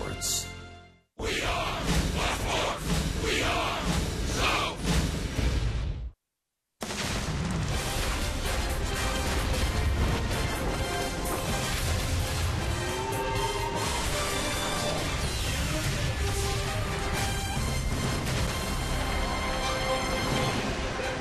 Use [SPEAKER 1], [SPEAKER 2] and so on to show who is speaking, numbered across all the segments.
[SPEAKER 1] sports.
[SPEAKER 2] We are Baltimore. We are South.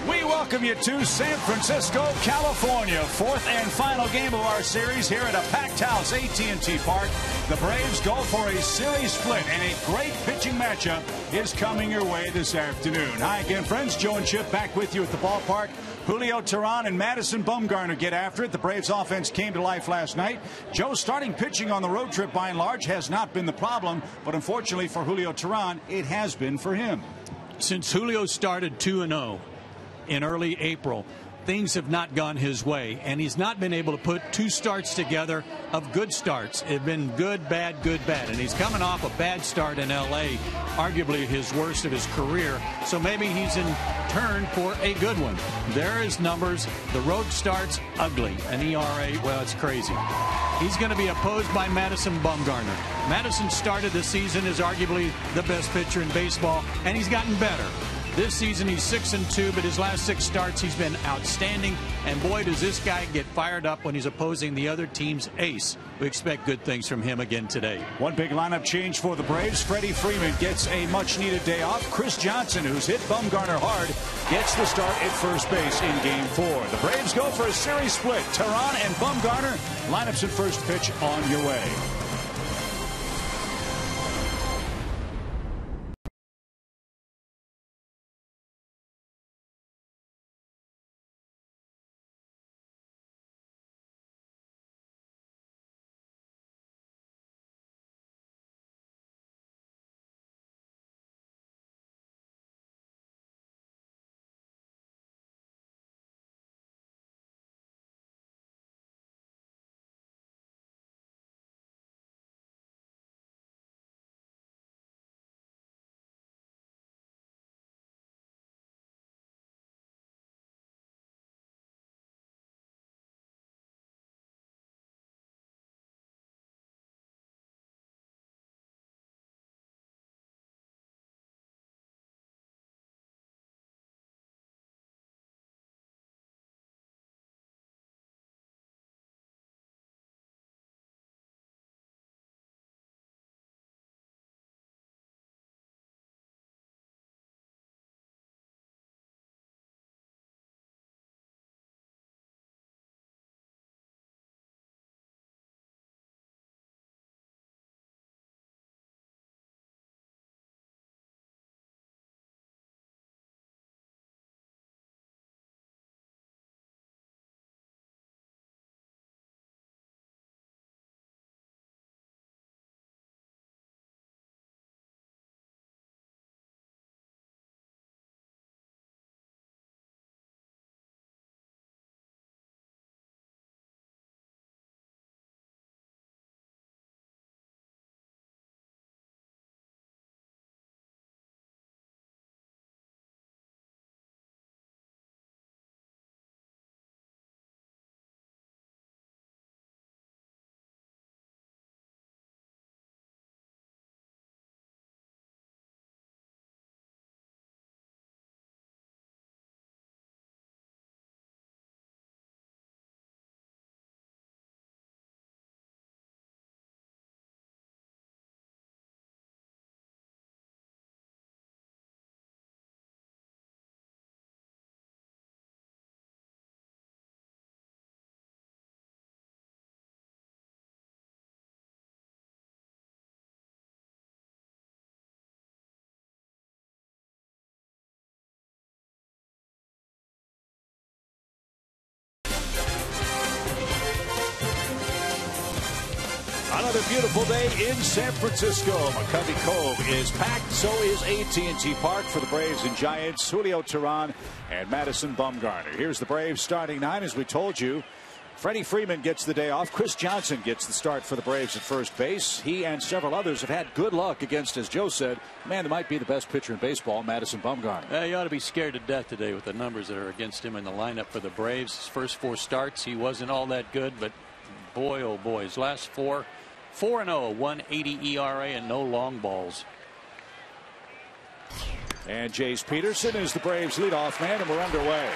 [SPEAKER 3] We welcome you to San Francisco, California. Fourth and final game of our series here at a packed house, AT&T Park. The Braves go for a series split, and a great pitching matchup is coming your way this afternoon. Hi again, friends. Joe and Chip back with you at the ballpark. Julio Teheran and Madison Bumgarner get after it. The Braves offense came to life last night. Joe's starting pitching on the road trip by and large has not been the problem, but unfortunately for Julio Teheran, it has been for him.
[SPEAKER 4] Since Julio started 2-0 in early April, things have not gone his way, and he's not been able to put two starts together of good starts. It's been good, bad, and he's coming off a bad start in L.A., arguably his worst of his career, so maybe he's in turn for a good one. There are his numbers. The road starts ugly. An ERA, well, it's crazy. He's going to be opposed by Madison Bumgarner. Madison started the season as arguably the best pitcher in baseball, and he's gotten better. This season he's 6-2, but his last 6 starts he's been outstanding. And boy, does this guy get fired up when he's opposing the other team's ace. We expect good things from him again today.
[SPEAKER 3] One big lineup change for the Braves. Freddie Freeman gets a much-needed day off. Chris Johnson, who's hit Bumgarner hard, gets the start at first base in Game 4. The Braves go for a series split. Teheran and Bumgarner. Lineups and first pitch on your way. Another beautiful day in San Francisco. McCovey Cove is packed. So is AT&T Park for the Braves and Giants. Julio Teheran and Madison Bumgarner. Here's the Braves starting 9. As we told you, Freddie Freeman gets the day off. Chris Johnson gets the start for the Braves at first base. He and several others have had good luck against, as Joe said, man, that might be the best pitcher in baseball, Madison Bumgarner.
[SPEAKER 4] You ought to be scared to death today with the numbers that are against him in the lineup for the Braves. His first 4 starts, he wasn't all that good, but boy, oh boy, his last 4, 4-0, 1.80 ERA and no long balls.
[SPEAKER 3] And Jace Peterson is the Braves leadoff man, and we're underway.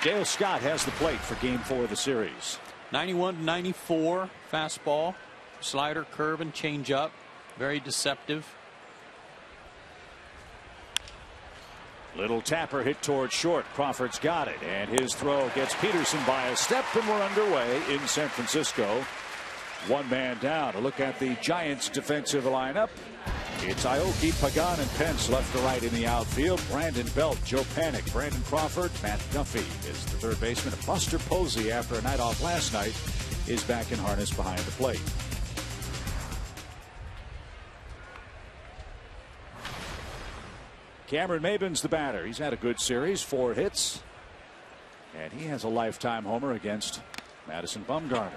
[SPEAKER 3] Dale Scott has the plate for Game 4 of the series.
[SPEAKER 4] 91-94 fastball, slider, curve, and changeup. Very deceptive.
[SPEAKER 3] Little tapper hit toward short. Crawford's got it, and his throw gets Peterson by a step, and we're underway in San Francisco. One man down. A look at the Giants' defensive lineup. It's Aoki, Pagan, and Pence left to right in the outfield. Brandon Belt, Joe Panik, Brandon Crawford, Matt Duffy is the third baseman. Buster Posey, after a night off last night, is back in harness behind the plate. Cameron Maybin's the batter. He's had a good series, 4 hits. And he has a lifetime homer against Madison Bumgarner.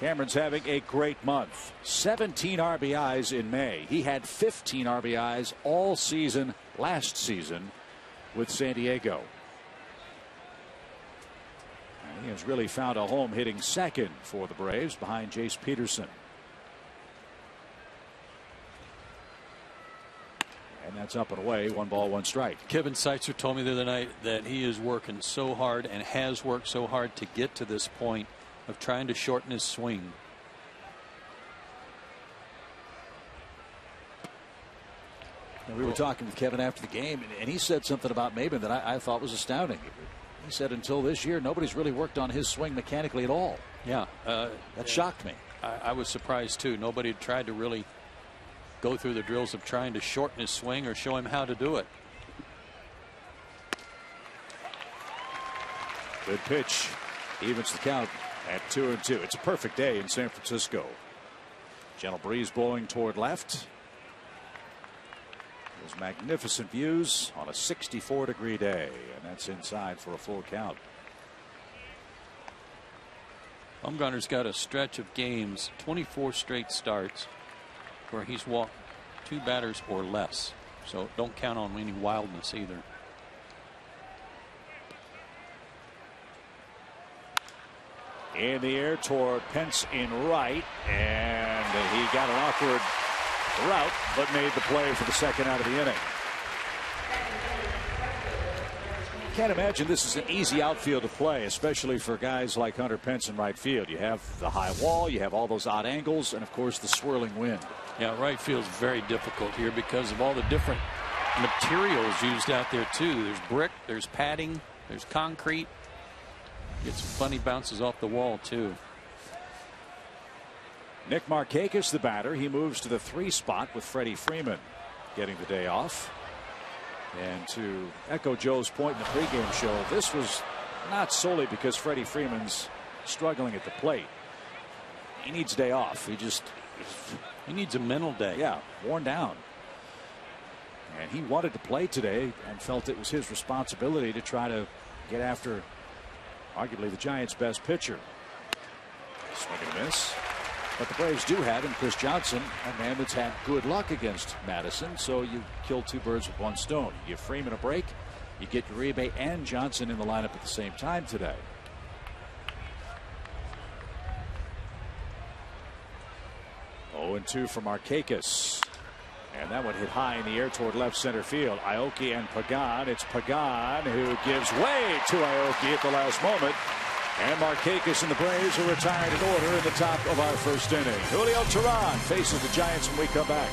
[SPEAKER 3] Cameron's having a great month. 17 RBIs in May. He had 15 RBIs all season last season with San Diego. And he has really found a home hitting second for the Braves behind Jace Peterson. And that's up and away. 1 ball, 1 strike.
[SPEAKER 4] Kevin Seitzer told me the other night that he is working so hard and has worked so hard to get to this point of trying to shorten his swing.
[SPEAKER 3] And we were talking with Kevin after the game, and he said something about Maybin that I thought was astounding. He said until this year, nobody's really worked on his swing mechanically at all.
[SPEAKER 4] Yeah.
[SPEAKER 3] That shocked me.
[SPEAKER 4] I was surprised, too. Nobody had tried to really go through the drills of trying to shorten his swing or show him how to do it.
[SPEAKER 3] Good pitch. Evens the count at 2-2. It's a perfect day in San Francisco. Gentle breeze blowing toward left. Those magnificent views on a 64-degree day, and that's inside for a full count.
[SPEAKER 4] Bumgarner's got a stretch of games, 24 straight starts, where he's walked 2 batters or less. So don't count on any wildness either.
[SPEAKER 3] In the air toward Pence in right, and he got an awkward route but made the play for the second out of the inning. Can't imagine this is an easy outfield to play, especially for guys like Hunter Pence in right field. You have the high wall, you have all those odd angles, and of course the swirling wind.
[SPEAKER 4] Yeah, right field's very difficult here because of all the different materials used out there too. There's brick, there's padding, there's concrete. Get some funny bounces off the wall too.
[SPEAKER 3] Nick Markakis, the batter. He moves to the 3 spot with Freddie Freeman getting the day off. And to echo Joe's point in the pregame show, this was not solely because Freddie Freeman's struggling at the plate. He needs a day off.
[SPEAKER 4] He needs a mental day.
[SPEAKER 3] Yeah, worn down. And he wanted to play today and felt it was his responsibility to try to get after arguably the Giants' best pitcher. Swing and a miss. But the Braves do have in Chris Johnson, a man that's had good luck against Madison. So you kill 2 birds with 1 stone. You give Freeman a break. You get Uribe and Johnson in the lineup at the same time today. Oh, 0-2 for Markakis. And that one hit high in the air toward left center field. Aoki and Pagan. It's Pagan who gives way to Aoki at the last moment. And Markakis and the Braves are retired in order in the top of our first inning. Julio Teheran faces the Giants when we come back.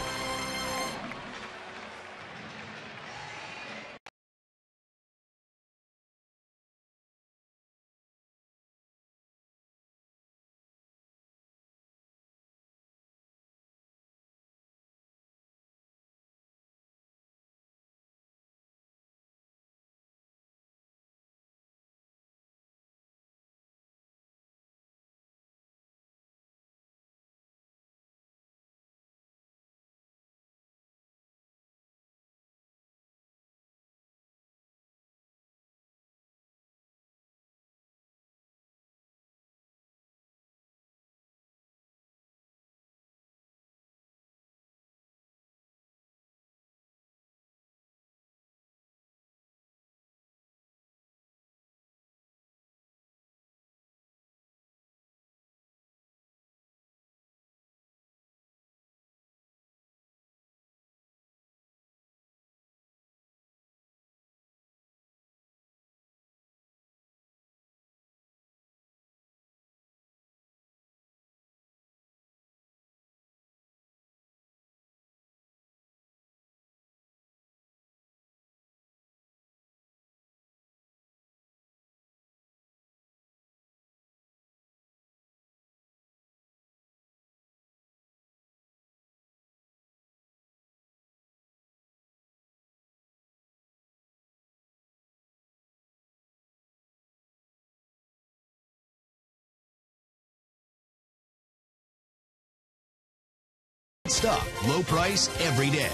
[SPEAKER 1] stuff, low price every day.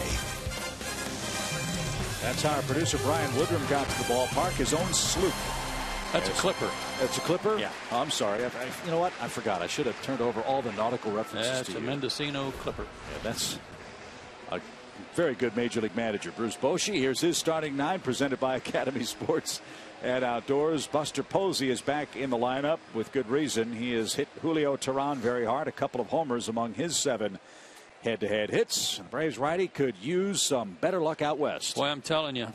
[SPEAKER 3] That's how our producer Brian Woodrum got to the ballpark. His own sloop.
[SPEAKER 4] That's a clipper.
[SPEAKER 3] That's a clipper?
[SPEAKER 4] Yeah.
[SPEAKER 3] Oh, I'm sorry. You know what? I forgot. I should have turned over all the nautical references
[SPEAKER 4] That's
[SPEAKER 3] to you.
[SPEAKER 4] a Mendocino clipper.
[SPEAKER 3] Yeah, that's a very good Major League manager. Bruce Bochy. Here's his starting 9 presented by Academy Sports and Outdoors. Buster Posey is back in the lineup with good reason. He has hit Julio Teheran very hard. A couple of homers among his 7 head-to-head hits. The Braves righty could use some better luck out west.
[SPEAKER 4] Boy, I'm telling you,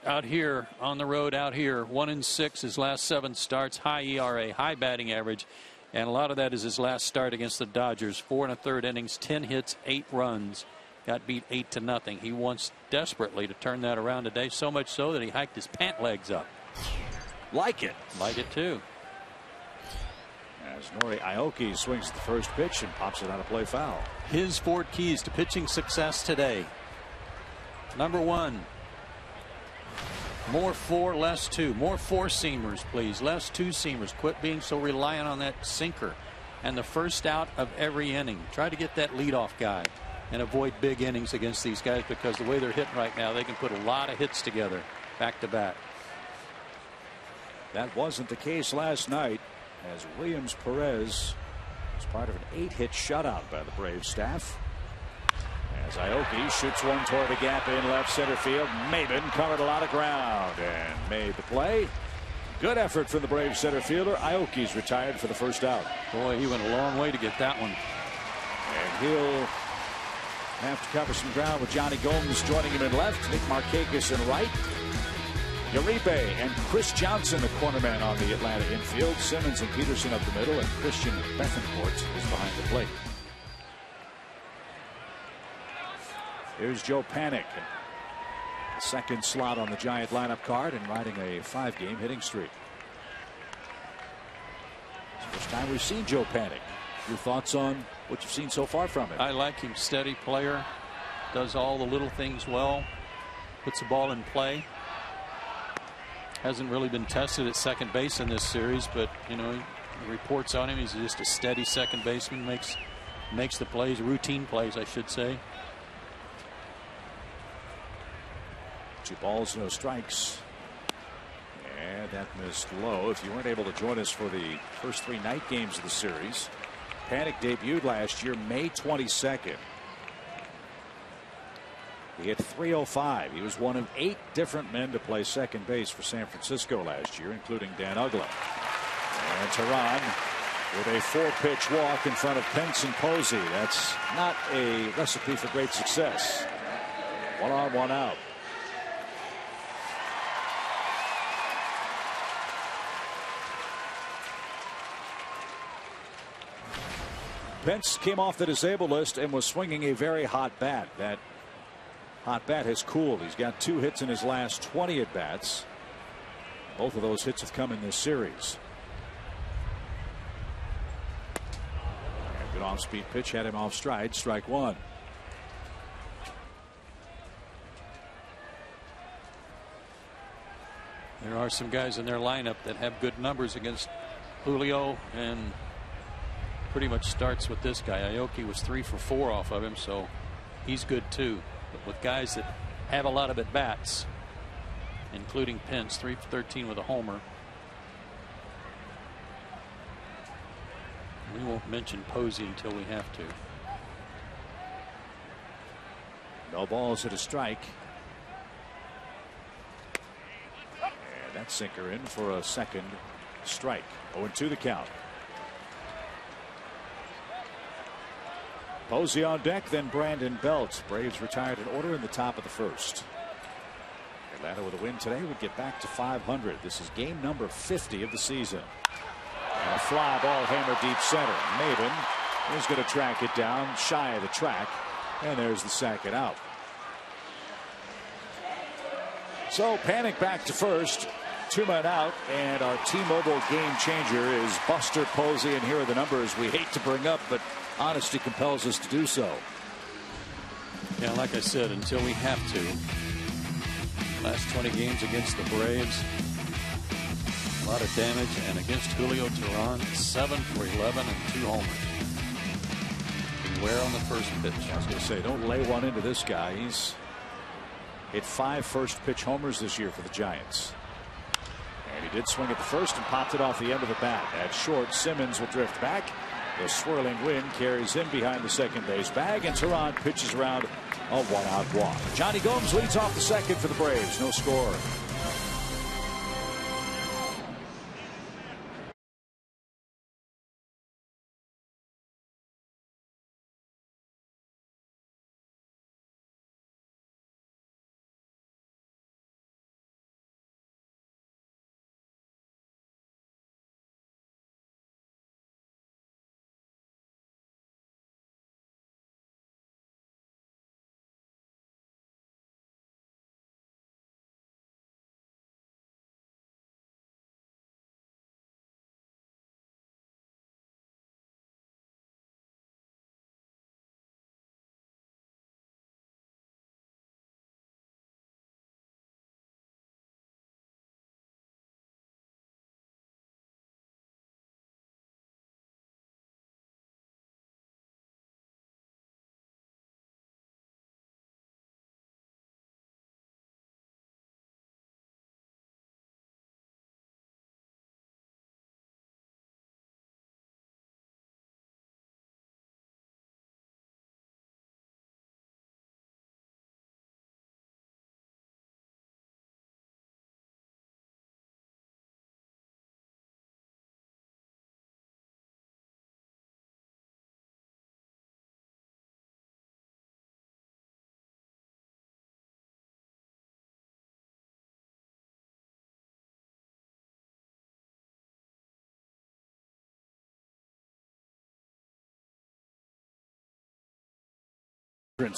[SPEAKER 4] out here on the road, out here, 1-6 his last 7 starts, high ERA, high batting average, and a lot of that is his last start against the Dodgers. 4 1/3 innings, 10 hits, 8 runs, got beat 8-0. He wants desperately to turn that around today, so much so that he hiked his pant legs up.
[SPEAKER 3] Like it
[SPEAKER 4] too.
[SPEAKER 3] as Nori Aoki swings at the first pitch and pops it on a play foul.
[SPEAKER 4] His 4 keys to pitching success today. Number 1, more 4, less 2. More 4-seamers, please. Less 2-seamers. Quit being so reliant on that sinker. And the first out of every inning. Try to get that leadoff guy and avoid big innings against these guys, because the way they're hitting right now, they can put a lot of hits together back to back.
[SPEAKER 3] That wasn't the case last night, as Williams Perez was part of an 8-hit shutout by the Braves staff. As Aoki shoots one toward the gap in left center field. Maben covered a lot of ground and made the play. Good effort from the Braves center fielder. Aoki's retired for the first out.
[SPEAKER 4] Boy, he went a long way to get that one.
[SPEAKER 3] And he'll have to cover some ground with Johnny Gomes joining him in left. Nick Markakis in right. Uribe and Chris Johnson, the cornerman on the Atlanta infield. Simmons and Peterson up the middle, and Christian Bethencourt is behind the plate. Here's Joe Panik, second slot on the Giant lineup card and riding a 5-game hitting streak. It's the first time we've seen Joe Panik. Your thoughts on what you've seen so far from him?
[SPEAKER 4] I like him. Steady player, does all the little things well, puts the ball in play. Hasn't really been tested at second base in this series, but you know, the reports on him, he's just a steady second baseman, makes the plays, routine plays I should say.
[SPEAKER 3] 2 balls, no strikes. And that missed low. If you weren't able to join us for the first 3 night games of the series, Panik debuted last year May 22nd. He hit .305. He was one of 8 different men to play second base for San Francisco last year, including Dan Uggla. And Teheran with a 4-pitch walk in front of Penson Posey. That's not a recipe for great success. 1 on, 1 out. Pence came off the disabled list and was swinging a very hot bat. That hot bat has cooled. He's got 2 hits in his last 20 at bats. Both of those hits have come in this series. And good off-speed pitch had him off stride. Strike 1.
[SPEAKER 4] There are some guys in their lineup that have good numbers against Julio, and pretty much starts with this guy. Aoki was 3 for 4 off of him, so he's good too. But with guys that have a lot of at bats, including Pence, 3 for 13 with a homer. We won't mention Posey until we have to.
[SPEAKER 3] No balls at a strike. And that sinker in for a second strike. 0-2 the count. Posey on deck, then Brandon Belt. Braves retired in order in the top of the first. Atlanta with a win today would get back to 500. This is game number 50 of the season. And a fly ball hammer deep center. Maben is going to track it down shy of the track. And there's the sack it out. So Panik back to first. 2 men out, and our T-Mobile game changer is Buster Posey. And here are the numbers we hate to bring up, but honesty compels us to do so.
[SPEAKER 4] Yeah, like I said, until we have to. Last 20 games against the Braves, a lot of damage, and against Julio Teheran, 7 for 11 and 2 homers. Beware on the first pitch.
[SPEAKER 5] I was going to say, don't lay one into this guy. He's hit 5 first pitch homers this year for the Giants. And he did swing at the first and popped it off the end of the bat. At short, Simmons will drift back. The swirling wind carries in behind the second base bag, and Teheran pitches around a 1-out walk. Johnny Gomes leads off the second for the Braves. No score.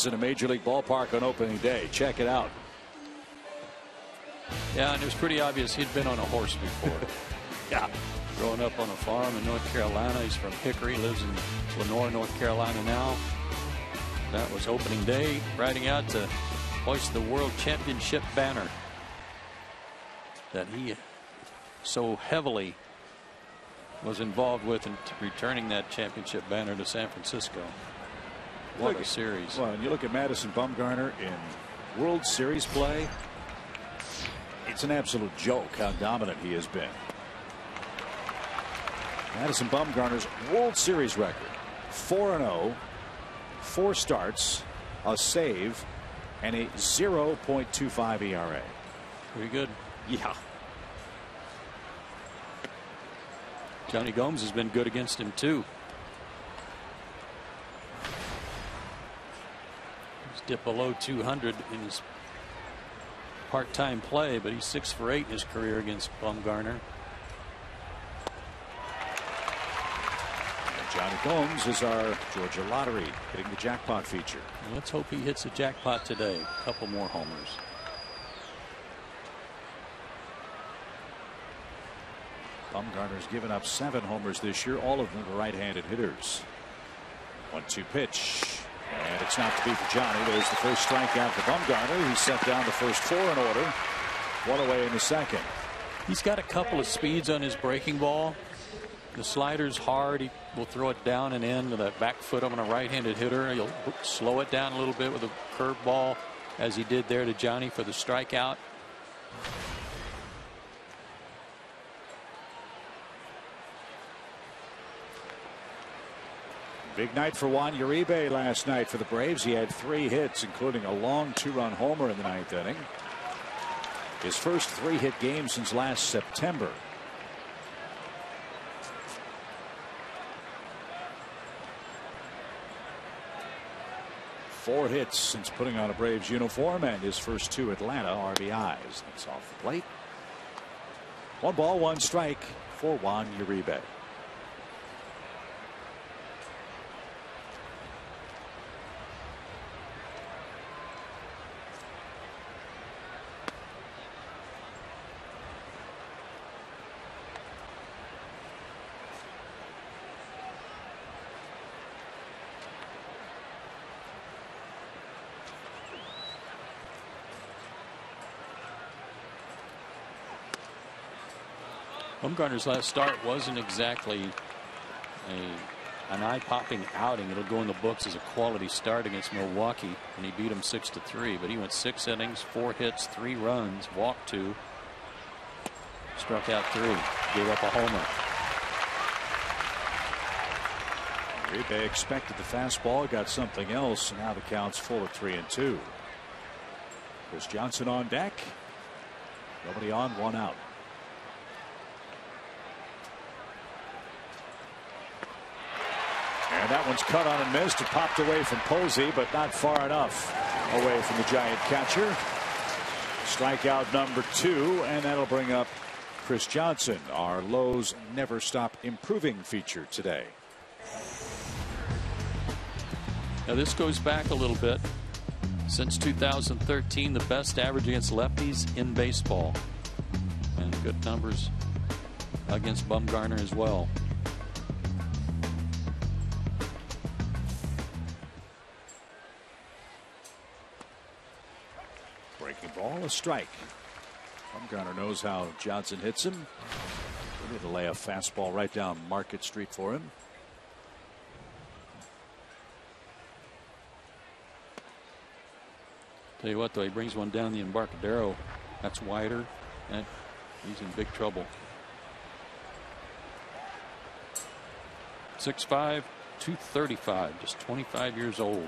[SPEAKER 5] In a major league ballpark on opening day. Check it out.
[SPEAKER 4] Yeah, and it was pretty obvious he'd been on a horse before.
[SPEAKER 5] Yeah.
[SPEAKER 4] Growing up on a farm in North Carolina. He's from Hickory, lives in Lenore, North Carolina now. That was opening day, riding out to hoist the World Championship banner that he so heavily was involved with in returning that championship banner to San Francisco. What a series.
[SPEAKER 5] Well, and you look at Madison Bumgarner in World Series play. It's an absolute joke how dominant he has been. Madison Bumgarner's World Series record: 4-0, 4 starts, a save, and a 0.25 ERA.
[SPEAKER 4] Pretty good.
[SPEAKER 5] Yeah.
[SPEAKER 4] Johnny Gomes has been good against him too. He's dipped below 200 in his part-time play, but he's 6 for 8 in his career against Bumgarner.
[SPEAKER 5] Johnny Gomes is our Georgia lottery, hitting the jackpot feature.
[SPEAKER 4] Well, let's hope he hits a jackpot today. A couple more homers.
[SPEAKER 5] Bumgarner's given up 7 homers this year, all of them to right-handed hitters. 1-2 pitch, and it's not to be for Johnny. There's the first strikeout for Bumgarner. He set down the first 4 in order, 1 away in the second.
[SPEAKER 4] He's got a couple of speeds on his breaking ball. The slider's hard. He will throw it down and in with that back foot on a right-handed hitter. He'll slow it down a little bit with a curve ball, as he did there to Johnny for the strikeout.
[SPEAKER 5] Big night for Juan Uribe last night for the Braves. He had 3 hits, including a long 2-run homer in the 9th inning. His first 3-hit game since last September. Four hits since putting on a Braves uniform, and his first 2 Atlanta RBIs. That's off the plate. 1 ball, 1 strike for Juan Uribe.
[SPEAKER 4] Bumgarner's last start wasn't exactly a an eye-popping outing. It'll go in the books as a quality start against Milwaukee, and he beat them 6-3. But he went 6 innings, 4 hits, 3 runs, walked 2, struck out 3, gave up a homer.
[SPEAKER 5] They expected the fastball, got something else. Now the count's full at 3-2. Chris Johnson on deck. Nobody on, 1 out. And that one's cut on and missed. It popped away from Posey, but not far enough away from the Giant catcher. Strikeout number 2, and that'll bring up Chris Johnson, our Lowe's Never Stop Improving feature today.
[SPEAKER 4] Now this goes back a little bit. Since 2013, the best average against lefties in baseball, and good numbers against Bumgarner as well.
[SPEAKER 5] Breaking ball, a strike. Bumgarner knows how Johnson hits him. Ready to lay a fastball right down Market Street for him.
[SPEAKER 4] Tell you what, though, he brings one down the Embarcadero. That's wider, and he's in big trouble. 6'5", 235, just 25 years old.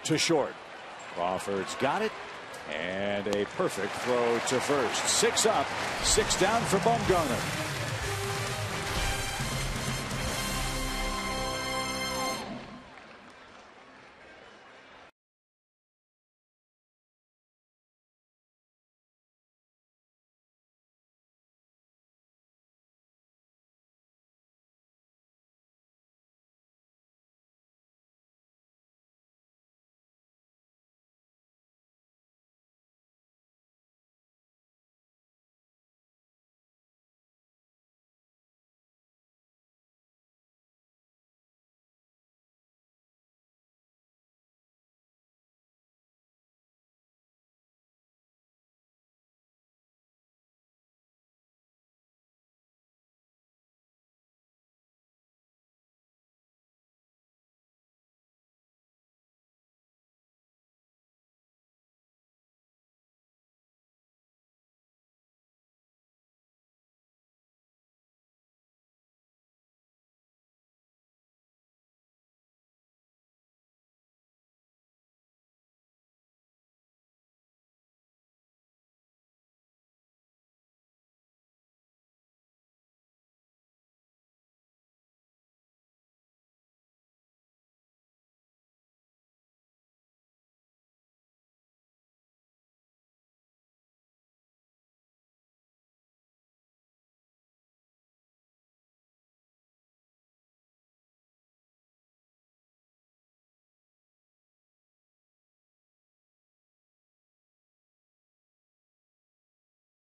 [SPEAKER 5] To short. Crawford's got it, and a perfect throw to first. 6 up, 6 down for Bumgarner.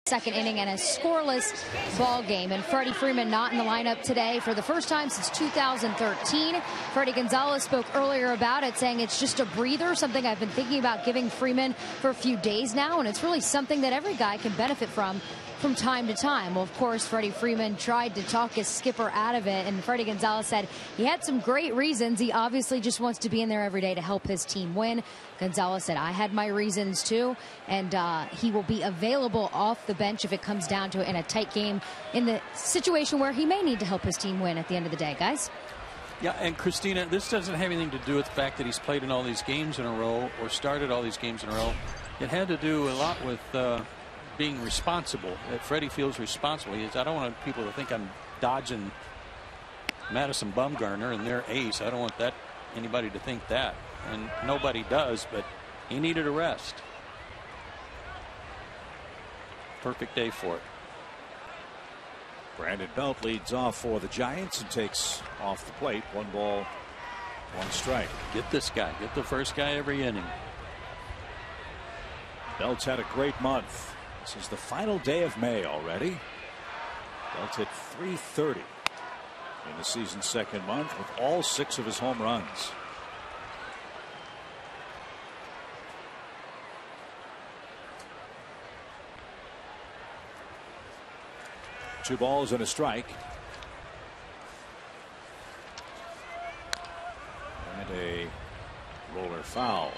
[SPEAKER 6] Second inning and a scoreless ball game, and Freddie Freeman not in the lineup today for the first time since 2013. Freddie Gonzalez spoke earlier about it, saying it's just a breather, something I've been thinking about giving Freeman for a few days now, and it's really something that every guy can benefit from time to time. Well, of course, Freddie Freeman tried to talk his skipper out of it, and Freddie Gonzalez said he had some great reasons. He obviously just wants to be in there every day to help his team win. Gonzalez said, I had my reasons too, and he will be available off the bench if it comes down to it in a tight game in the situation where he may need to help his team win at the end of the day, guys.
[SPEAKER 4] Yeah, and Christina, this doesn't have anything to do with the fact that he's played in all these games in a row or started all these games in a row. It had to do a lot with being responsible. Freddie feels responsible. I don't want people to think I'm dodging Madison Bumgarner and their ace. I don't want anybody to think that, and nobody does, but he needed a rest. Perfect day for it.
[SPEAKER 5] Brandon Belt leads off for the Giants and takes off the plate. 1 ball, 1 strike.
[SPEAKER 4] Get this guy. Get the first guy every inning.
[SPEAKER 5] Belt's had a great month. This is the final day of May already. Belt hit .330 in the season's second month with all 6 of his home runs. 2 balls and a strike. And a roller foul.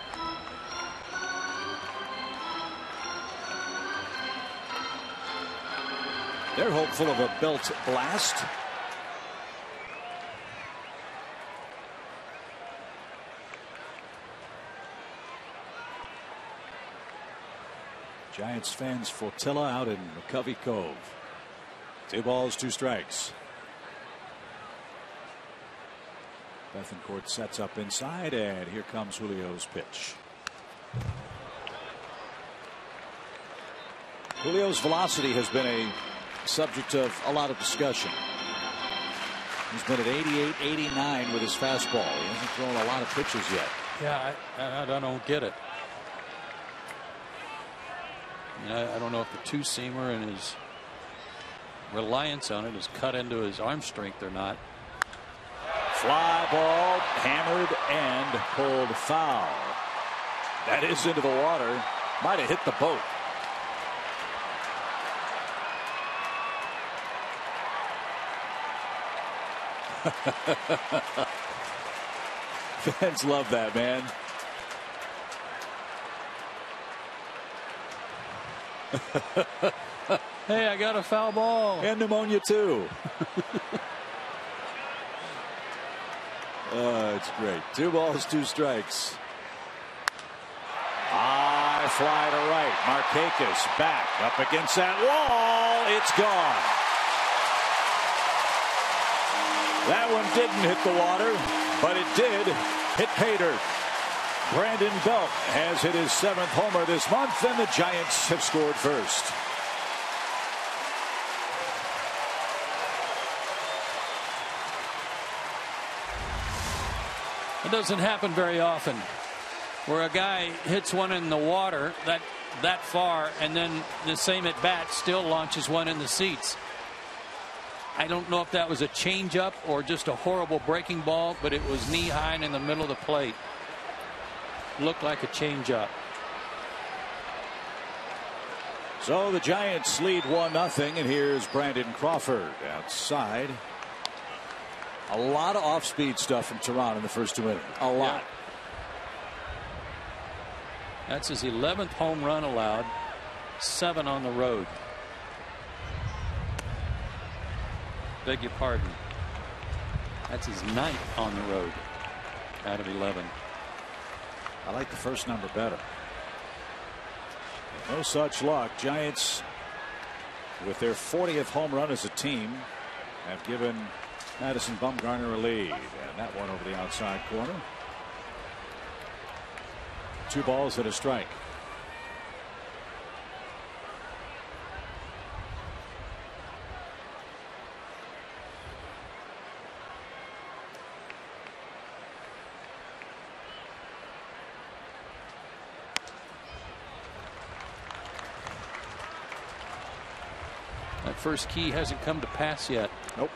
[SPEAKER 5] They're hopeful of a belt blast. Giants fans flotilla out in McCovey Cove. 2 balls, 2 strikes. Bethancourt sets up inside, and here comes Julio's pitch. Julio's velocity has been a subject of a lot of discussion. He's been at 88, 89 with his fastball. He hasn't thrown a lot of pitches yet.
[SPEAKER 4] Yeah, I don't get it. I don't know if the 2-seamer and his reliance on it is cut into his arm strength or not.
[SPEAKER 5] Fly ball, hammered and pulled foul. That is into the water. Might have hit the boat. Fans love that, man.
[SPEAKER 4] Hey, I got a foul ball.
[SPEAKER 5] And pneumonia too. It's great. 2 balls, 2 strikes. High fly to right. Markakis back up against that wall. It's gone. That one didn't hit the water, but it did hit pay dirt. Brandon Belt has hit his 7th homer this month, and the Giants have scored first.
[SPEAKER 4] It doesn't happen very often where a guy hits one in the water that far, and then the same at bat still launches one in the seats. I don't know if that was a changeup or just a horrible breaking ball, but it was knee high and in the middle of the plate. Looked like a changeup.
[SPEAKER 5] So the Giants lead 1-0, and here's Brandon Crawford outside. A lot of off-speed stuff from Tehran in the first 2 innings. A lot.
[SPEAKER 4] Yeah. That's his 11th home run allowed. 7 on the road. Beg your pardon. That's his 9th on the road out of 11.
[SPEAKER 5] I like the first number better. No such luck. Giants, with their 40th home run as a team, have given Madison Bumgarner a lead, and that one over the outside corner. 2 balls and a strike.
[SPEAKER 4] That first key hasn't come to pass yet.
[SPEAKER 5] Nope.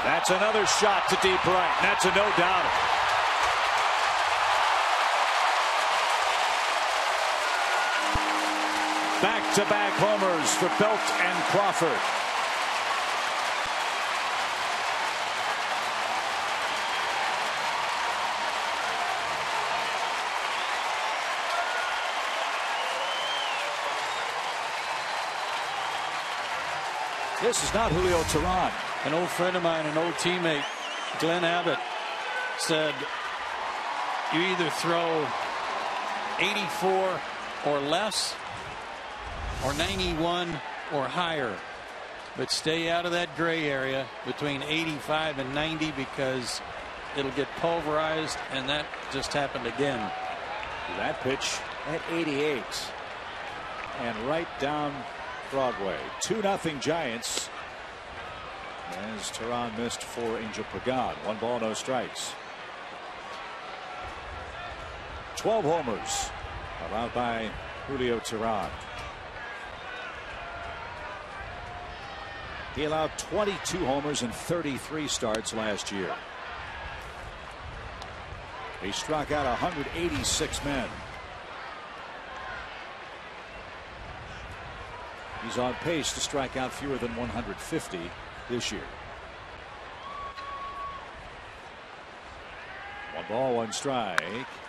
[SPEAKER 5] That's another shot to deep right. That's a no doubter. Back-to-back homers for Belt and Crawford. This is not Julio Tehran.
[SPEAKER 4] An old friend of mine, an old teammate, Glenn Abbott, said you either throw 84 or less or 91 or higher, but stay out of that gray area between 85 and 90 because it'll get pulverized, and that just happened again.
[SPEAKER 5] That pitch at 88 and right down Broadway. 2-0 Giants as Tehran missed for Angel Pagan. 1 ball, no strikes. 12 homers allowed by Julio Tehran. He allowed 22 homers in 33 starts last year. He struck out 186 men. He's on pace to strike out fewer than 150 this year. 1 ball, 1 strike.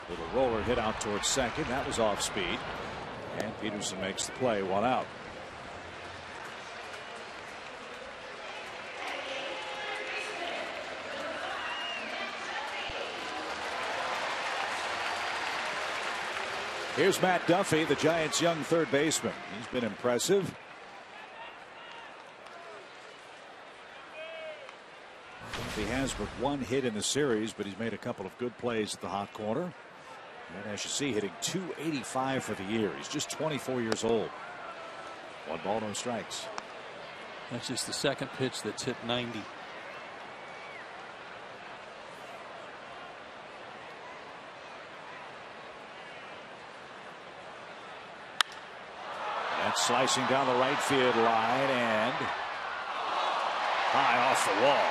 [SPEAKER 5] Little roller hit out towards second. That was off speed. And Peterson makes the play, 1 out. Here's Matt Duffy, the Giants' young third baseman. He's been impressive. He has but 1 hit in the series, but he's made a couple of good plays at the hot corner. And as you see, hitting .285 for the year. He's just 24 years old. 1 ball, no strikes.
[SPEAKER 4] That's just the second pitch that's hit 90.
[SPEAKER 5] That's slicing down the right field line and high off the wall.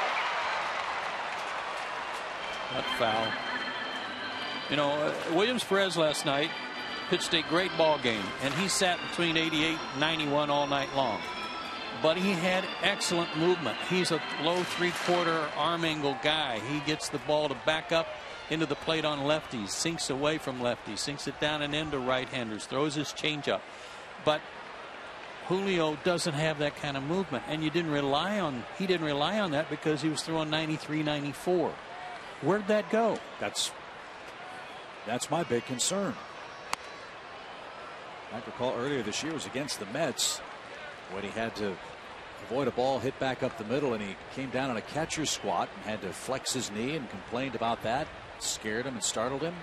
[SPEAKER 4] Not foul. You know, Williams Perez last night pitched a great ball game, and he sat between 88 and 91 all night long. But he had excellent movement. He's a low 3/4 arm angle guy. He gets the ball to back up into the plate on lefties, sinks away from lefties, sinks it down and into right-handers, throws his changeup. But Julio doesn't have that kind of movement, and he didn't rely on that because he was throwing 93, 94. Where'd that go?
[SPEAKER 5] That's my big concern. I recall earlier this year was against the Mets when he had to avoid a ball hit back up the middle, and he came down on a catcher's squat and had to flex his knee and complained about that. Scared him and startled him.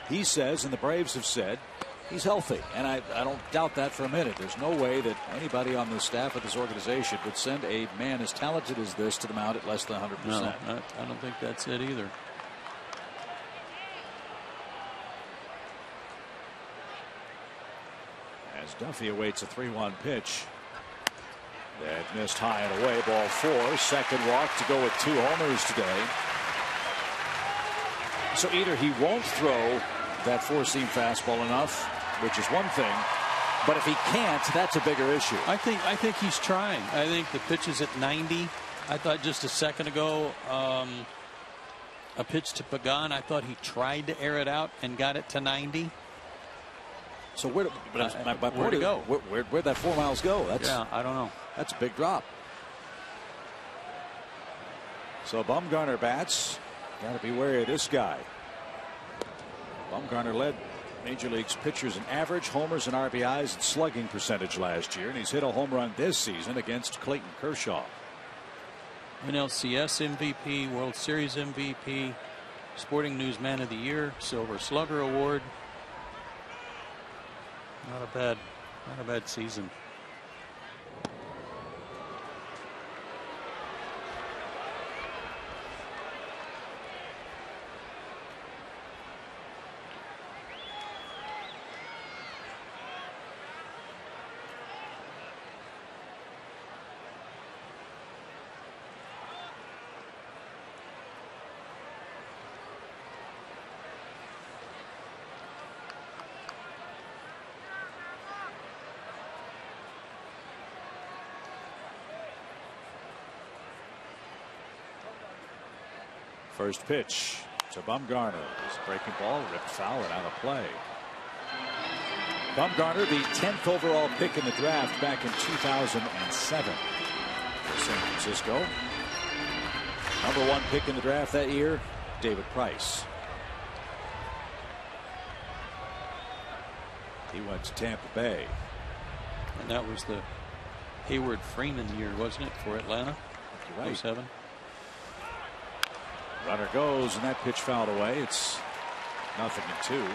[SPEAKER 5] He says, and the Braves have said, he's healthy, and I don't doubt that for a minute. There's no way that anybody on the staff of this organization would send a man as talented as this to the mound at less than 100%.
[SPEAKER 4] No, I don't think that's it either.
[SPEAKER 5] As Duffy awaits a 3-1 pitch. That missed high and away, ball 4. Second walk to go with 2 homers today. So either he won't throw that 4-seam fastball enough, which is one thing, but if he can't, that's a bigger issue.
[SPEAKER 4] I think he's trying. I think the pitch is at 90. I thought just a second ago a pitch to Pagan, I thought he tried to air it out and got it to 90.
[SPEAKER 5] So where'd
[SPEAKER 4] it go?
[SPEAKER 5] Where'd that 4 miles go?
[SPEAKER 4] Yeah, I don't know.
[SPEAKER 5] That's a big drop. So Bumgarner bats. Got to be wary of this guy. Bumgarner led Major League's pitchers in average, homers, and RBIs and slugging percentage last year, and he's hit a home run this season against Clayton Kershaw.
[SPEAKER 4] NLCS MVP, World Series MVP, Sporting News Man of the Year, Silver Slugger Award. Not a bad season.
[SPEAKER 5] First pitch to Bumgarner. It's a breaking ball, ripped foul and out of play. Bumgarner, the 10th overall pick in the draft back in 2007 for San Francisco. Number 1 pick in the draft that year, David Price. He went to Tampa Bay.
[SPEAKER 4] And that was the Hayward Freeman year, wasn't it, for Atlanta?
[SPEAKER 5] You're right.
[SPEAKER 4] 07.
[SPEAKER 5] Runner goes, and that pitch fouled away. It's 0-2.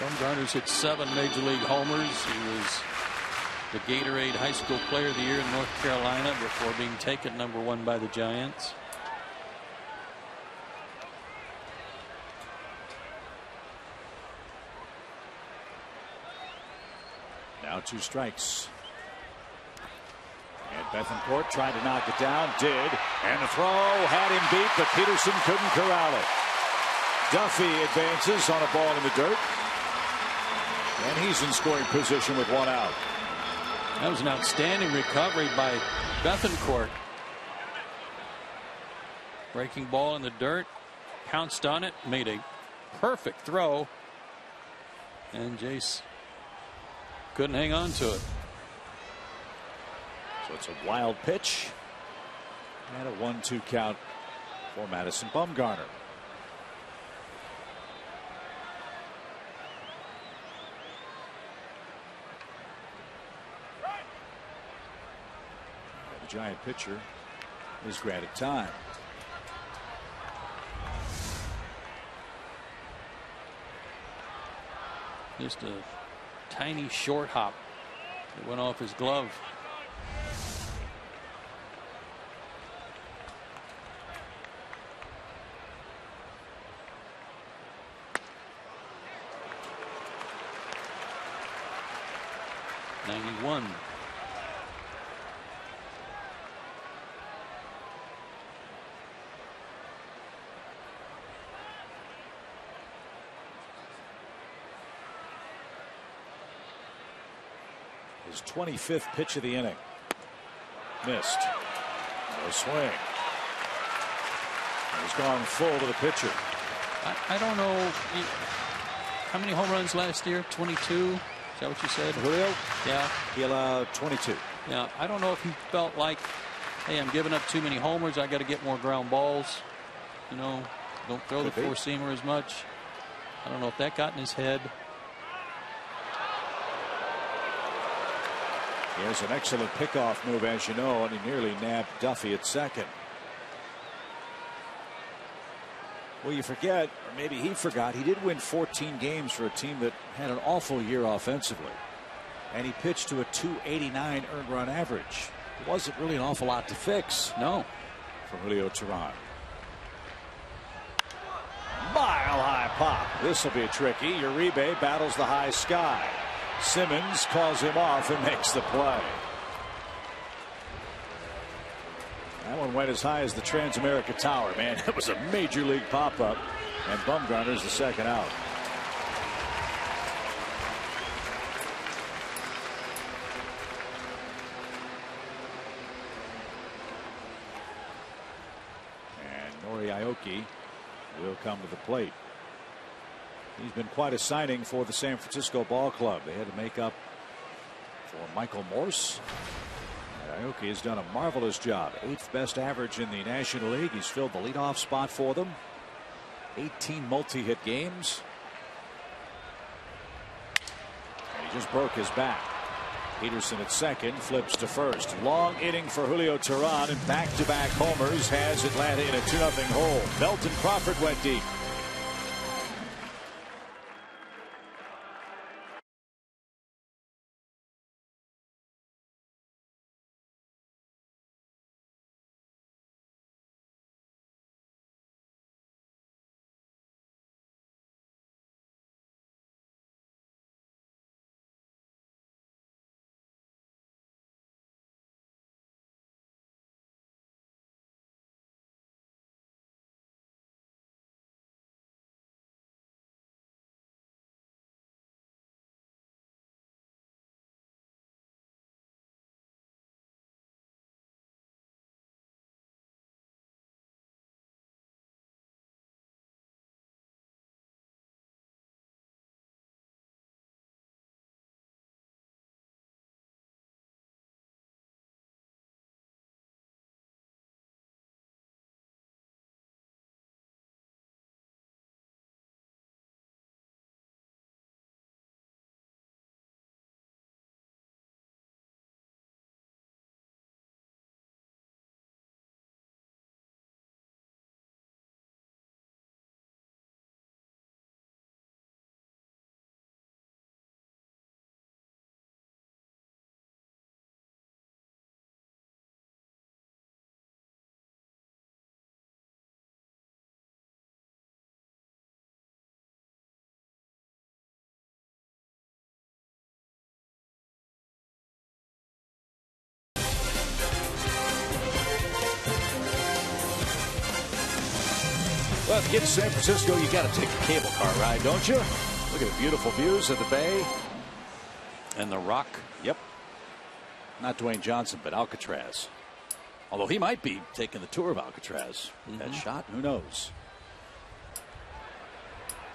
[SPEAKER 4] Bumgarner's hit 7 Major League homers. He was the Gatorade High School Player of the Year in North Carolina before being taken number 1 by the Giants.
[SPEAKER 5] Now 2 strikes. Bethancourt tried to knock it down, did, and the throw had him beat, but Peterson couldn't corral it. Duffy advances on a ball in the dirt, and he's in scoring position with one out.
[SPEAKER 4] That was an outstanding recovery by Bethancourt. Breaking ball in the dirt, pounced on it, made a perfect throw, and Jace couldn't hang on to it.
[SPEAKER 5] So it's a wild pitch and a 1-2 count for Madison Bumgarner. The Giant pitcher is granted time.
[SPEAKER 4] Just a tiny short hop that went off his glove. '91.
[SPEAKER 5] His 25th pitch of the inning. Missed. No swing. He's gone full to the pitcher.
[SPEAKER 4] I don't know how many home runs last year. 22. Is that what you said?
[SPEAKER 5] Julio?
[SPEAKER 4] Yeah.
[SPEAKER 5] He allowed 22.
[SPEAKER 4] Yeah. I don't know if he felt like, hey, I'm giving up too many homers. I got to get more ground balls. You know, don't throw the four-seamer as much. I don't know if that got in his head.
[SPEAKER 5] He has an excellent pickoff move, as you know, and he nearly nabbed Duffy at second. Well, you forget, or maybe he forgot, he did win 14 games for a team that had an awful year offensively. And he pitched to a .289 earned run average. It wasn't really an awful lot to fix.
[SPEAKER 4] No.
[SPEAKER 5] For Julio Teheran. Mile high pop. This will be tricky. Uribe battles the high sky. Simmons calls him off and makes the play. That one went as high as the Transamerica Tower, man. It was a major league pop-up, and Bumgarner's the second out. And Nori Aoki will come to the plate. He's been quite a signing for the San Francisco Ball Club. They had to make up for Michael Morse. And Aoki has done a marvelous job. 8th best average in the National League. He's filled the leadoff spot for them. 18 multi-hit games. And he just broke his back. Peterson at second, flips to first. Long inning for Julio Teheran, and back-to-back homers has Atlanta in a 2-0 hole. Belton Crawford went deep. Well, to get to San Francisco, you got to take the cable car ride, don't you? Look at the beautiful views of the bay.
[SPEAKER 4] And the Rock.
[SPEAKER 5] Yep. Not Dwayne Johnson, but Alcatraz. Although he might be taking the tour of Alcatraz. That shot, who knows?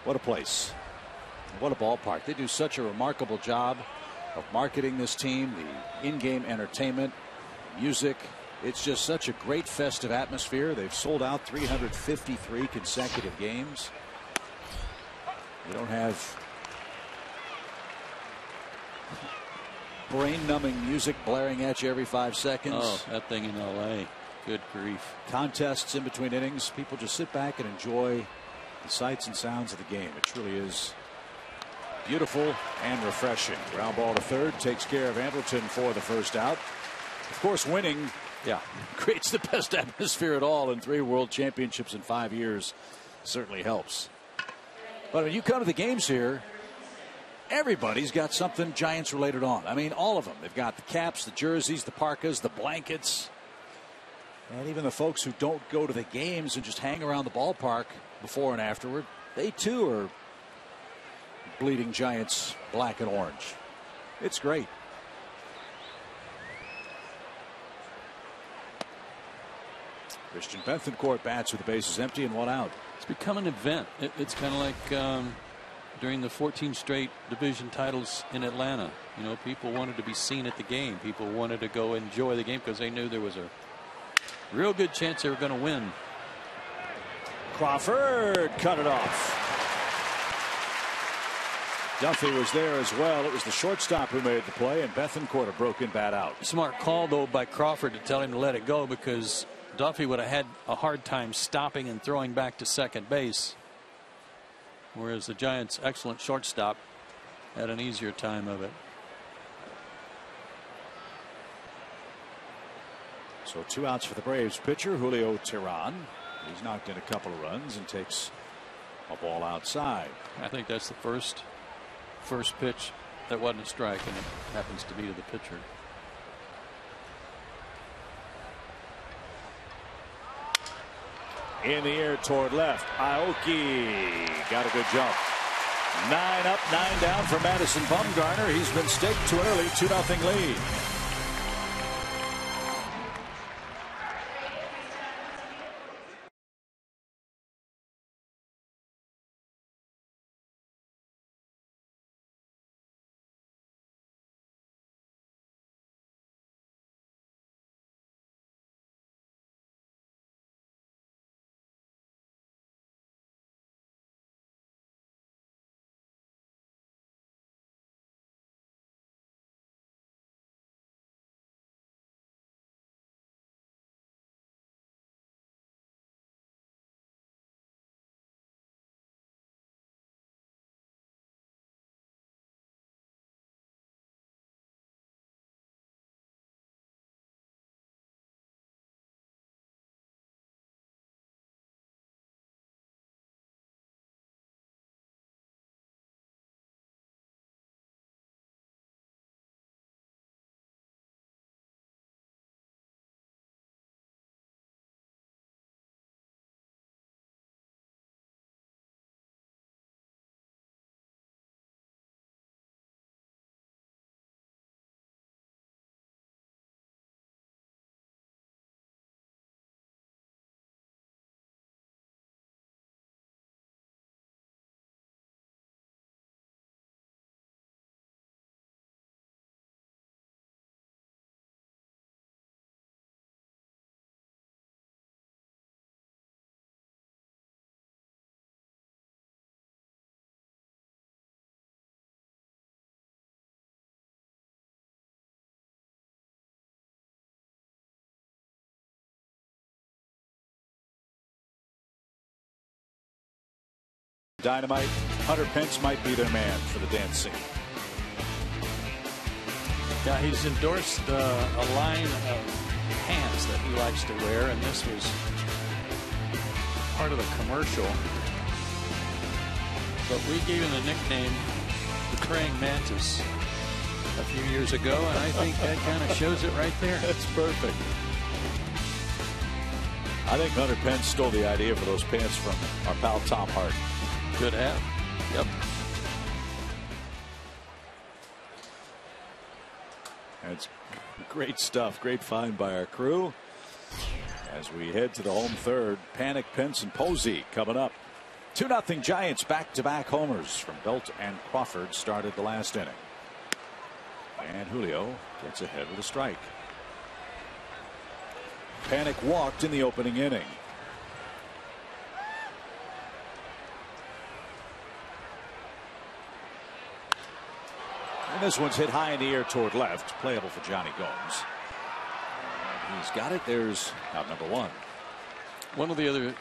[SPEAKER 5] What a place. What a ballpark. They do such a remarkable job of marketing this team, the in-game entertainment, music. It's just such a great festive atmosphere. They've sold out 353 consecutive games. You don't have brain-numbing music blaring at you every 5 seconds.
[SPEAKER 4] Oh, that thing in L.A. Good grief.
[SPEAKER 5] Contests in between innings. People just sit back and enjoy the sights and sounds of the game. It truly is beautiful and refreshing. Ground ball to third takes care of Ambleton for the first out. Of course, winning creates the best atmosphere at all, and 3 world championships in 5 years certainly helps. But when you come to the games here, everybody's got something Giants related on. I mean, all of them. They've got the caps, the jerseys, the parkas, the blankets. And even the folks who don't go to the games and just hang around the ballpark before and afterward, they too are bleeding Giants black and orange. It's great. Christian Bethancourt bats with the bases empty and 1 out.
[SPEAKER 4] It's become an event. It's kind of like during the 14 straight division titles in Atlanta. You know, people wanted to be seen at the game. People wanted to go enjoy the game because they knew there was a real good chance they were going to win.
[SPEAKER 5] Crawford cut it off. Duffy was there as well. It was the shortstop who made the play, and Bethancourt a broken bat out.
[SPEAKER 4] Smart call, though, by Crawford to tell him to let it go, because Duffy would have had a hard time stopping and throwing back to second base, whereas the Giants' excellent shortstop had an easier time of it.
[SPEAKER 5] So 2 outs for the Braves pitcher Julio Teheran. He's knocked in a couple of runs and takes a ball outside.
[SPEAKER 4] I think that's the first pitch that wasn't a strike, and it happens to be to the pitcher.
[SPEAKER 5] In the air toward left. Aoki got a good jump. 9 up, 9 down for Madison Bumgarner. He's been staked to an early 2-0 lead. Dynamite. Hunter Pence might be their man for the dance scene.
[SPEAKER 4] Yeah, he's endorsed a line of pants that he likes to wear, and this was part of the commercial. But we gave him the nickname the Praying Mantis a few years ago, and I think that kind of shows it right there.
[SPEAKER 5] That's perfect. I think Hunter Pence stole the idea for those pants from our pal Tom Hart.
[SPEAKER 4] Good have. Yep.
[SPEAKER 5] That's great stuff. Great find by our crew. As we head to the home third, Panic, Pence, and Posey coming up. 2-0 Giants. Back-to-back homers from Belt and Crawford started the last inning. And Julio gets ahead with a strike. Panic walked in the opening inning. And this one's hit high in the air toward left. Playable for Johnny Gomes. And he's got it. There's out number one.
[SPEAKER 4] One of the other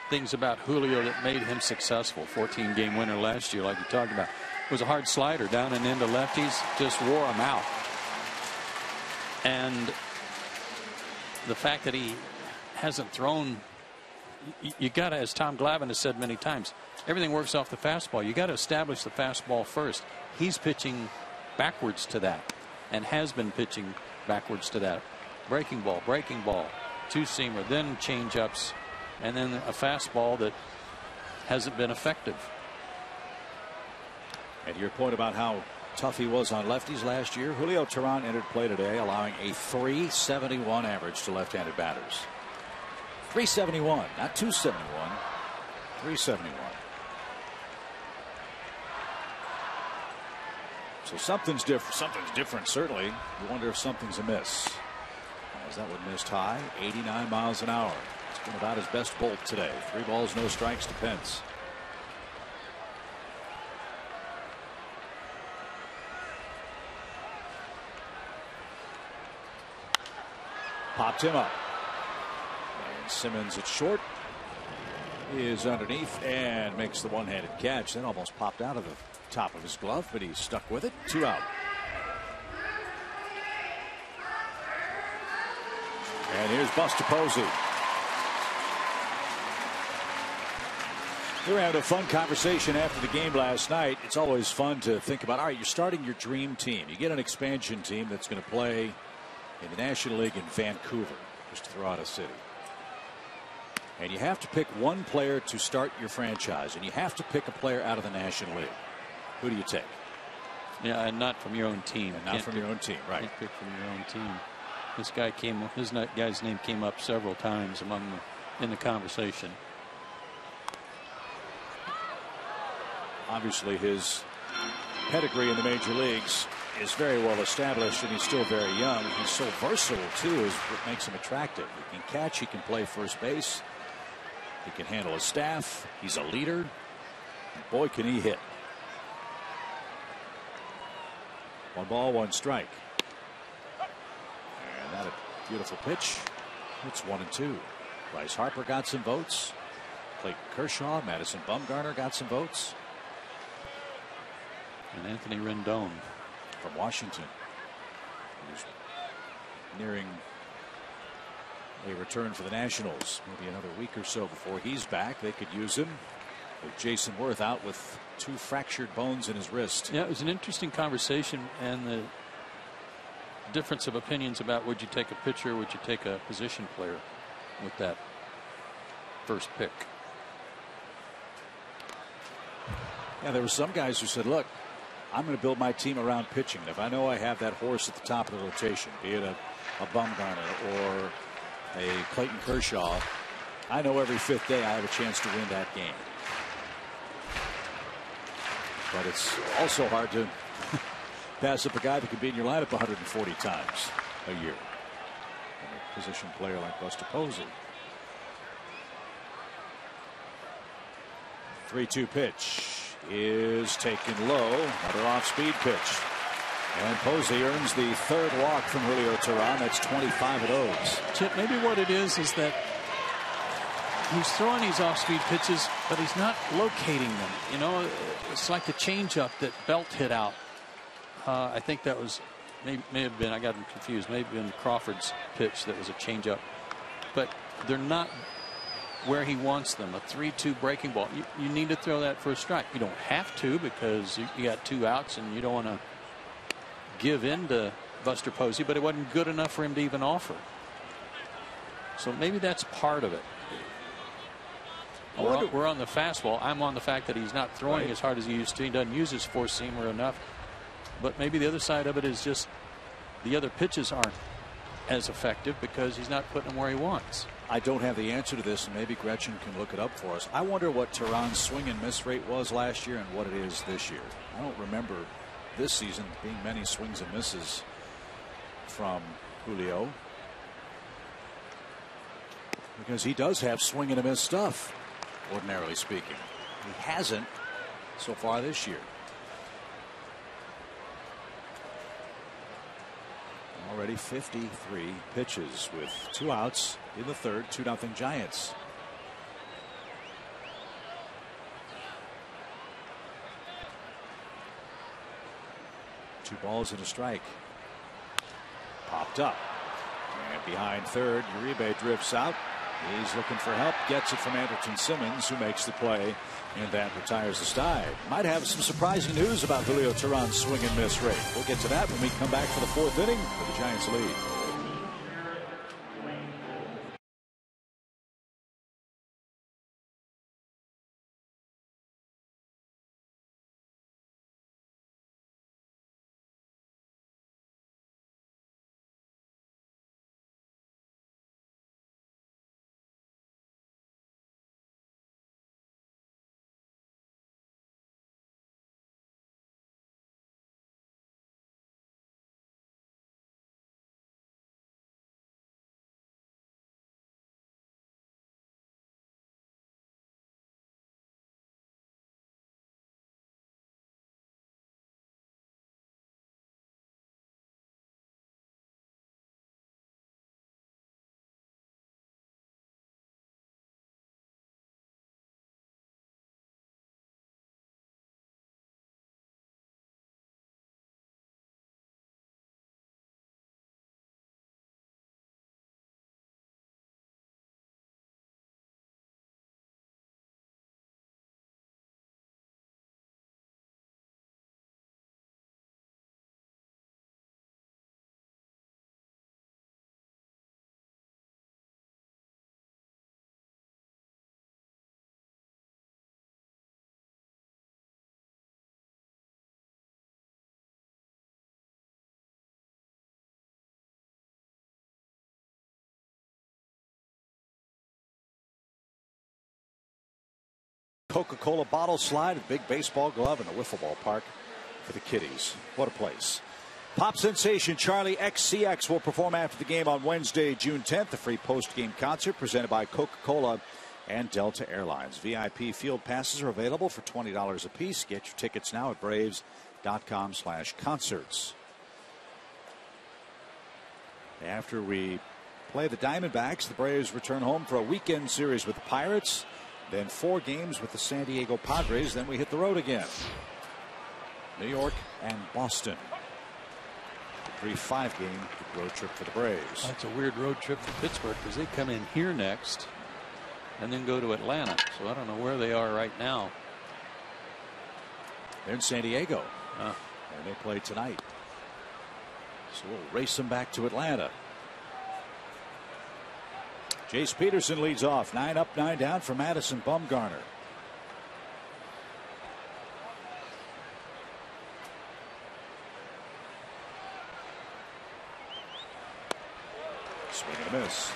[SPEAKER 4] things about Julio that made him successful, 14-game winner last year, like you talked about, was a hard slider down and into lefties. Just wore them out. And the fact that he hasn't thrown, you got to, as Tom Glavine has said many times, everything works off the fastball. You got to establish the fastball first. He's pitching backwards to that and has been pitching backwards to that. Breaking ball, two-seamer, then change-ups, and then a fastball that hasn't been effective.
[SPEAKER 5] And your point about how tough he was on lefties last year, Julio Teheran entered play today, allowing a .371 average to left-handed batters. 371, not 271, 371. So something's different. Something's different, certainly. You wonder if something's amiss. As that one missed high, 89 miles an hour. It's been about his best bolt today. 3 balls, no strikes to Pence. Popped him up. And Simmons at short is underneath and makes the one-handed catch. Then almost popped out of the top of his glove, but he's stuck with it. 2 out. And here's Buster Posey. We were having a fun conversation after the game last night. It's always fun to think about, all right, you're starting your dream team. You get an expansion team that's going to play in the National League in Vancouver, just to throw out a city. And you have to pick one player to start your franchise, and you have to pick a player out of the National League. Who do you take?
[SPEAKER 4] Yeah, and not from your own team.
[SPEAKER 5] And not from your own team, right?
[SPEAKER 4] Can't pick from your own team. This guy his guy's name came up several times in the conversation.
[SPEAKER 5] Obviously, his pedigree in the major leagues is very well established, and he's still very young. He's so versatile too, is what makes him attractive. He can catch, he can play first base, he can handle his staff, he's a leader, and boy can he hit. 1 ball, 1 strike. And that a beautiful pitch. It's 1-2. Bryce Harper got some votes. Clayton Kershaw, Madison Bumgarner got some votes.
[SPEAKER 4] And Anthony Rendon
[SPEAKER 5] from Washington, who's nearing a return for the Nationals. Maybe another week or so before he's back. They could use him. With Jason Worth out with 2 fractured bones in his wrist.
[SPEAKER 4] Yeah, it was an interesting conversation, and the difference of opinions about would you take a pitcher, would you take a position player with that first pick.
[SPEAKER 5] Yeah, there were some guys who said, look, I'm going to build my team around pitching. If I know I have that horse at the top of the rotation, be it a Bumgarner or a Clayton Kershaw, I know every 5th day I have a chance to win that game. But it's also hard to pass up a guy that can be in your lineup 140 times a year. And a position player like Buster Posey. 3-2 pitch is taken low. Another off-speed pitch. And Posey earns the 3rd walk from Julio Teheran. That's 25 of those.
[SPEAKER 4] Chip, maybe what it is that he's throwing these off-speed pitches, but he's not locating them. You know, it's like the changeup that Belt hit out. I think that was may have been, I got him confused, maybe been Crawford's pitch that was a changeup. But they're not where he wants them. A 3-2 breaking ball. You need to throw that for a strike. You don't have to, because you got 2 outs and you don't want to give in to Buster Posey, but it wasn't good enough for him to even offer. So maybe that's part of it. We're on the fastball. I'm on the fact that he's not throwing as hard as he used to. He doesn't use his four-seamer enough. But maybe the other side of it is just the other pitches aren't as effective because he's not putting them where he wants.
[SPEAKER 5] I don't have the answer to this, and maybe Gretchen can look it up for us. I wonder what Teheran's swing and miss rate was last year and what it is this year. I don't remember this season being many swings and misses from Julio, because he does have swing and a miss stuff, ordinarily speaking. He hasn't so far this year. Already 53 pitches with 2 outs in the third. 2-0 Giants. Two balls and a strike. Popped up. And behind third, Uribe drifts out. He's looking for help. Gets it from Anderson Simmons, who makes the play. And that retires the side. Might have some surprising news about Julio Teheran's swing and miss rate. We'll get to that when we come back for the 4th inning with the Giants lead. Coca-Cola bottle slide, a big baseball glove, and a wiffle ball park for the kiddies. What a place. Pop sensation Charlie XCX will perform after the game on Wednesday, June 10th. A free post-game concert presented by Coca-Cola and Delta Airlines. VIP field passes are available for $20 a piece. Get your tickets now at braves.com/concerts. After we play the Diamondbacks, the Braves return home for a weekend series with the Pirates. Then 4 games with the San Diego Padres. Then we hit the road again. New York and Boston. A brief 5-game road trip for the Braves.
[SPEAKER 4] That's a weird road trip for Pittsburgh because they come in here next and then go to Atlanta. So I don't know where they are right now.
[SPEAKER 5] They're in San Diego. And they play tonight. So we'll race them back to Atlanta. Jace Peterson leads off. 9 up, 9 down for Madison Bumgarner. Swing and a miss.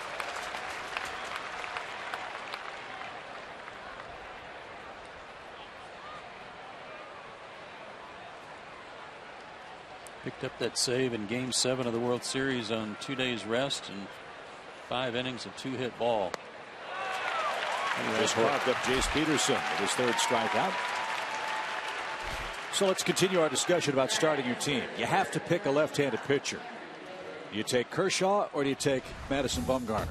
[SPEAKER 4] Picked up that save in Game 7 of the World Series on 2 days rest and 5 innings of 2-hit ball.
[SPEAKER 5] Just walked up Jace Peterson with his 3rd strikeout. So let's continue our discussion about starting your team. You have to pick a left-handed pitcher. Do you take Kershaw or do you take Madison Bumgarner?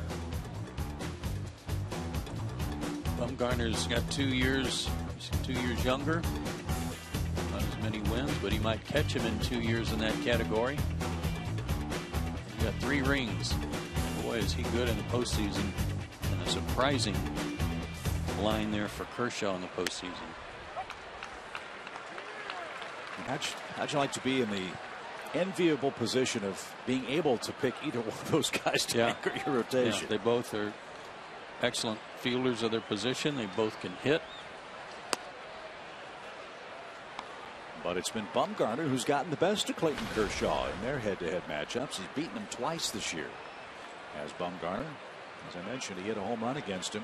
[SPEAKER 4] Bumgarner's got 2 years. He's 2 years younger. Not as many wins, but he might catch him in 2 years in that category. He's got 3 rings. Boy, is he good in the postseason, and a surprising line there for Kershaw in the postseason.
[SPEAKER 5] How'd you like to be in the enviable position of being able to pick either one of those guys to anchor your rotation.
[SPEAKER 4] Yeah, they both are excellent fielders of their position. They both can hit.
[SPEAKER 5] But it's been Bumgarner who's gotten the best of Clayton Kershaw in their head-to-head matchups. He's beaten him twice this year. As Bumgarner, as I mentioned, he hit a home run against him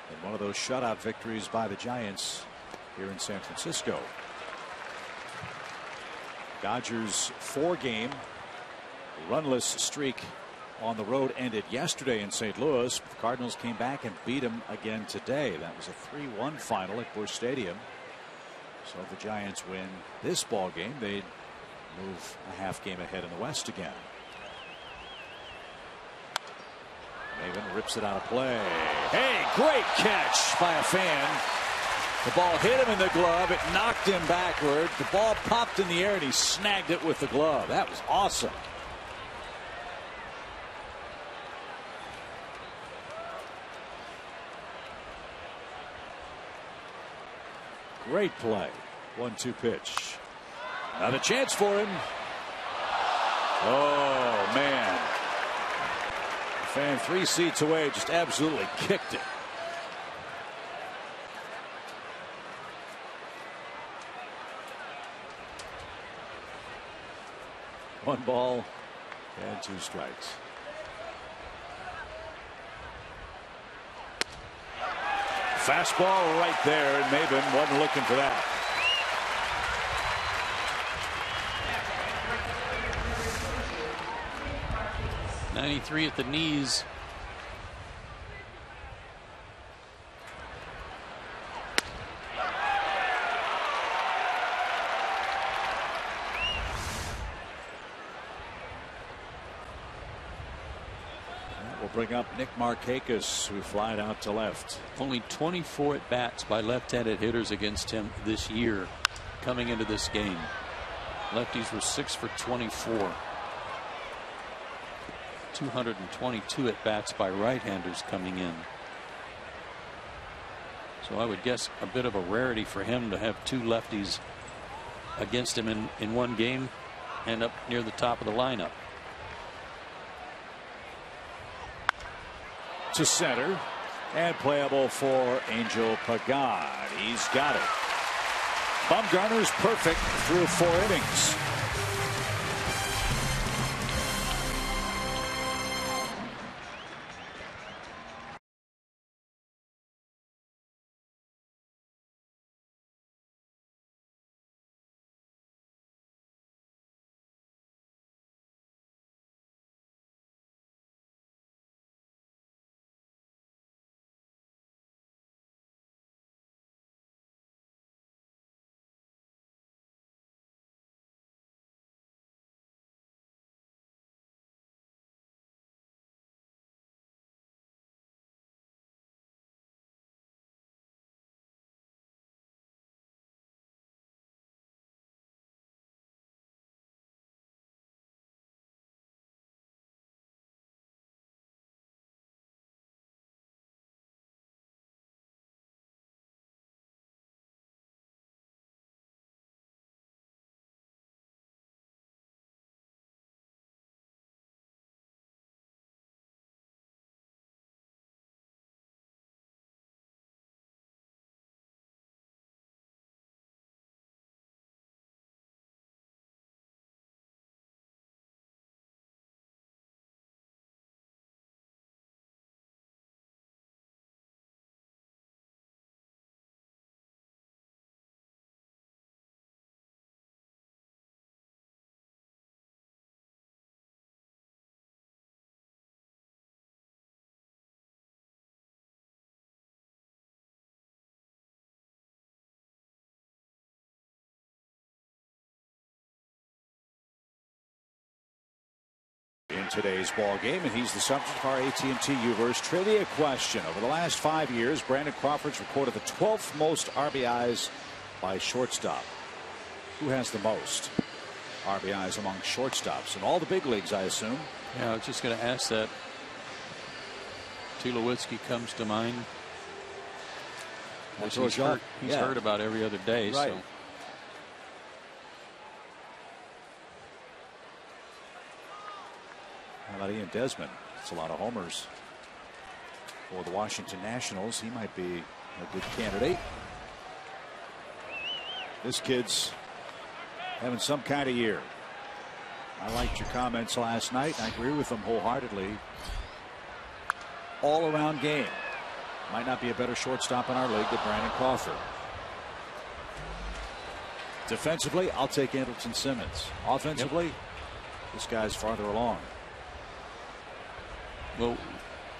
[SPEAKER 5] in one of those shutout victories by the Giants here in San Francisco. Dodgers 4-game runless streak on the road ended yesterday in St. Louis. The Cardinals came back and beat them again today. That was a 3-1 final at Busch Stadium. So if the Giants win this ball game, they'd move a half game ahead in the West again. Maven rips it out of play. Hey, great catch by a fan. The ball hit him in the glove. It knocked him backward. The ball popped in the air and he snagged it with the glove. That was awesome. Great play. 1-2 pitch. Another chance for him. Oh, man. The fan 3 seats away just absolutely kicked it. One ball and 2 strikes. Fastball right there, and Maven wasn't looking for that.
[SPEAKER 4] .93 at the knees.
[SPEAKER 5] Bring up Nick Markakis, who flied out to left.
[SPEAKER 4] Only 24 at bats by left-handed hitters against him this year coming into this game. Lefties were 6 for 24. 222 at bats by right-handers coming in. So I would guess a bit of a rarity for him to have 2 lefties against him in one game and up near the top of the lineup.
[SPEAKER 5] To center and playable for Angel Pagan. He's got it. Bumgarner's perfect through 4 innings. In today's ball game, and he's the subject of our AT&T Uverse trivia question. Over the last 5 years, Brandon Crawford's recorded the 12th most RBIs by shortstop. Who has the most RBIs among shortstops in all the big leagues, I assume?
[SPEAKER 4] Yeah, I was just going to ask that. Tulowitzki comes to mind. He's hurt about every other day.
[SPEAKER 5] Right.
[SPEAKER 4] So
[SPEAKER 5] How about Ian Desmond? It's a lot of homers for the Washington Nationals. He might be a good candidate. This kid's having some kind of year. I liked your comments last night. I agree with them wholeheartedly. All around game. Might not be a better shortstop in our league than Brandon Crawford. Defensively, I'll take Andrelton Simmons. Offensively, this guy's farther along.
[SPEAKER 7] Well,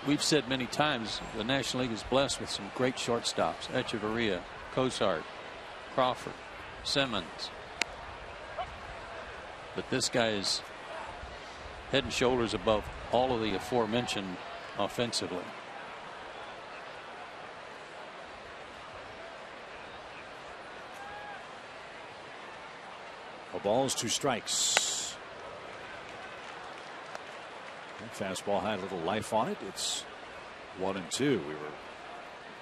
[SPEAKER 7] we've said many times the National League is blessed with some great shortstops. Echeverria, Cozart, Crawford, Simmons. But this guy is head and shoulders above all of the aforementioned offensively.
[SPEAKER 5] A ball's 2 strikes. That fastball had a little life on it. It's 1-2. We were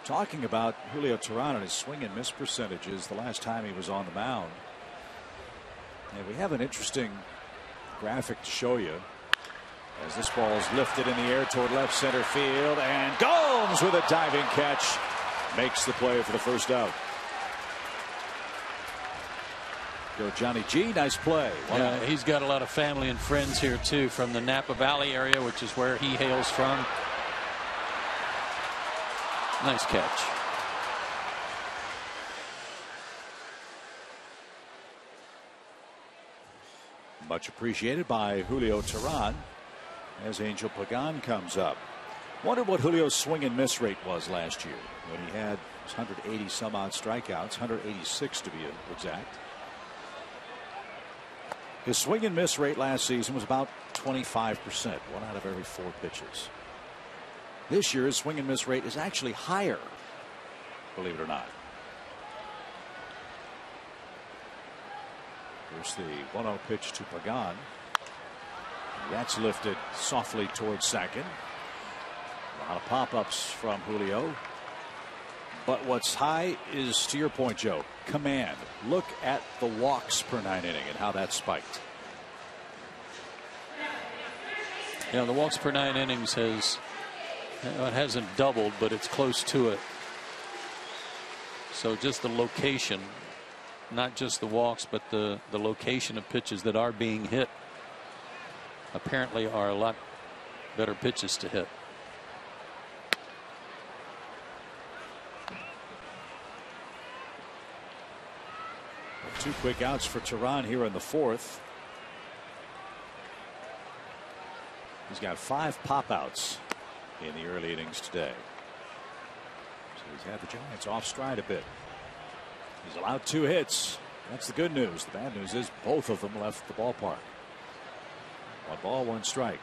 [SPEAKER 5] talking about Julio Teheran and his swing and miss percentages the last time he was on the mound. And we have an interesting graphic to show you as this ball is lifted in the air toward left center field, and Gomes with a diving catch makes the play for the first out. Go Johnny G. Nice play.
[SPEAKER 7] Yeah, he's got a lot of family and friends here too from the Napa Valley area, which is where he hails from. Nice catch.
[SPEAKER 5] Much appreciated by Julio Teheran as Angel Pagan comes up. Wondered what Julio's swing and miss rate was last year when he had 180 some odd strikeouts, 186 to be exact. His swing and miss rate last season was about 25%, 1 out of every 4 pitches. This year his swing and miss rate is actually higher, believe it or not. Here's the 1-0 pitch to Pagan. That's lifted softly towards second. A lot of pop-ups from Julio. But what's high is, to your point, Joe, command. Look at the walks per 9 inning and how that spiked.
[SPEAKER 7] Yeah, the walks per 9 innings it hasn't doubled, but it's close to it. So just the location, not just the walks, but the location of pitches that are being hit apparently are a lot better pitches to hit.
[SPEAKER 5] Two quick outs for Teheran here in the 4th. He's got 5 pop outs in the early innings today. So he's had the Giants off stride a bit. He's allowed 2 hits. That's the good news. The bad news is both of them left the ballpark. 1 ball, 1 strike.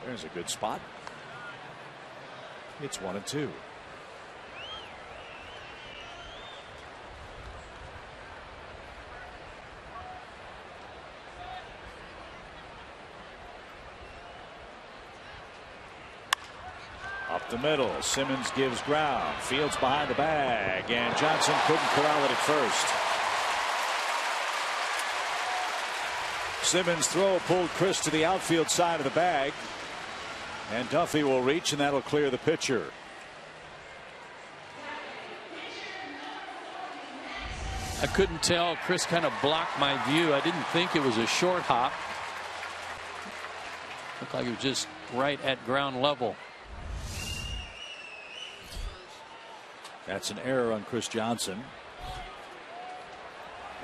[SPEAKER 5] There's a good spot. It's 1-2. Up the middle, Simmons gives ground. Fields behind the bag, and Johnson couldn't corral it at first. Simmons' throw pulled Chris to the outfield side of the bag, and Duffy will reach, and that'll clear the pitcher.
[SPEAKER 7] I couldn't tell. Chris kind of blocked my view. I didn't think it was a short hop. Looked like it was just right at ground level.
[SPEAKER 5] That's an error on Chris Johnson.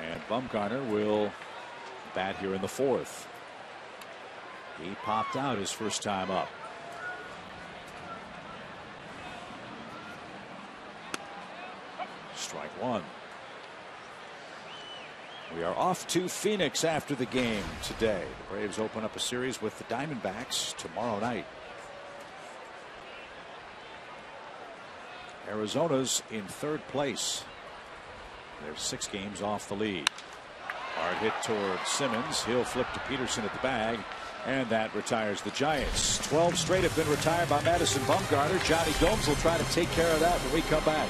[SPEAKER 5] And Bumgarner will bat here in the 4th. He popped out his first time up. Strike 1. We are off to Phoenix after the game today. The Braves open up a series with the Diamondbacks tomorrow night. Arizona's in 3rd place. They're 6 games off the lead. Hard hit toward Simmons. He'll flip to Peterson at the bag, and that retires the Giants. 12 straight have been retired by Madison Bumgarner. Johnny Gomes will try to take care of that when we come back.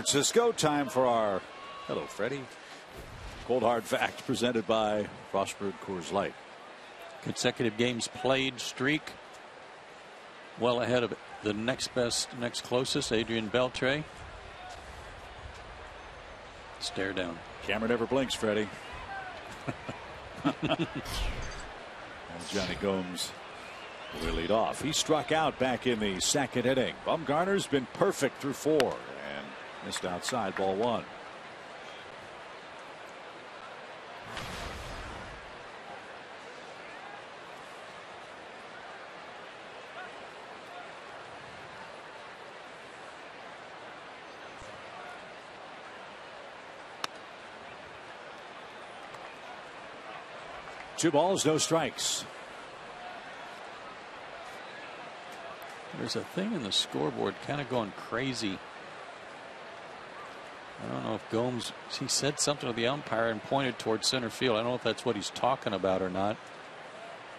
[SPEAKER 5] Francisco. Time for our hello, Freddie. Cold hard fact presented by Frostbrewed Coors Light.
[SPEAKER 7] Consecutive games played streak. Well ahead of the next closest, Adrian Beltre. Stare down.
[SPEAKER 5] Camera never blinks, Freddie. Johnny Gomes will lead off. He struck out back in the second inning. Bumgarner's been perfect through 4 and missed outside, ball 1. Two balls, no strikes.
[SPEAKER 7] There's a thing in the scoreboard kind of going crazy. I don't know if Gomes, he said something to the umpire and pointed towards center field. I don't know if that's what he's talking about or not.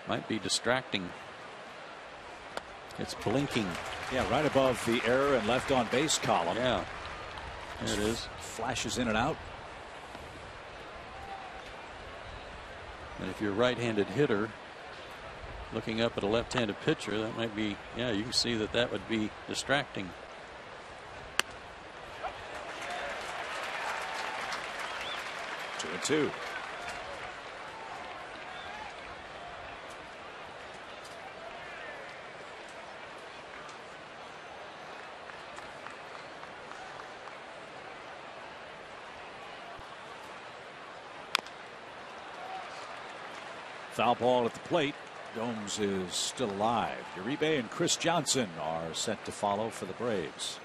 [SPEAKER 7] Might be distracting. It's blinking.
[SPEAKER 5] Yeah, right above the error and left on base column.
[SPEAKER 7] Yeah, there it is.
[SPEAKER 5] Flashes in and out.
[SPEAKER 7] And if you're a right-handed hitter looking up at a left-handed pitcher, that might be, yeah, you can see that would be distracting.
[SPEAKER 5] Two and two. Foul ball at the plate. Gomes is still alive. Uribe and Chris Johnson are set to follow for the Braves.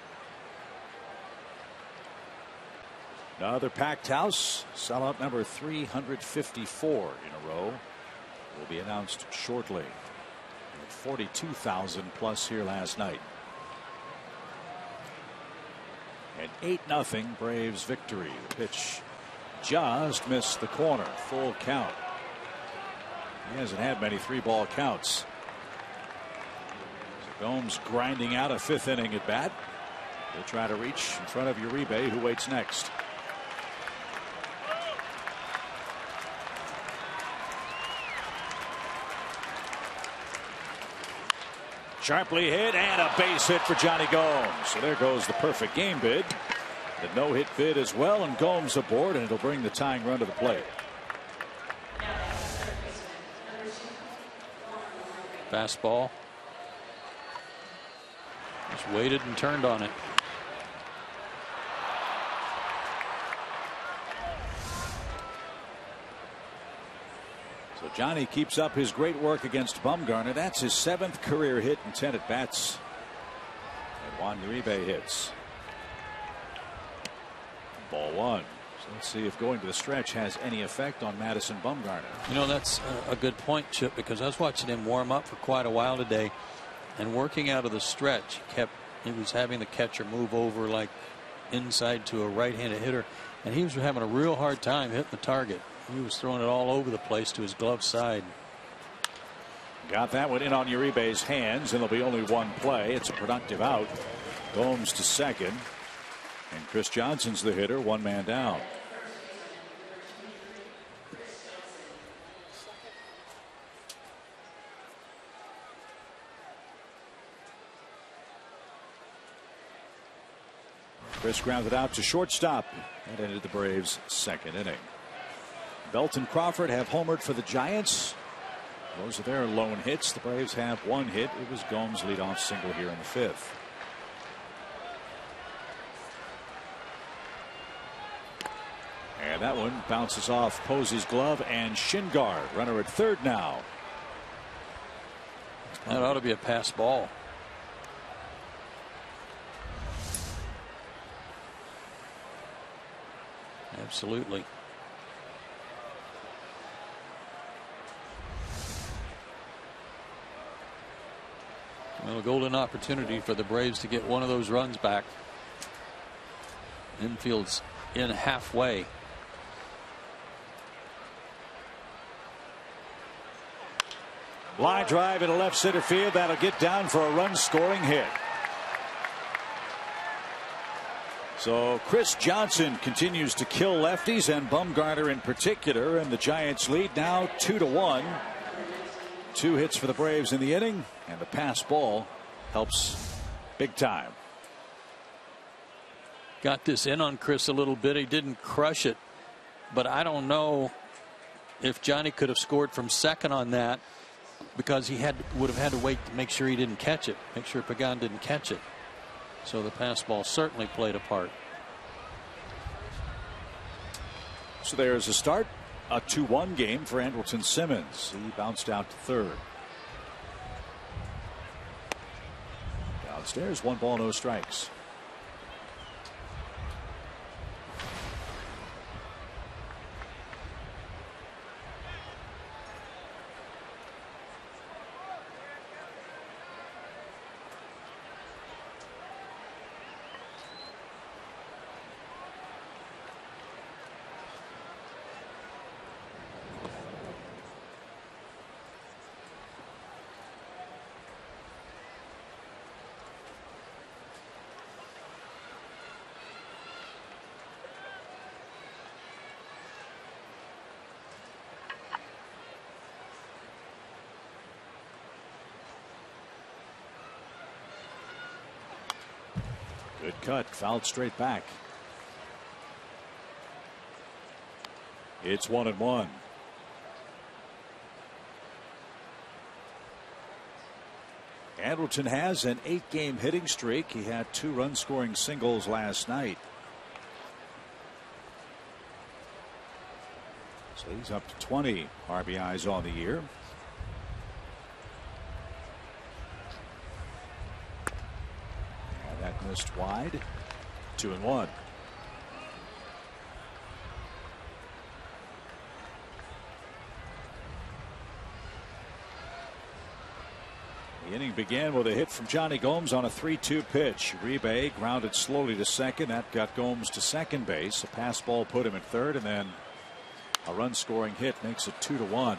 [SPEAKER 5] Another packed house. Sellout number 354 in a row will be announced shortly. 42,000 plus here last night. An 8-0 Braves victory. The pitch just missed the corner. Full count. He hasn't had many 3-ball counts. So Gomes grinding out a 5th inning at bat. He'll try to reach in front of Uribe, who waits next. Sharply hit and a base hit for Johnny Gomes. So there goes the perfect game bid. The no-hit bid as well, and Gomes aboard, and it'll bring the tying run to the plate.
[SPEAKER 7] Fastball. Just waited and turned on it.
[SPEAKER 5] So Johnny keeps up his great work against Bumgarner. That's his 7th career hit and 10 at bats. And Juan Uribe hits. Ball 1. So let's see if going to the stretch has any effect on Madison Bumgarner.
[SPEAKER 7] You know, that's a good point, Chip, because I was watching him warm up for quite a while today, and working out of the stretch, he was having the catcher move over like inside to a right-handed hitter, and he was having a real hard time hitting the target. He was throwing it all over the place to his glove side.
[SPEAKER 5] Got that one in on Uribe's hands, and there'll be only one play. It's a productive out. Gomes to second, and Chris Johnson's the hitter, 1 man down. Chris grounded out to shortstop. That ended the Braves' 2nd inning. Belt and Crawford have homered for the Giants. Those are their lone hits. The Braves have 1 hit. It was Gomes' leadoff single here in the 5th. And that one bounces off Posey's glove and shin guard. Runner at 3rd now.
[SPEAKER 7] That ought to be a pass ball. Absolutely. Well, a golden opportunity for the Braves to get one of those runs back. Infield's in halfway.
[SPEAKER 5] Line drive into left center field. That'll get down for a run scoring hit. So Chris Johnson continues to kill lefties, and Bumgarner in particular, and the Giants lead now 2-1. 2 hits for the Braves in the inning, and the pass ball helps big time.
[SPEAKER 7] Got this in on Chris a little bit. He didn't crush it, but I don't know if Johnny could have scored from second on that, because he would have had to wait to make sure he didn't catch it, make sure Pagan didn't catch it. So the pass ball certainly played a part.
[SPEAKER 5] So there's a start. A 2-1 game for Andrelton Simmons. He bounced out to third. Downstairs, 1 ball, no strikes. Good cut, fouled straight back. It's 1-1. Andrelton has an 8-game hitting streak. He had 2 run-scoring singles last night. So he's up to 20 RBIs on the year. Missed wide. 2-1. The inning began with a hit from Johnny Gomes on a 3-2 pitch. Uribe grounded slowly to second. That got Gomes to second base. A pass ball put him at third, and then a run scoring hit makes it 2-1.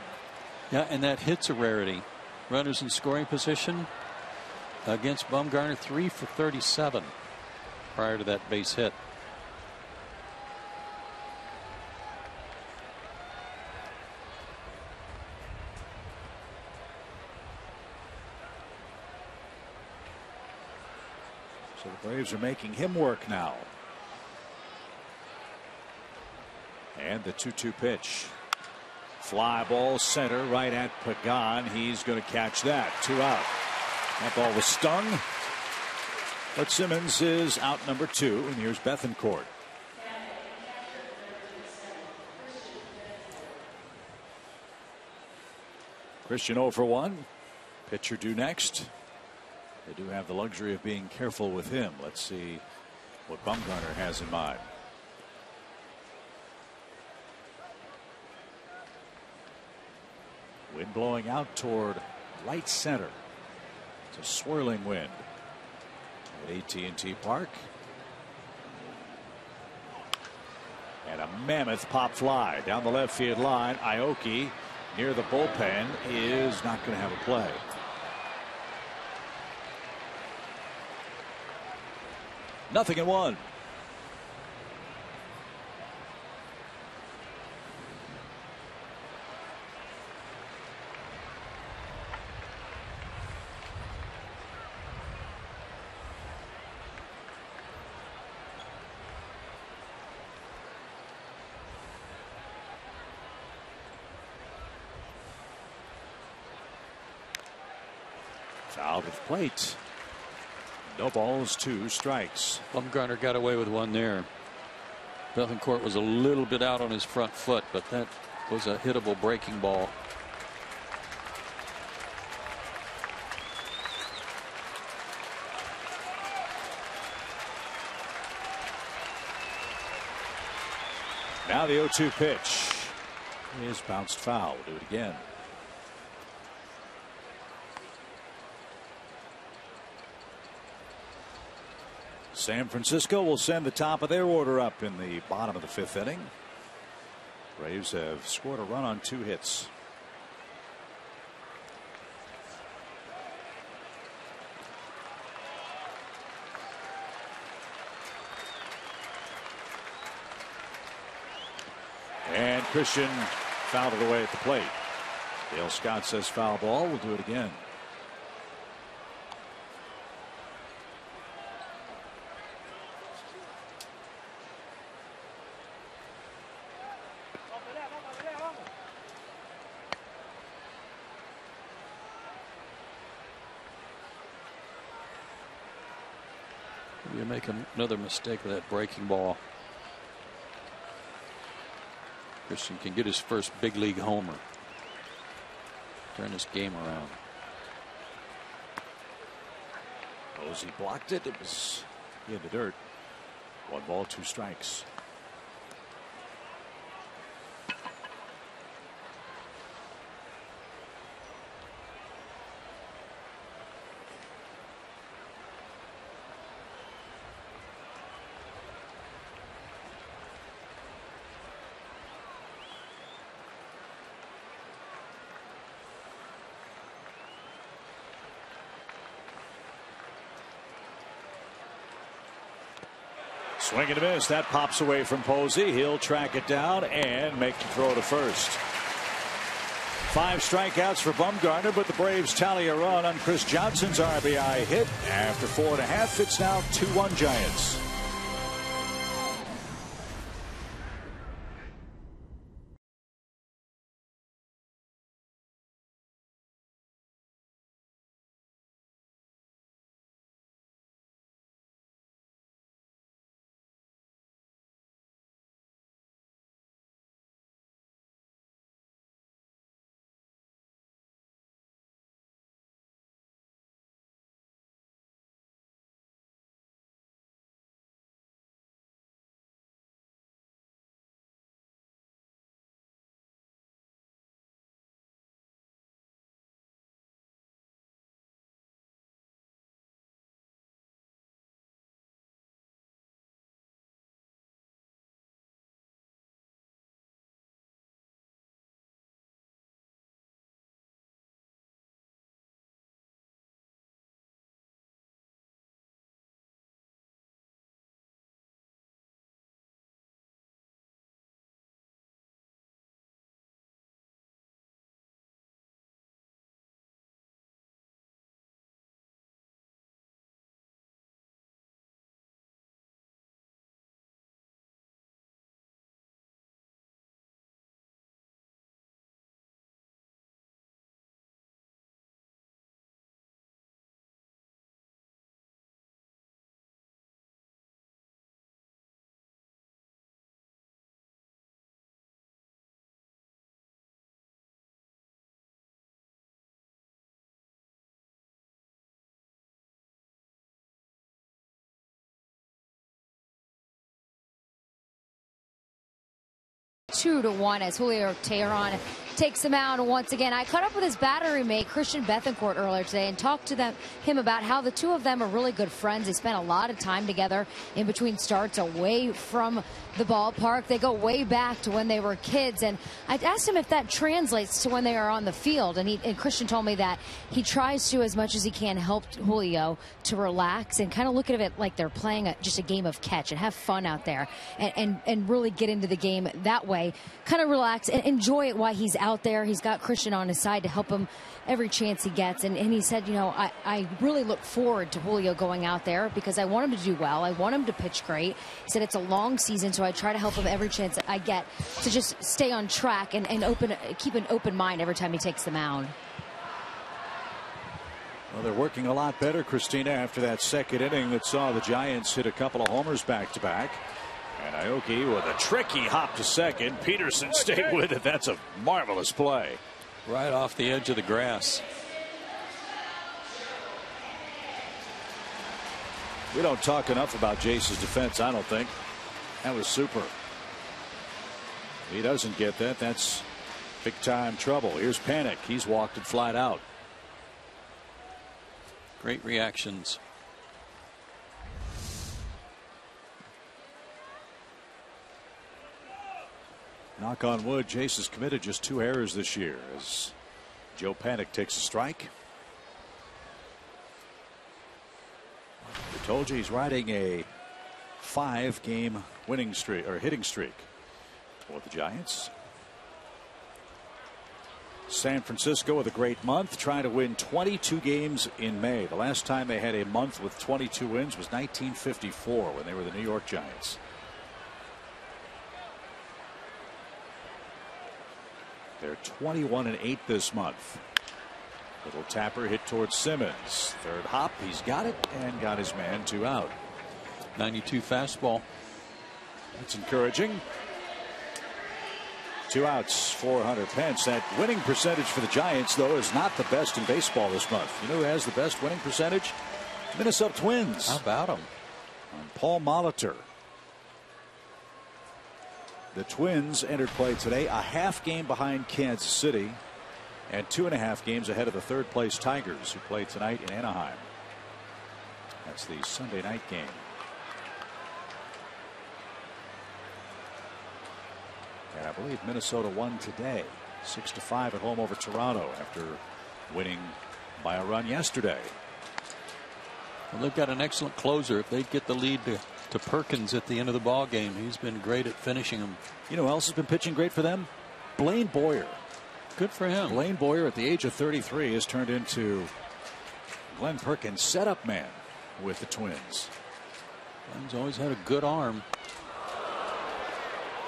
[SPEAKER 7] Yeah, and that hit's a rarity. Runners in scoring position against Bumgarner, 3 for 37 prior to that base hit.
[SPEAKER 5] So the Braves are making him work now. And the 2-2 pitch. Fly ball center right at Pagan. He's going to catch that. 2 out. That ball was stung. But Simmons is out number 2. And here's Bethancourt. Christian 0 for 1. Pitcher due next. They do have the luxury of being careful with him. Let's see what Bumgarner has in mind. Wind blowing out toward right center. It's a swirling wind at AT&T Park. And a mammoth pop fly down the left field line. Aoki near the bullpen is not going to have a play. Nothing in 1. Fouled at the plate. No balls, 2 strikes.
[SPEAKER 7] Bumgarner got away with 1 there. Bethancourt was a little bit out on his front foot, but that was a hittable breaking ball.
[SPEAKER 5] Now the 0-2 pitch is bounced foul. We'll do it again. San Francisco will send the top of their order up in the bottom of the 5th inning. Braves have scored a run on 2 hits. Christian fouled it away at the plate. Dale Scott says foul ball. We'll do it again.
[SPEAKER 7] You make another mistake with that breaking ball. Christian can get his first big league homer. Turn this game around.
[SPEAKER 5] Posey blocked it. It was in the dirt. 1 ball, 2 strikes. Swing and a miss. That pops away from Posey. He'll track it down and make the throw to first. 5 strikeouts for Bumgarner, but the Braves tally a run on Chris Johnson's RBI hit. After 4.5, it's now 2-1 Giants.
[SPEAKER 6] Two to 1 as Julio Teheran takes him out once again. I caught up with his battery mate Christian Bethancourt earlier today and talked to him about how the two of them are really good friends. They spent a lot of time together in between starts away from the ballpark. They go way back to when they were kids, and I asked him if that translates to when they are on the field, and Christian told me that he tries to, as much as he can, help Julio to relax and kind of look at it like they're playing just a game of catch and have fun out there and really get into the game that way, kind of relax and enjoy it while he's out there. He's got Christian on his side to help him every chance he gets, and he said, you know, I really look forward to Julio going out there because I want him to do well. I want him to pitch great. He said it's a long season, so I try to help him every chance that I get to just stay on track and keep an open mind every time he takes the mound.
[SPEAKER 5] Well, they're working a lot better, Christina, after that second inning that saw the Giants hit a couple of homers back-to-back. And Aoki with a tricky hop to second. Peterson stayed with it. That's a marvelous play.
[SPEAKER 7] Right off the edge of the grass.
[SPEAKER 5] We don't talk enough about Jace's defense, I don't think. That was super. He doesn't get that. That's big-time trouble. Here's Panic. He's walked and flat out.
[SPEAKER 7] Great reactions.
[SPEAKER 5] Knock on wood, Jace has committed just 2 errors this year as Joe Panic takes a strike. We told you he's riding a 5-game winning streak or hitting streak for the Giants. San Francisco with a great month, trying to win 22 games in May. The last time they had a month with 22 wins was 1954 when they were the New York Giants. They're 21-8 this month. Little tapper hit towards Simmons. Third hop, he's got it and got his man. 2 out.
[SPEAKER 7] 92 fastball.
[SPEAKER 5] That's encouraging. 2 outs for Hunter Pence. That winning percentage for the Giants, though, is not the best in baseball this month. You know who has the best winning percentage? Minnesota Twins.
[SPEAKER 7] How about them?
[SPEAKER 5] On Paul Molitor. The Twins entered play today a half game behind Kansas City and 2.5 games ahead of the third place Tigers, who play tonight in Anaheim. That's the Sunday night game. And I believe Minnesota won today 6-5 at home over Toronto after winning by a run yesterday.
[SPEAKER 7] Well, they've got an excellent closer. If they get the lead to Perkins at the end of the ball game, he's been great at finishing them.
[SPEAKER 5] You know who else has been pitching great for them? Blaine Boyer.
[SPEAKER 7] Good for him.
[SPEAKER 5] Blaine Boyer at the age of 33 has turned into Glenn Perkins' setup man with the Twins.
[SPEAKER 7] Glenn's always had a good arm.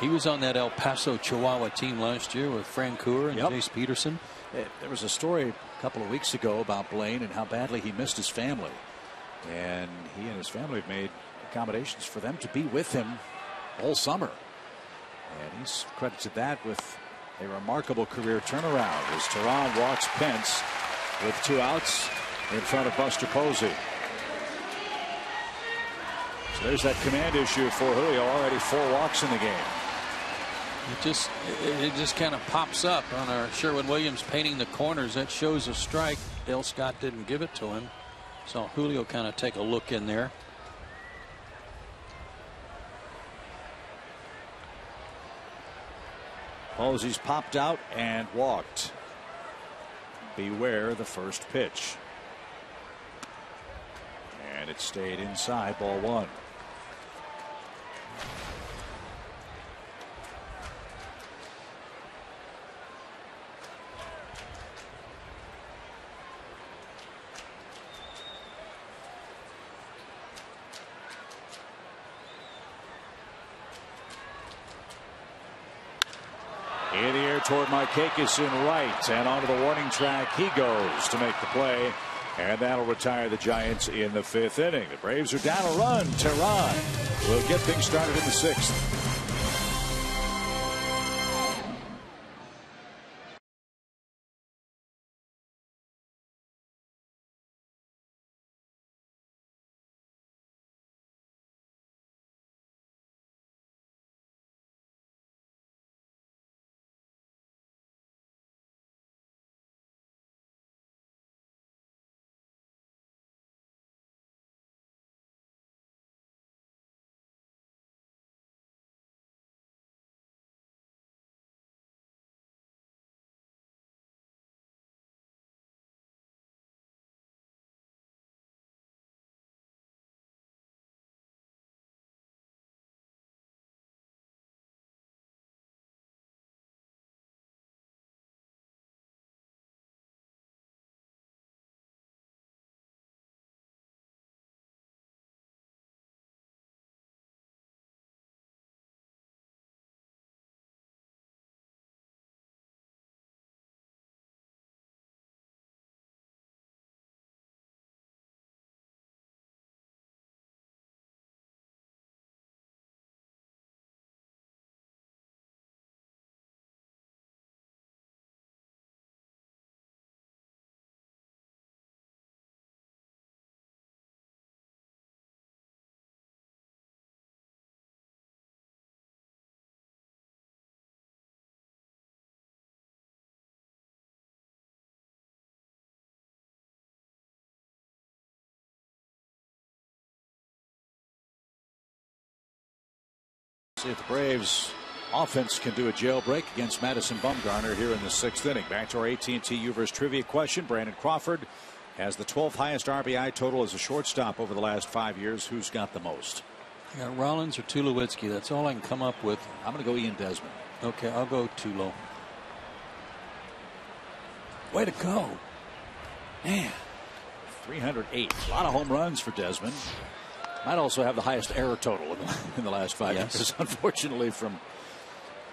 [SPEAKER 7] He was on that El Paso Chihuahua team last year with Francoeur and Jace Peterson.
[SPEAKER 5] There was a story a couple of weeks ago about Blaine and how badly he missed his family. And he and his family have made accommodations for them to be with him all summer. And he's credited that with a remarkable career turnaround as Teheran walks Pence with 2 outs in front of Buster Posey. So there's that command issue for Julio. Already 4 walks in the game.
[SPEAKER 7] It just kind of pops up on our Sherwin-Williams painting the corners. That shows a strike. Dale Scott didn't give it to him. So Julio kind of take a look in there.
[SPEAKER 5] Posey's popped out and walked. Beware the first pitch. And it stayed inside, ball 1. In the air toward Markakis in right, and onto the warning track he goes to make the play, and that'll retire the Giants in the 5th inning. The Braves are down a run. Teheran will get things started in the 6th. See if the Braves offense can do a jailbreak against Madison Bumgarner here in the 6th inning. Back to our AT&T Uverse trivia question. Brandon Crawford has the 12th highest RBI total as a shortstop over the last 5 years. Who's got the most?
[SPEAKER 7] I got Rollins or Tulowitzki. That's all I can come up with.
[SPEAKER 5] I'm going to go Ian Desmond.
[SPEAKER 7] Okay, I'll go Tulo. Way to go. Man.
[SPEAKER 5] 308. A lot of home runs for Desmond. Might also have the highest error total in the last 5 years, unfortunately, from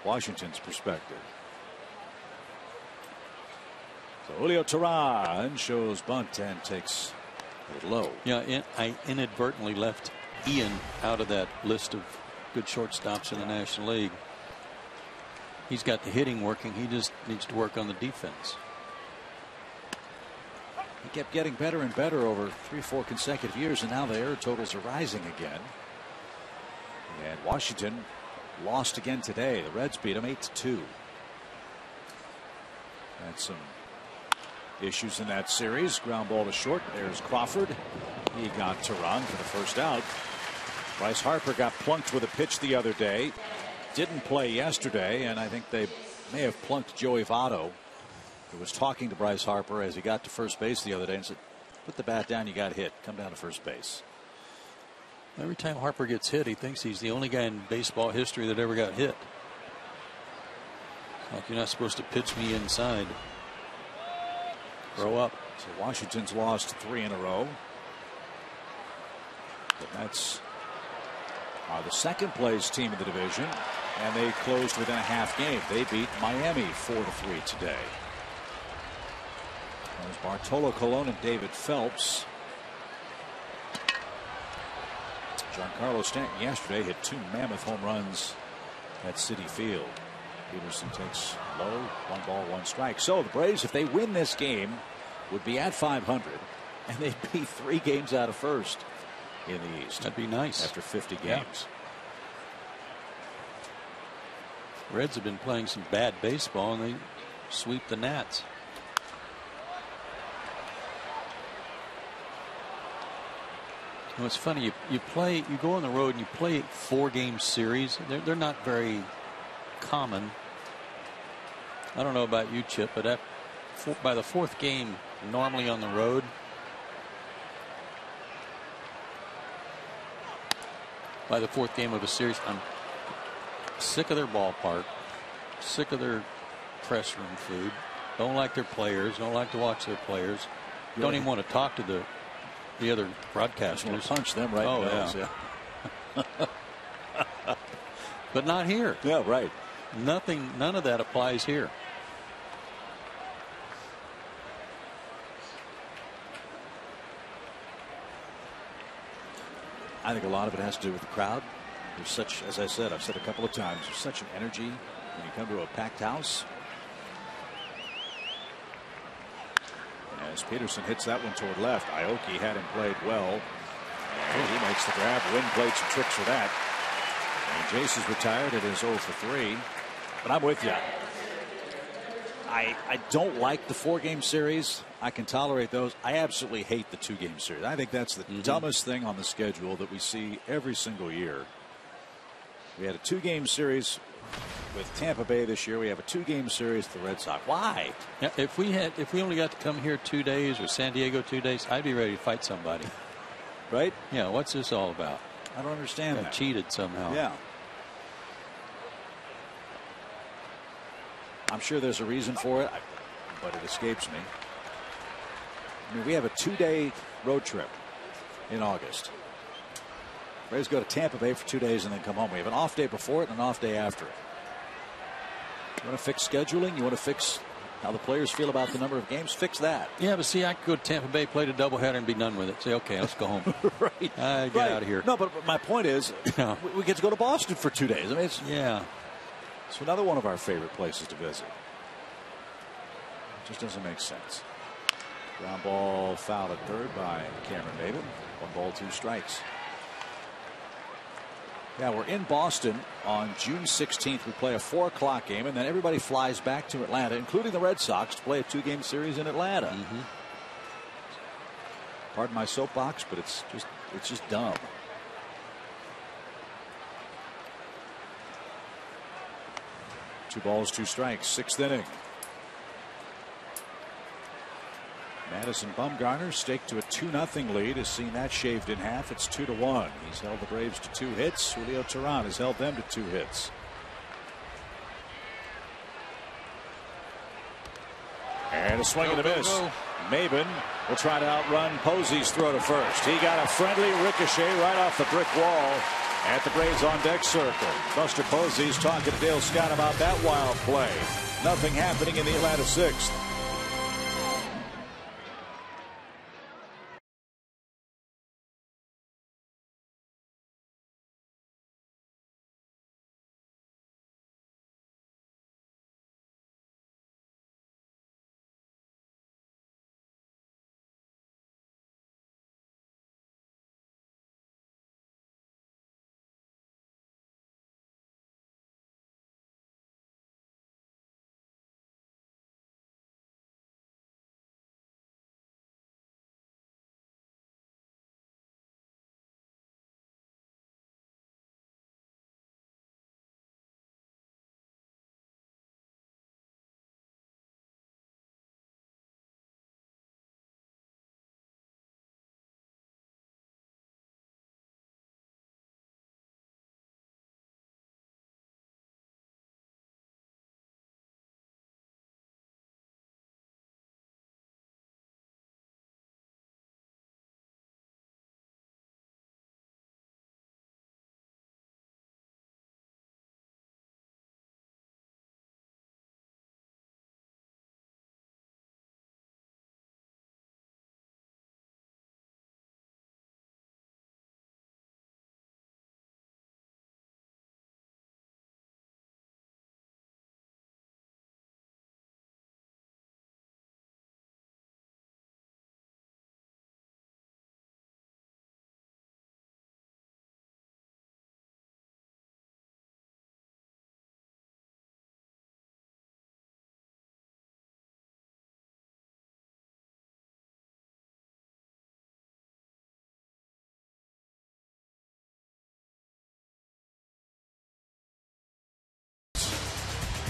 [SPEAKER 5] Washington's perspective. So Julio Teheran shows bunt and takes it low.
[SPEAKER 7] Yeah, I inadvertently left Ian out of that list of good shortstops in the National League. He's got the hitting working. He just needs to work on the defense.
[SPEAKER 5] He kept getting better and better over 3-4 consecutive years, and now the error totals are rising again. And Washington lost again today. The Reds beat them 8-2. Had some issues in that series. Ground ball to short. There's Crawford. He got Teheran for the first out. Bryce Harper got plunked with a pitch the other day. Didn't play yesterday, and I think they may have plunked Joey Votto, who was talking to Bryce Harper as he got to first base the other day and said, "Put the bat down, you got hit. Come down to first base."
[SPEAKER 7] Every time Harper gets hit, he thinks he's the only guy in baseball history that ever got hit. Like, you're not supposed to pitch me inside. Grow up.
[SPEAKER 5] So Washington's lost 3 in a row. The Mets are the second place team in the division, and they closed within a half game. They beat Miami 4-3 today. There's Bartolo Colon and David Phelps. Giancarlo Stanton yesterday hit 2 mammoth home runs at Citi Field. Peterson takes low, 1 ball, 1 strike. So the Braves, if they win this game, would be at 500, and they'd be 3 games out of first in the East.
[SPEAKER 7] That'd be nice
[SPEAKER 5] after 50 games.
[SPEAKER 7] Reds have been playing some bad baseball, and they sweep the Nats. You know, it's funny. You go on the road and you play 4-game series. They're not very common. I don't know about you, Chip, but by the 4th game, normally on the road, by the 4th game of a series, I'm sick of their ballpark, sick of their press room food. Don't like their players. Don't like to watch their players. Don't even want to talk to the other broadcasters.
[SPEAKER 5] Punch them right in the nose, yeah.
[SPEAKER 7] But not here.
[SPEAKER 5] Yeah, right.
[SPEAKER 7] None of that applies here.
[SPEAKER 5] I think a lot of it has to do with the crowd. There's such, as I said, I've said a couple of times, there's such an energy when you come to a packed house. As Peterson hits that one toward left, Aoki hadn't played well. And he makes the grab. Wynn played some tricks for that. And Jace is retired. It is 0 for 3. But I'm with you. I don't like the 4-game series. I can tolerate those. I absolutely hate the 2-game series. I think that's the dumbest thing on the schedule that we see every single year. We had a 2-game series with Tampa Bay this year. We have a 2-game series with the Red Sox. Why?
[SPEAKER 7] Yeah, if we only got to come here 2 days, or San Diego 2 days, I'd be ready to fight somebody.
[SPEAKER 5] Right?
[SPEAKER 7] Yeah. What's this all about?
[SPEAKER 5] I don't understand that.
[SPEAKER 7] Cheated somehow.
[SPEAKER 5] Yeah. I'm sure there's a reason for it, but it escapes me. I mean, we have a 2-day road trip in August. Rays go to Tampa Bay for 2 days and then come home. We have an off day before it and an off day after it. You want to fix scheduling? You want to fix how the players feel about the number of games? Fix that.
[SPEAKER 7] Yeah, but see, I could go to Tampa Bay, play a doubleheader, and be done with it. Say, okay, let's go home.
[SPEAKER 5] Right.
[SPEAKER 7] Get out of here.
[SPEAKER 5] No, but my point is, we get to go to Boston for 2 days. I mean, it's another one of our favorite places to visit. It just doesn't make sense. Ground ball foul at third by Cameron Maybin. 1 ball, 2 strikes. Yeah, we're in Boston on June 16th. We play a 4 o'clock game, and then everybody flies back to Atlanta, including the Red Sox, to play a 2-game series in Atlanta. Pardon my soapbox, but it's just dumb. Two balls, 2 strikes, 6th inning. Madison Bumgarner staked to a 2-0 lead, has seen that shaved in half. It's 2-1. He's held the Braves to 2 hits. Julio Teheran has held them to 2 hits. And And a swing and a miss. Maben will try to outrun Posey's throw to first. He got a friendly ricochet right off the brick wall at the Braves on deck circle. Buster Posey's talking to Dale Scott about that wild play. Nothing happening in the Atlanta sixth.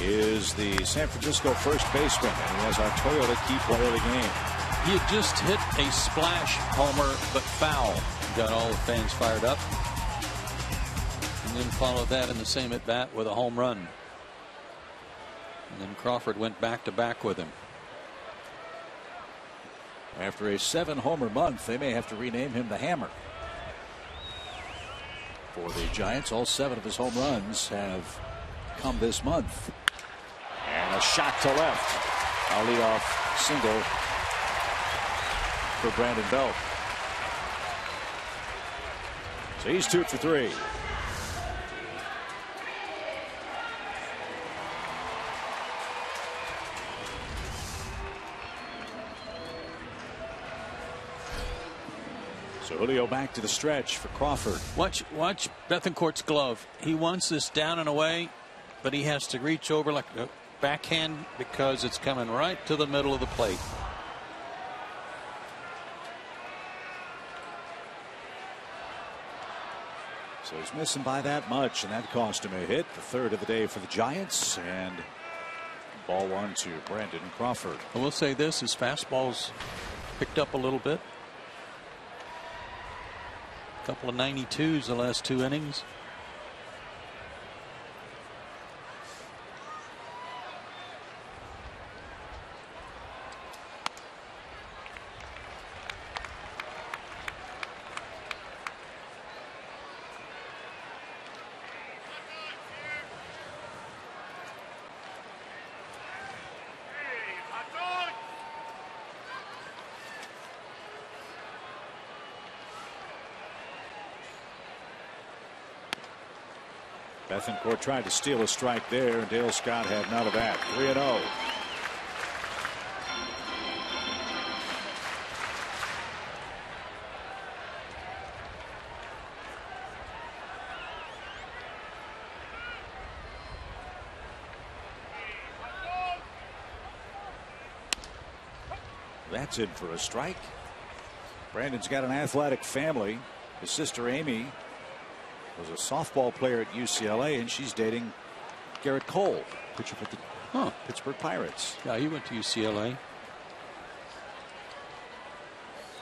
[SPEAKER 5] Is the San Francisco first baseman, and he has our Toyota key player of the game.
[SPEAKER 7] He had just hit a splash homer, but foul. Got all the fans fired up. And then followed that in the same at bat with a home run. And then Crawford went back to back with him.
[SPEAKER 5] After a 7-homer month, they may have to rename him the Hammer. For the Giants, all 7 of his home runs have come this month. And a shot to left. A leadoff single for Brandon Belt. So he's 2 for 3. So Julio back to the stretch for Crawford.
[SPEAKER 7] Watch Bethancourt's glove. He wants this down and away, but he has to reach over like a backhand because it's coming right to the middle of the plate.
[SPEAKER 5] So he's missing by that much, and that cost him a hit. The third of the day for the Giants, and ball 1 to Brandon Crawford.
[SPEAKER 7] I will say this: his fastball's picked up a little bit. A couple of 92s the last 2 innings.
[SPEAKER 5] Bethancourt tried to steal a strike there, and Dale Scott had none of that. 3-0. That's in for a strike. Brandon's got an athletic family. His sister Amy was a softball player at UCLA, and she's dating Garrett Cole, pitcher for the Pittsburgh Pirates.
[SPEAKER 7] Yeah, he went to UCLA.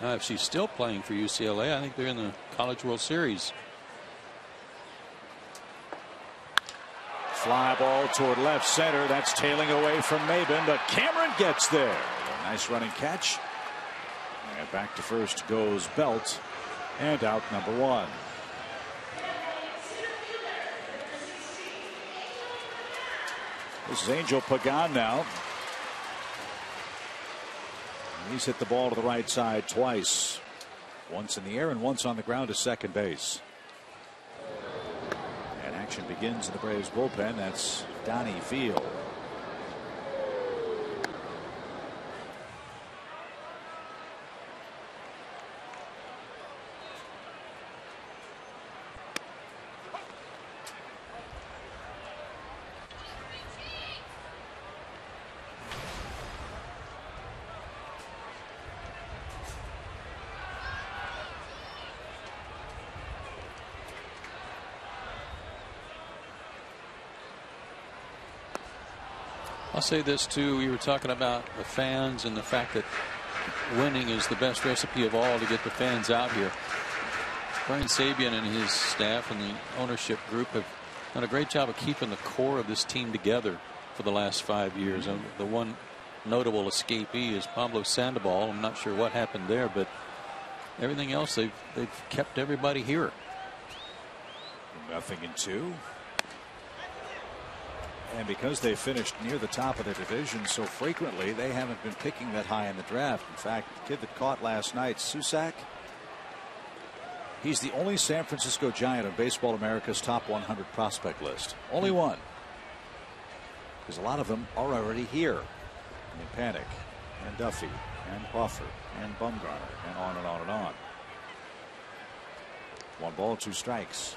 [SPEAKER 7] Now, if she's still playing for UCLA, I think they're in the College World Series.
[SPEAKER 5] Fly ball toward left center. That's tailing away from Maben, but Cameron gets there. Nice running catch. And back to first goes Belt. And out number 1. This is Angel Pagan now. He's hit the ball to the right side twice. Once in the air and once on the ground to second base. And action begins in the Braves bullpen. That's Donnie Field.
[SPEAKER 7] I'll say this too. We were talking about the fans and the fact that winning is the best recipe of all to get the fans out here. Brian Sabian and his staff and the ownership group have done a great job of keeping the core of this team together for the last 5 years. The one notable escapee is Pablo Sandoval. I'm not sure what happened there, but everything else they've kept everybody here.
[SPEAKER 5] 0-2. And because they finished near the top of their division so frequently, they haven't been picking that high in the draft. In fact, the kid that caught last night, Susak, he's the only San Francisco Giant on Baseball America's top 100 prospect list. Only one. Because a lot of them are already here. I mean, Panic, and Duffy, and Crawford, and Bumgarner, and on and on and on. 1 ball, 2 strikes.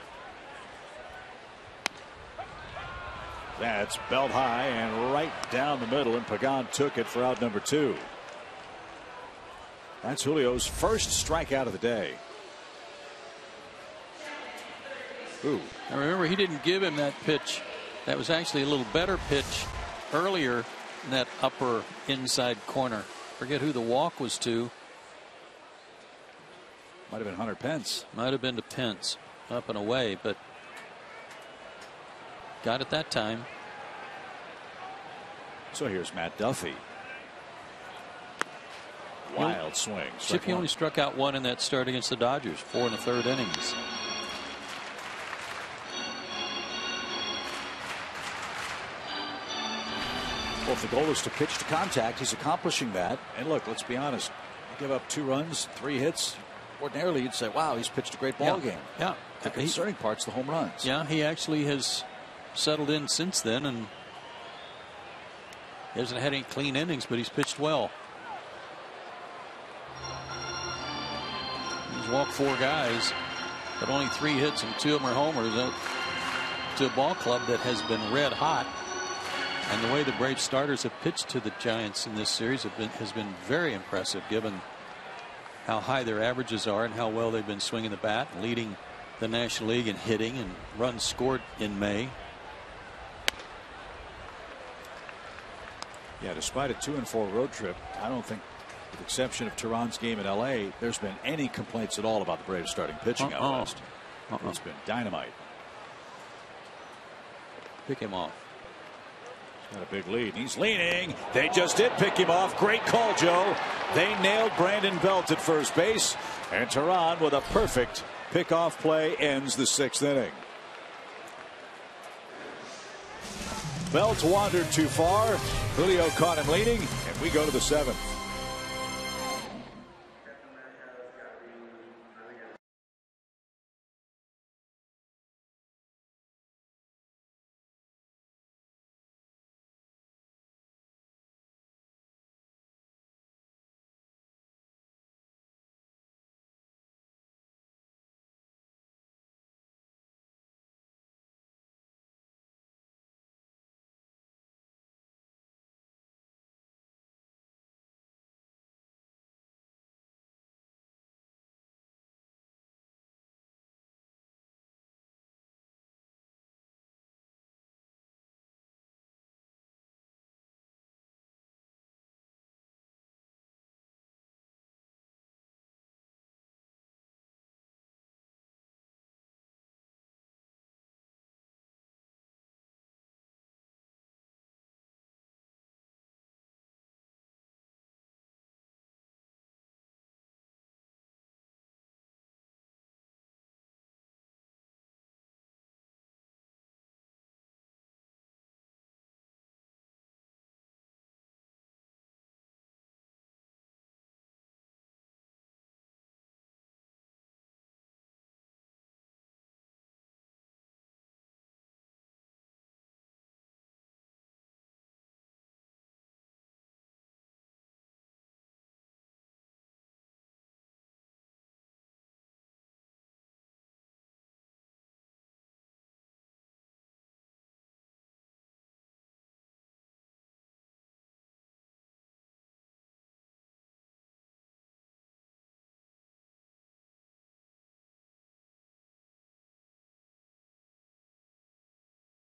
[SPEAKER 5] That's belt high and right down the middle, and Pagan took it for out number 2. That's Julio's first strikeout of the day. Ooh.
[SPEAKER 7] Now remember, he didn't give him that pitch. That was actually a little better pitch earlier in that upper inside corner. Forget who the walk was to.
[SPEAKER 5] Might have been Hunter Pence.
[SPEAKER 7] Might have been to Pence, up and away, but got it that time.
[SPEAKER 5] So here's Matt Duffy. Wild swing.
[SPEAKER 7] Chippy only struck out 1 in that start against the Dodgers, 4 in the 3rd innings.
[SPEAKER 5] Well, if the goal is to pitch to contact, he's accomplishing that. And look, let's be honest. You give up 2 runs, 3 hits. Ordinarily, you'd say, wow, he's pitched a great ball game.
[SPEAKER 7] Yeah.
[SPEAKER 5] The concerning part's the home runs.
[SPEAKER 7] Yeah, he actually has settled in since then, and he hasn't had any clean innings, but he's pitched well. He's walked 4 guys, but only 3 hits and 2 of them are homers to a ball club that has been red hot. And the way the Braves starters have pitched to the Giants in this series has been very impressive, given how high their averages are and how well they've been swinging the bat, leading the National League in hitting and runs scored in May.
[SPEAKER 5] Yeah, despite a 2-4 road trip, I don't think, with the exception of Tehran's game in L.A., there's been any complaints at all about the Braves starting pitching out west. It's been dynamite.
[SPEAKER 7] Pick him off.
[SPEAKER 5] He's got a big lead. He's leaning. They just did pick him off. Great call, Joe. They nailed Brandon Belt at first base. And Tehran, with a perfect pickoff play, ends the 6th inning. Belt wandered too far. Julio caught him leaning, and we go to the 7th.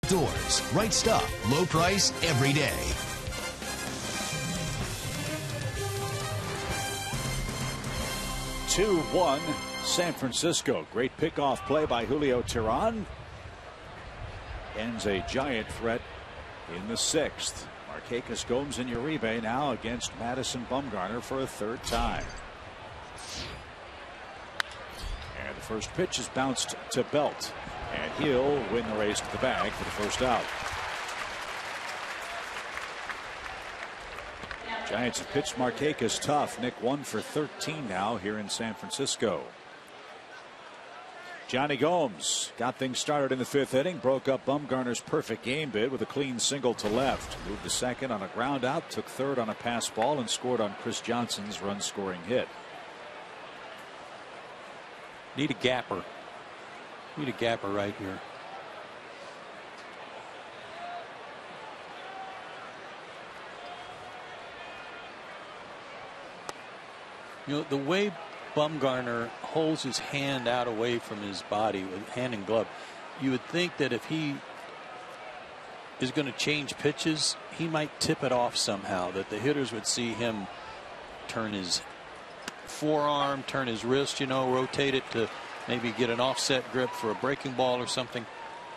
[SPEAKER 1] Doors, right stuff, low price every day.
[SPEAKER 5] Two 2-1 San Francisco. Great pickoff play by Julio Teheran. Ends a Giant threat in the 6th. Markakis, Gomes, and Uribe now against Madison Bumgarner for a 3rd time. And the first pitch is bounced to Belt, and he'll win the race to the bag for the first out. Giants have pitched Markakis tough. Nick 1 for 13 now here in San Francisco. Johnny Gomes got things started in the 5th inning, broke up Bumgarner's perfect game bid with a clean single to left. Moved to second on a ground out, took third on a pass ball, and scored on Chris Johnson's run scoring hit.
[SPEAKER 7] Need a gapper. Need a gapper right here. You know, the way Bumgarner holds his hand out away from his body with hand and glove, you would think that if he is going to change pitches, he might tip it off somehow, that the hitters would see him turn his forearm, turn his wrist, you know, rotate it to maybe get an offset grip for a breaking ball or something.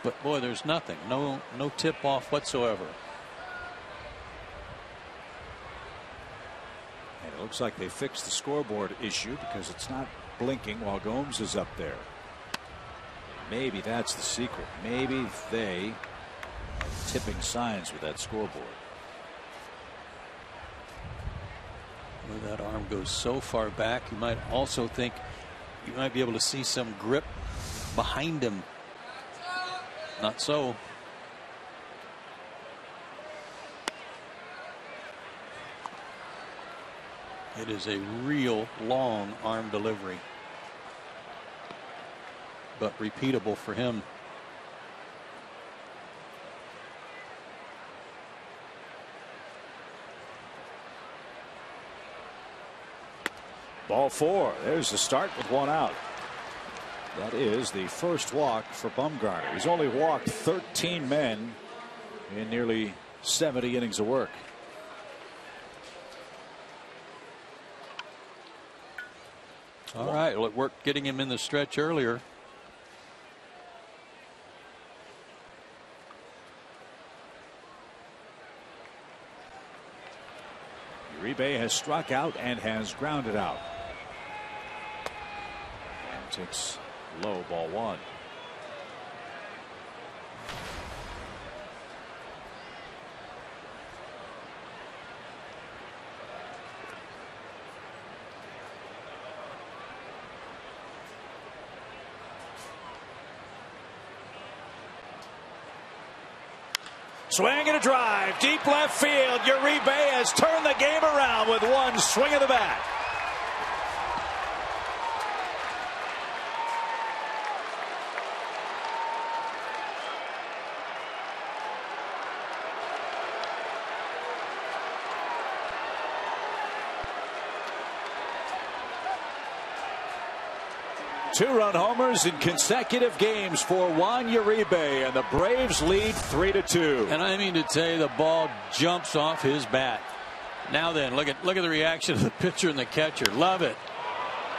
[SPEAKER 7] But boy, there's nothing. No tip off whatsoever.
[SPEAKER 5] And it looks like they fixed the scoreboard issue because it's not blinking while Gomes is up there. Maybe that's the secret. Maybe they are tipping signs with that scoreboard.
[SPEAKER 7] Well, that arm goes so far back, you might also think you might be able to see some grip behind him. Not so. It is a real long arm delivery, but repeatable for him.
[SPEAKER 5] Ball 4. There's the start with 1 out. That is the first walk for Bumgarner. He's only walked 13 men in nearly 70 innings of work.
[SPEAKER 7] All right. Well, it worked getting him in the stretch earlier.
[SPEAKER 5] Uribe has struck out and has grounded out. And takes low, ball 1. Swing and a drive, deep left field. Uribe has turned the game around with one swing of the bat. Two-run homers in consecutive games for Juan Uribe, and the Braves lead 3-2.
[SPEAKER 7] And I mean to say, the ball jumps off his bat. Now then, look at the reaction of the pitcher and the catcher. Love it.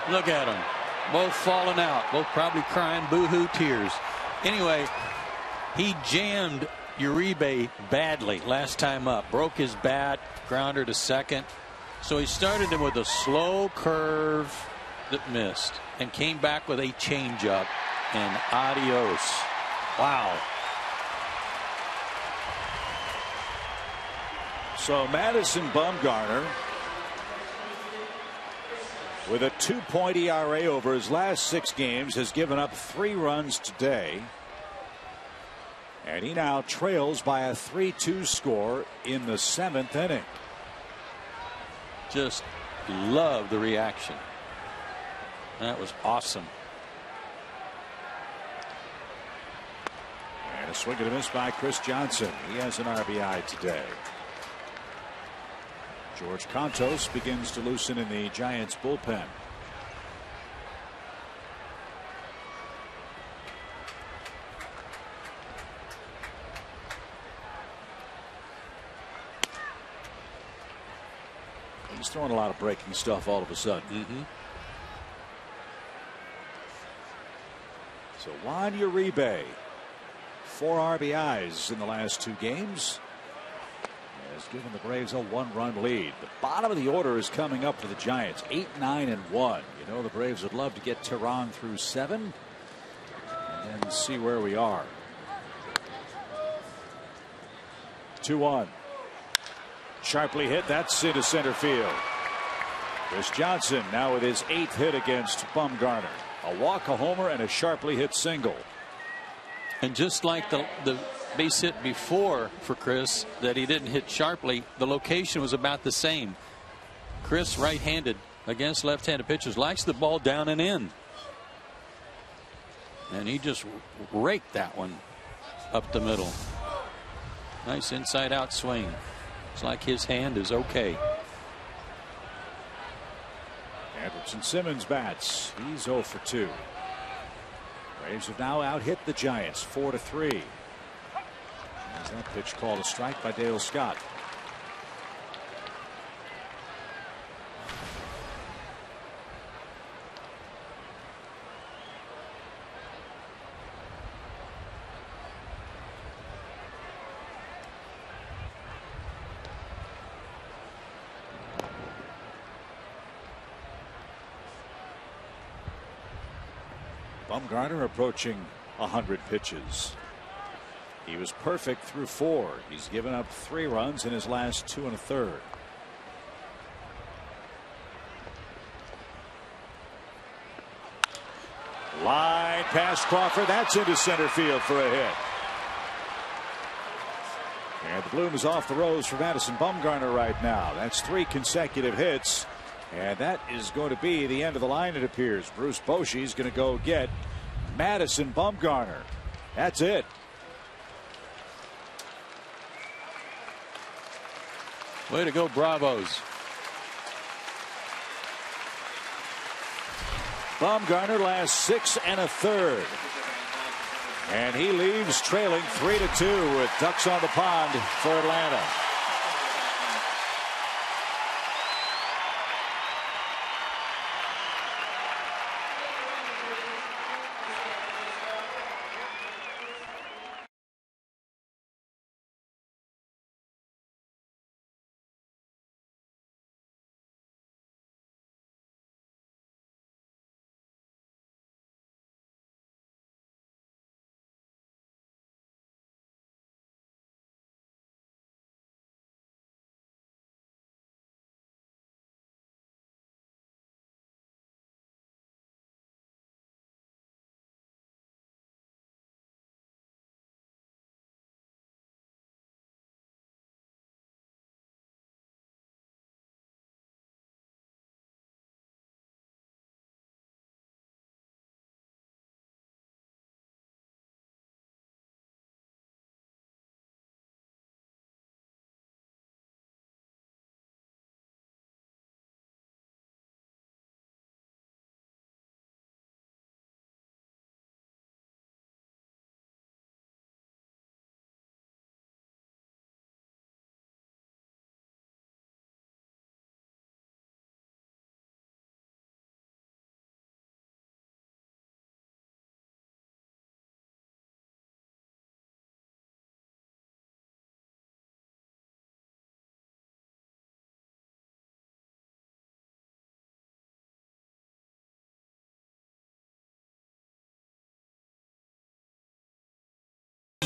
[SPEAKER 7] Look at them, both falling out, both probably crying boo-hoo tears. Anyway, he jammed Uribe badly last time up. Broke his bat, grounder to second. So he started him with a slow curve that missed, and came back with a changeup, and adios. Wow.
[SPEAKER 5] So Madison Bumgarner, with a 2.0 ERA over his last 6 games, has given up 3 runs today, and he now trails by a 3-2 score in the 7th inning.
[SPEAKER 7] Just love the reaction. That was awesome.
[SPEAKER 5] And a swing and a miss by Chris Johnson. He has an RBI today. George Contos begins to loosen in the Giants bullpen. He's throwing a lot of breaking stuff all of a sudden. So Juan Uribe, 4 RBIs in the last 2 games, has given the Braves a 1-run lead. The bottom of the order is coming up for the Giants, 8, 9, and 1. You know the Braves would love to get Tehran through 7 and then see where we are. 2-1. Sharply hit. That's into center field. Chris Johnson now with his 8th hit against Bumgarner. A walk, a homer, and a sharply hit single.
[SPEAKER 7] And just like the base hit before for Chris that he didn't hit sharply, the location was about the same. Chris, right-handed against left-handed pitchers, likes the ball down and in. And he just raked that one up the middle. Nice inside-out swing. It's like his hand is okay.
[SPEAKER 5] Anderson Simmons bats. He's 0 for 2. Braves have now out-hit the Giants 4-3. As that pitch called a strike by Dale Scott. Bumgarner approaching 100 pitches. He was perfect through 4. He's given up 3 runs in his last 2 1/3. Line past Crawford. That's into center field for a hit. And the bloom is off the rose for Madison Bumgarner right now. That's 3 consecutive hits. And that is going to be the end of the line, it appears. Bruce Bochy's going to go get Madison Bumgarner. That's it.
[SPEAKER 7] Way to go, Bravos.
[SPEAKER 5] Bumgarner lasts 6 1/3. And he leaves trailing 3-2 with ducks on the pond for Atlanta.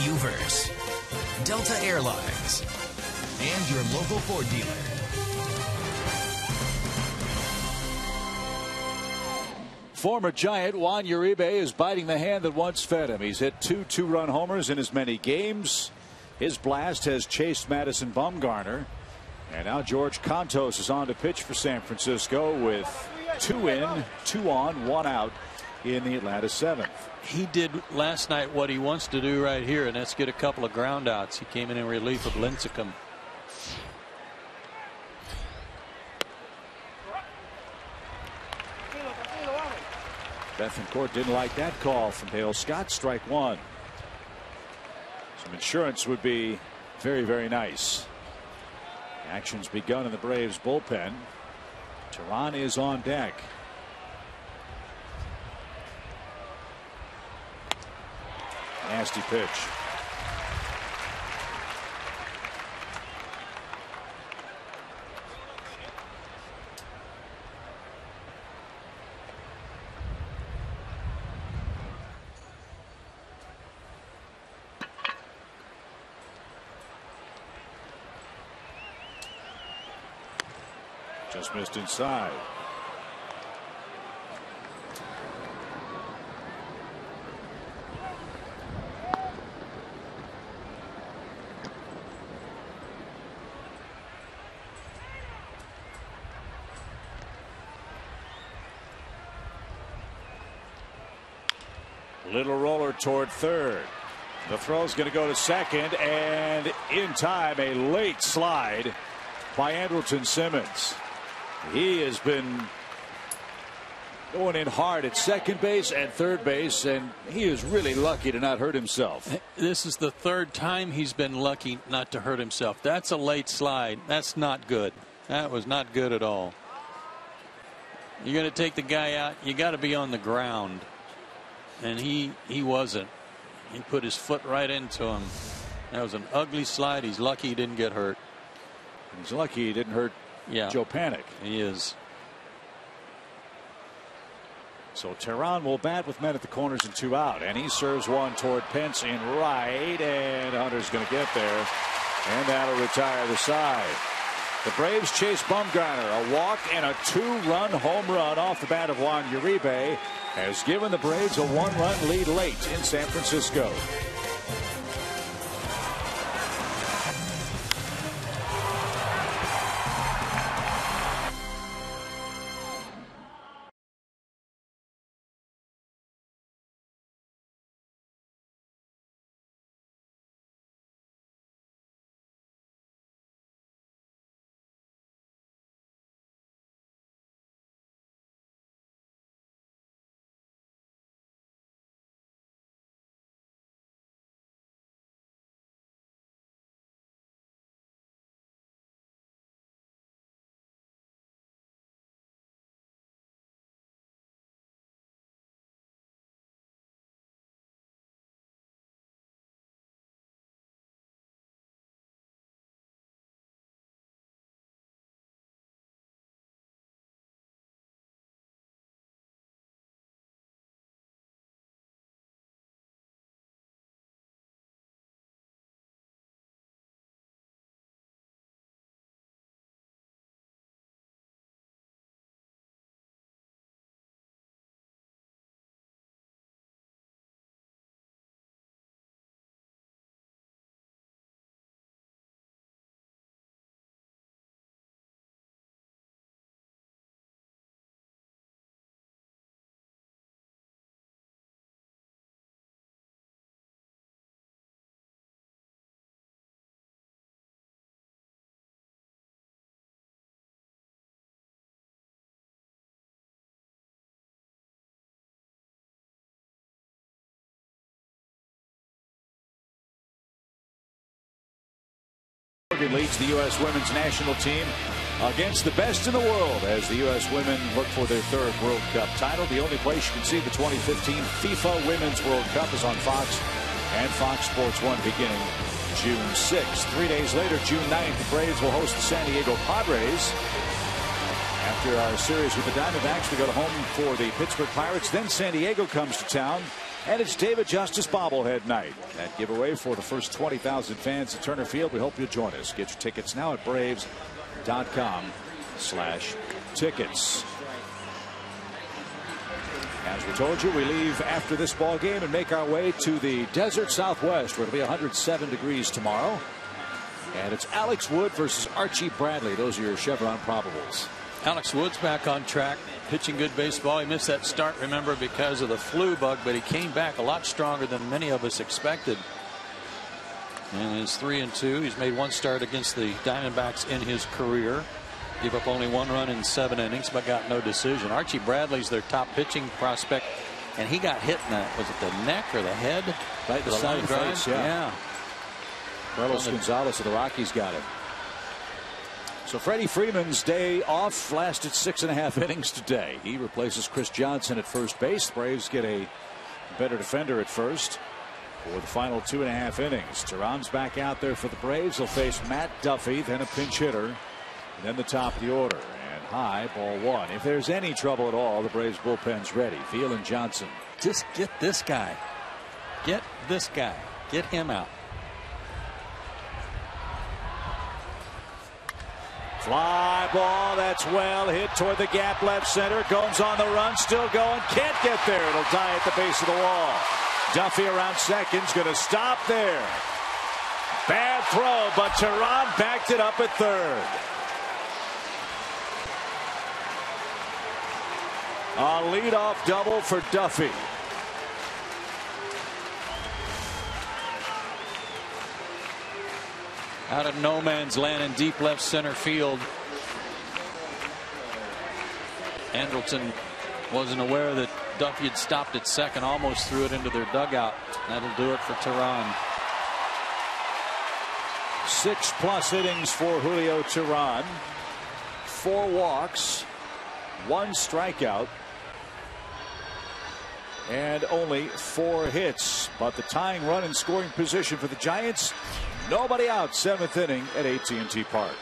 [SPEAKER 1] Uverse, Delta Airlines, and your local Ford dealer.
[SPEAKER 5] Former Giant Juan Uribe is biting the hand that once fed him. He's hit 2 2-run homers in as many games. His blast has chased Madison Bumgarner. And now George Contos is on to pitch for San Francisco with 2 in, 2 on, 1 out in the Atlanta 7th.
[SPEAKER 7] He did last night what he wants to do right here, and that's get a couple of ground outs. He came in relief of Lincecum.
[SPEAKER 5] Bethancourt didn't like that call from Dale Scott. Strike 1. Some insurance would be very, very nice. Action's begun in the Braves bullpen. Teheran is on deck. Nasty pitch. Just missed inside. Little roller toward third. The throw's going to go to second, and in time, a late slide by Andrelton Simmons. He has been going in hard at second base and third base, and he is really lucky to not hurt himself.
[SPEAKER 7] This is the third time he's been lucky not to hurt himself. That's a late slide. That's not good. That was not good at all. You're going to take the guy out, you got to be on the ground. And he wasn't. He put his foot right into him. That was an ugly slide. He's lucky he didn't get hurt.
[SPEAKER 5] He's lucky he didn't hurt Joe Panic.
[SPEAKER 7] He is.
[SPEAKER 5] So Teheran will bat with men at the corners and 2 out, and he serves one toward Pence in right, and Hunter's going to get there, and that'll retire the side. The Braves chase Bumgarner. A walk and a 2-run home run off the bat of Juan Uribe has given the Braves a 1-run lead late in San Francisco. Leads the U.S. women's national team against the best in the world as the U.S. women look for their 3rd World Cup title. The only place you can see the 2015 FIFA Women's World Cup is on Fox and Fox Sports 1 beginning June 6th. 3 days later, June 9th, the Braves will host the San Diego Padres. After our series with the Diamondbacks, we go to home for the Pittsburgh Pirates. Then San Diego comes to town, and it's David Justice bobblehead night. That giveaway for the first 20,000 fans at Turner Field. We hope you'll join us. Get your tickets now at Braves.com/tickets. As we told you, we leave after this ball game and make our way to the desert Southwest, where it'll be 107 degrees tomorrow. And it's Alex Wood versus Archie Bradley. Those are your Chevron probables.
[SPEAKER 7] Alex Wood's back on track, pitching good baseball. He missed that start, remember, because of the flu bug, but he came back a lot stronger than many of us expected. And it's 3-2. He's made 1 start against the Diamondbacks in his career. Gave up only 1 run in 7 innings, but got no decision. Archie Bradley's their top pitching prospect, and he got hit in that, was it the neck or the head?
[SPEAKER 5] Right beside the face, yeah. Carlos Gonzalez of the Rockies got it. So Freddie Freeman's day off lasted 6.5 innings today. He replaces Chris Johnson at first base. The Braves get a better defender at first for the final 2.5 innings. Teheran's back out there for the Braves. He'll face Matt Duffy, then a pinch hitter, and then the top of the order. And high, ball one. If there's any trouble at all, the Braves bullpen's ready. Field and Johnson.
[SPEAKER 7] Just get this guy. Get this guy. Get him out.
[SPEAKER 5] Fly ball, that's well hit toward the gap left center. Gomes on the run, still going, can't get there. It'll die at the base of the wall. Duffy around second's going to stop there. Bad throw, but Teheran backed it up at third. A leadoff double for Duffy.
[SPEAKER 7] Out of no man's land in deep left center field. Andrelton wasn't aware that Duffy had stopped at second, almost threw it into their dugout. That'll do it for Teheran.
[SPEAKER 5] 6+ innings for Julio Teheran. 4 walks, 1 strikeout, and only 4 hits. But the tying run in scoring position for the Giants. Nobody out, 7th inning at AT&T Park.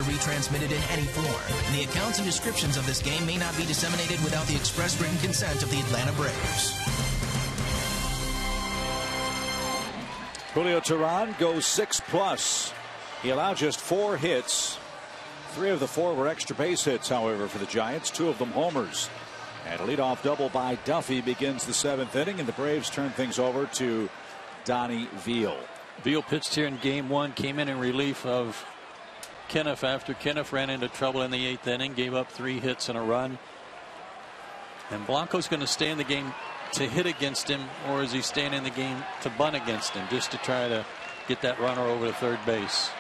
[SPEAKER 1] Retransmitted in any form. The accounts and descriptions of this game may not be disseminated without the express written consent of the Atlanta Braves.
[SPEAKER 5] Julio Teheran goes 6+. He allowed just 4 hits. 3 of the 4 were extra base hits, however, for the Giants. 2 of them homers. And a leadoff double by Duffy begins the 7th inning, and the Braves turn things over to Donnie Veal.
[SPEAKER 7] Veal pitched here in game 1, came in relief of Kenneth after Kenneth ran into trouble in the 8th inning, gave up 3 hits and a run. And Blanco's going to stay in the game to hit against him, or is he staying in the game to bunt against him just to try to get that runner over to third base?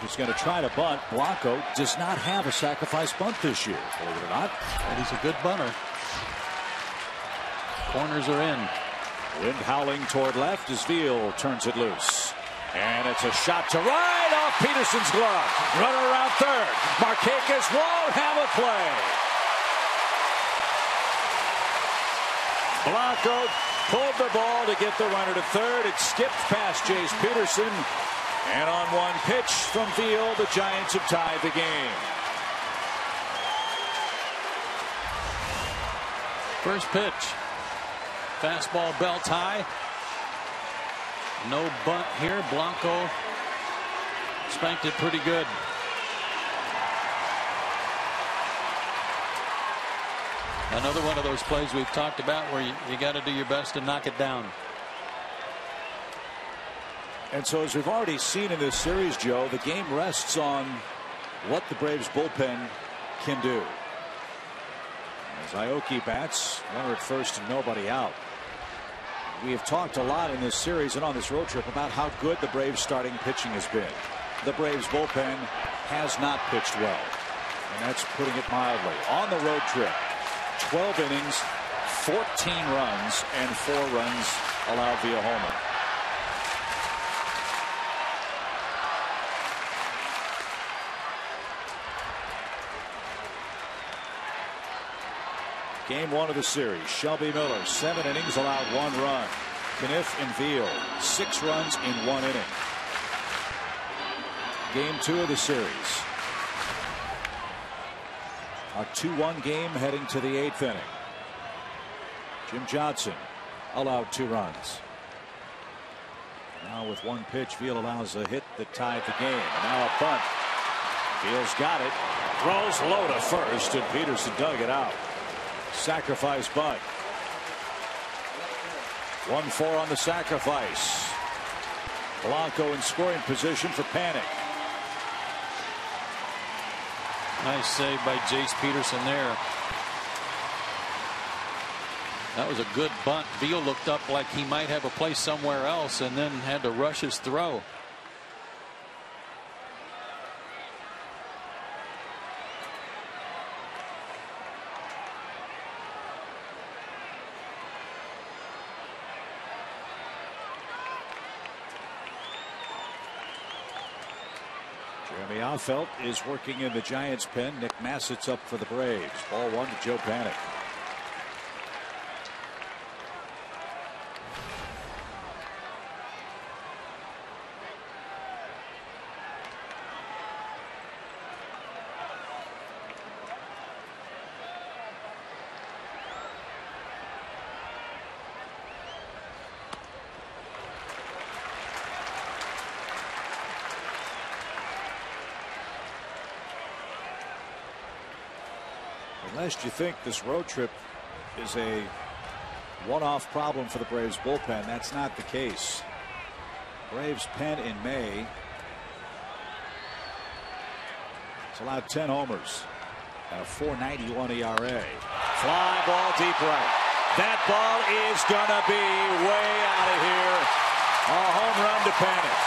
[SPEAKER 5] He's going to try to bunt. Blanco does not have a sacrifice bunt this year, believe it or not.
[SPEAKER 7] And he's a good bunter. Corners are in.
[SPEAKER 5] Wind howling toward left as Veal turns it loose. And it's a shot to right off Peterson's glove. Runner around third. Markakis won't have a play. Blanco pulled the ball to get the runner to third. It skipped past Jace Peterson. And on one pitch from Veal, the Giants have tied the game.
[SPEAKER 7] First pitch. Fastball belt high. No bunt here. Blanco spanked it pretty good. Another one of those plays we've talked about where you got to do your best to knock it down.
[SPEAKER 5] And so, as we've already seen in this series, Joe, the game rests on what the Braves bullpen can do. As Aoki bats, runner at first and nobody out. We have talked a lot in this series and on this road trip about how good the Braves starting pitching has been. The Braves bullpen has not pitched well, and that's putting it mildly. On the road trip, 12 innings, 14 runs, and 4 runs allowed via homer. Game 1 of the series. Shelby Miller, 7 innings, allowed 1 run. Kniff and Veal, 6 runs in 1 inning. Game 2 of the series. A 2-1 game heading to the 8th inning. Jim Johnson allowed 2 runs. Now with 1 pitch, Veal allows a hit that tied the game. And now a bunt. Veal's got it. Throws low to first, and Peterson dug it out. Sacrifice bunt. 1-4 on the sacrifice. Blanco in scoring position for Panic.
[SPEAKER 7] Nice save by Jace Peterson there. That was a good bunt. Veal looked up like he might have a place somewhere else and then had to rush his throw.
[SPEAKER 5] Jeremy Affeldt is working in the Giants pen. Nick Massett's up for the Braves. Ball 1 to Joe Panic. Lest you think this road trip is a one-off problem for the Braves bullpen, that's not the case. Braves pen in May has allowed 10 homers and a 4.91 ERA. Fly ball deep right. That ball is gonna be way out of here. A home run to Panic.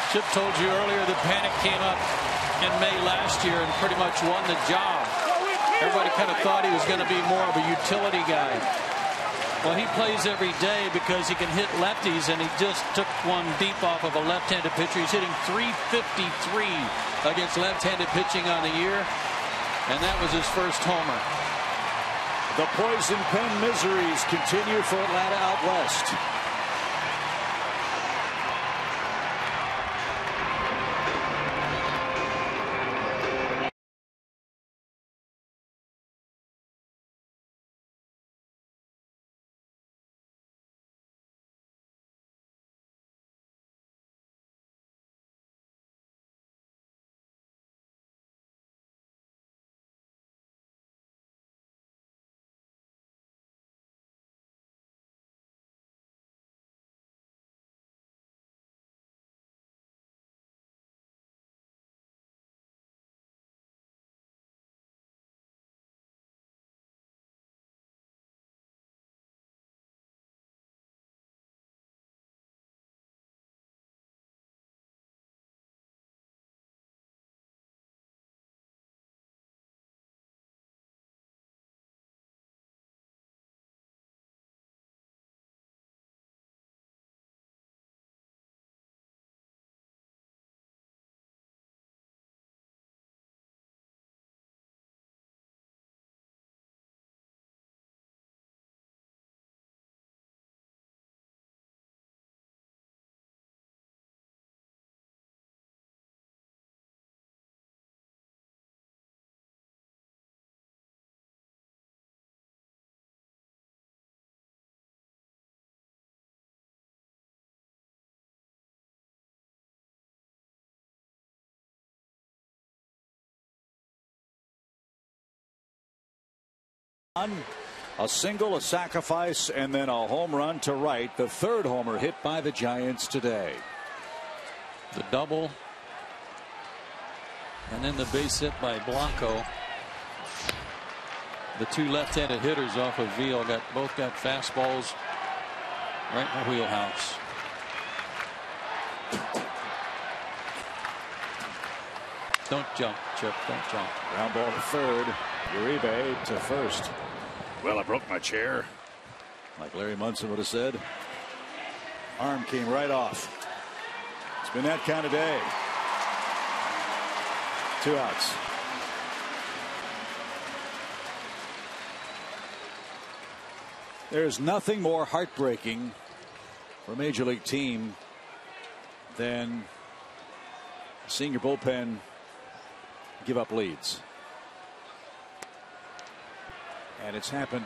[SPEAKER 7] Chip told you earlier that Panic came up in May last year and pretty much won the job. Everybody kind of thought he was going to be more of a utility guy. Well, he plays every day because he can hit lefties, and he just took one deep off of a left-handed pitcher. He's hitting .353 against left-handed pitching on the year, and that was his first homer.
[SPEAKER 5] The poison pen miseries continue for Atlanta out west. A single, a sacrifice, and then a home run to right. The third homer hit by the Giants today.
[SPEAKER 7] The double. And then the base hit by Blanco. The two left-handed hitters off of Veal both got fastballs right in the wheelhouse. Don't jump, Chip. Don't jump.
[SPEAKER 5] Ground ball to third. Uribe to first. Well, I broke my chair, like Larry Munson would have said. Arm came right off. It's been that kind of day. 2 outs. There's nothing more heartbreaking for a major league team than seeing your bullpen give up leads. And it's happened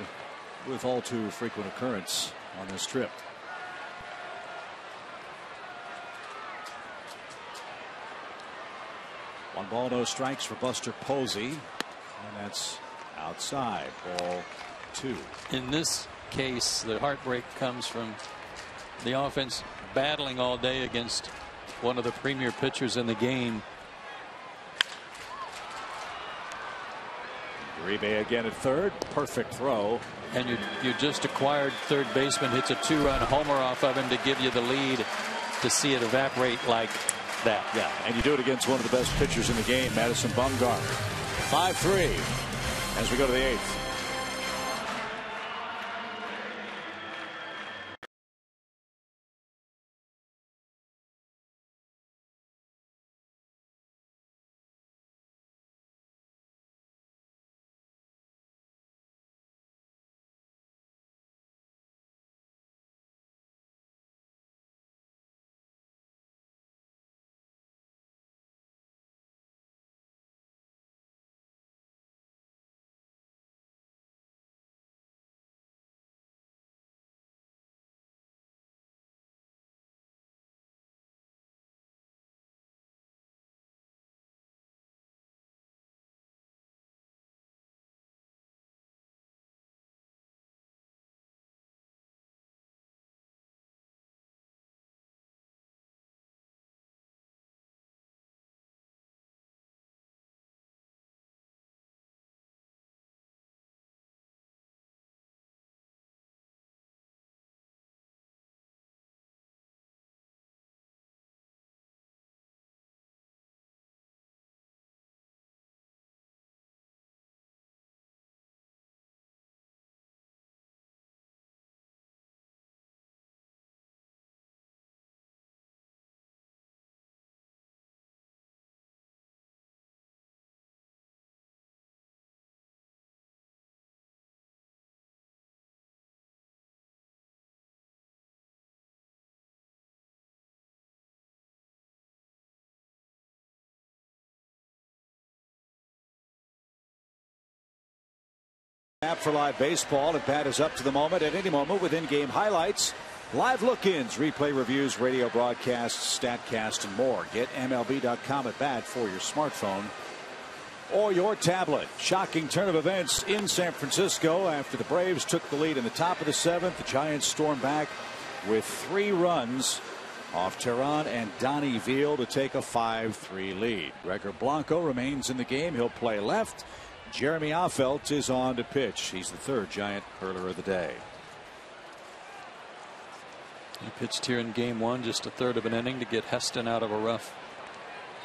[SPEAKER 5] with all too frequent occurrence on this trip. One ball, no strikes for Buster Posey, and that's outside. Ball 2.
[SPEAKER 7] In this case, the heartbreak comes from the offense battling all day against one of the premier pitchers in the game.
[SPEAKER 5] Uribe again at third. Perfect throw.
[SPEAKER 7] And you just acquired third baseman, hits a 2-run homer off of him to give you the lead, to see it evaporate like that.
[SPEAKER 5] Yeah, and you do it against one of the best pitchers in the game, Madison Bumgarner. 5-3 as we go to the 8th. App for live baseball, and Pat is up to the moment at any moment with in-game highlights, live look-ins, replay reviews, radio broadcasts, statcast, and more. Get MLB.com at bat for your smartphone or your tablet. Shocking turn of events in San Francisco after the Braves took the lead in the top of the 7th. The Giants stormed back with 3 runs off Teheran and Donnie Veal to take a 5-3 lead. Gregor Blanco remains in the game. He'll play left. Jeremy Affeldt is on to pitch. He's the 3rd Giant hurler of the day.
[SPEAKER 7] He pitched here in game 1, just a third of an inning to get Heston out of a rough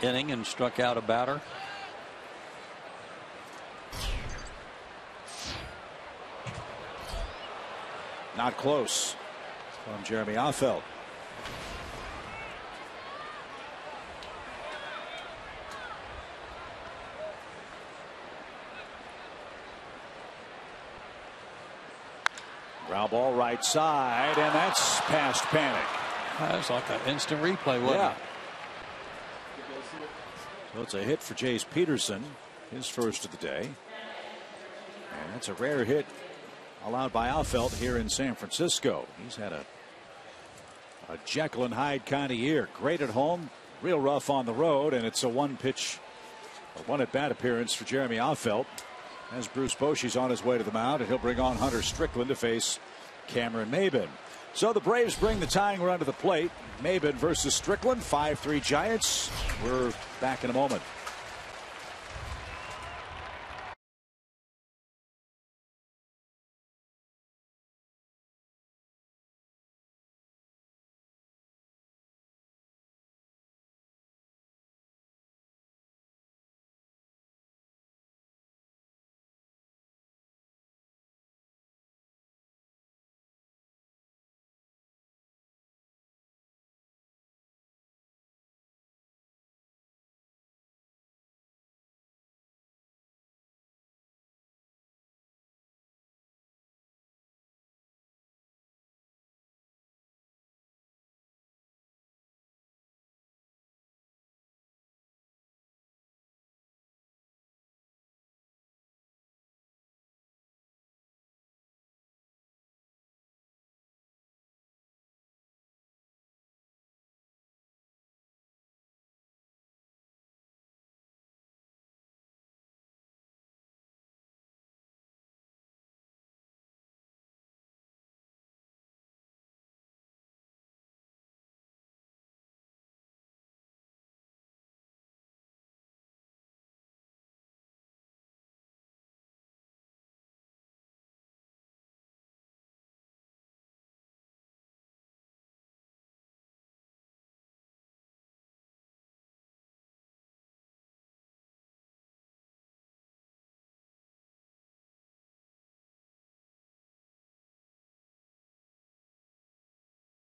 [SPEAKER 7] inning, and struck out a batter.
[SPEAKER 5] Not close from Jeremy Affeldt. Ground ball right side, and that's past panic.
[SPEAKER 7] That's like an instant replay, wasn't it?
[SPEAKER 5] So it's a hit for Jace Peterson, his first of the day. And that's a rare hit allowed by Affeldt here in San Francisco. He's had a Jekyll and Hyde kind of year. Great at home, real rough on the road, and it's a one at bat appearance for Jeremy Affeldt. as Bruce Bochy's on his way to the mound, and he'll bring on Hunter Strickland to face Cameron Maybin. So the Braves bring the tying run to the plate. Maybin versus Strickland, 5-3 Giants. We're back in a moment.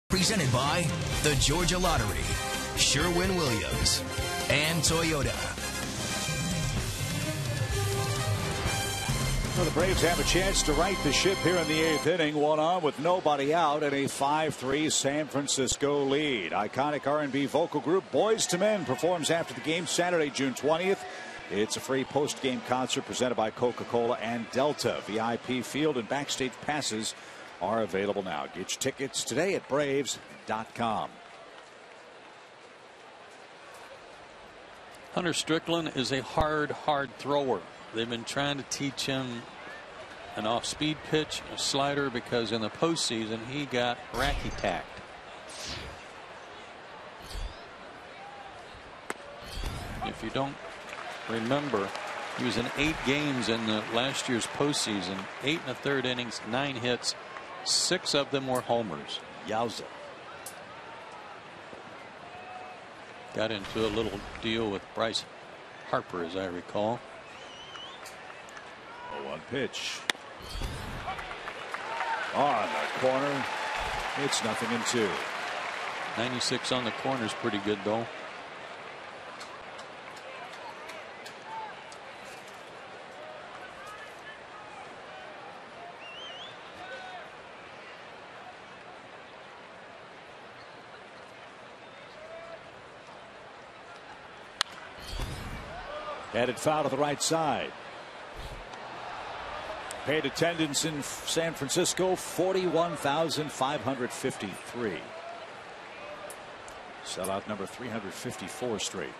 [SPEAKER 1] Presented by the Georgia Lottery, Sherwin-Williams, and Toyota.
[SPEAKER 5] Well, the Braves have a chance to right the ship here in the 8th inning. One on with nobody out and a 5-3 San Francisco lead. Iconic R&B vocal group Boyz II Men performs after the game Saturday, June 20th. It's a free post-game concert presented by Coca-Cola and Delta. VIP field and backstage passes are available now. Get your tickets today at Braves.com.
[SPEAKER 7] Hunter Strickland is a hard thrower. They've been trying to teach him an off-speed pitch, a slider, because in the postseason he got racky-tacked. If you don't remember, he was in 8 games in the last year's postseason, 8 1/3 innings, 9 hits. 6 of them were homers.
[SPEAKER 5] Yowza.
[SPEAKER 7] Got into a little deal with Bryce Harper, as I recall.
[SPEAKER 5] 0-1 pitch. On the corner. It's 0-2.
[SPEAKER 7] 96 on the corner is pretty good, though.
[SPEAKER 5] Headed foul to the right side. Paid attendance in San Francisco, 41,553. Sellout number 354 straight.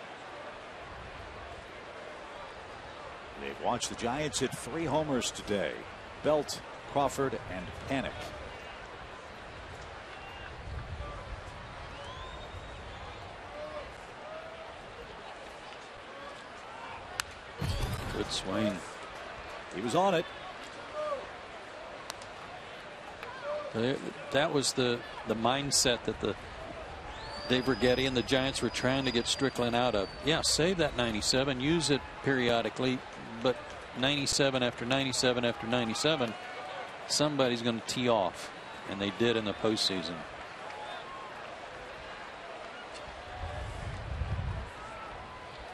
[SPEAKER 5] They've watched the Giants hit 3 homers today. Belt, Crawford, and Panic.
[SPEAKER 7] Good swing.
[SPEAKER 5] He was on it.
[SPEAKER 7] That was the mindset that the Dave Righetti and the Giants were trying to get Strickland out of. Yeah, save that 97, use it periodically, but 97 after 97 after 97, somebody's going to tee off, and they did in the postseason.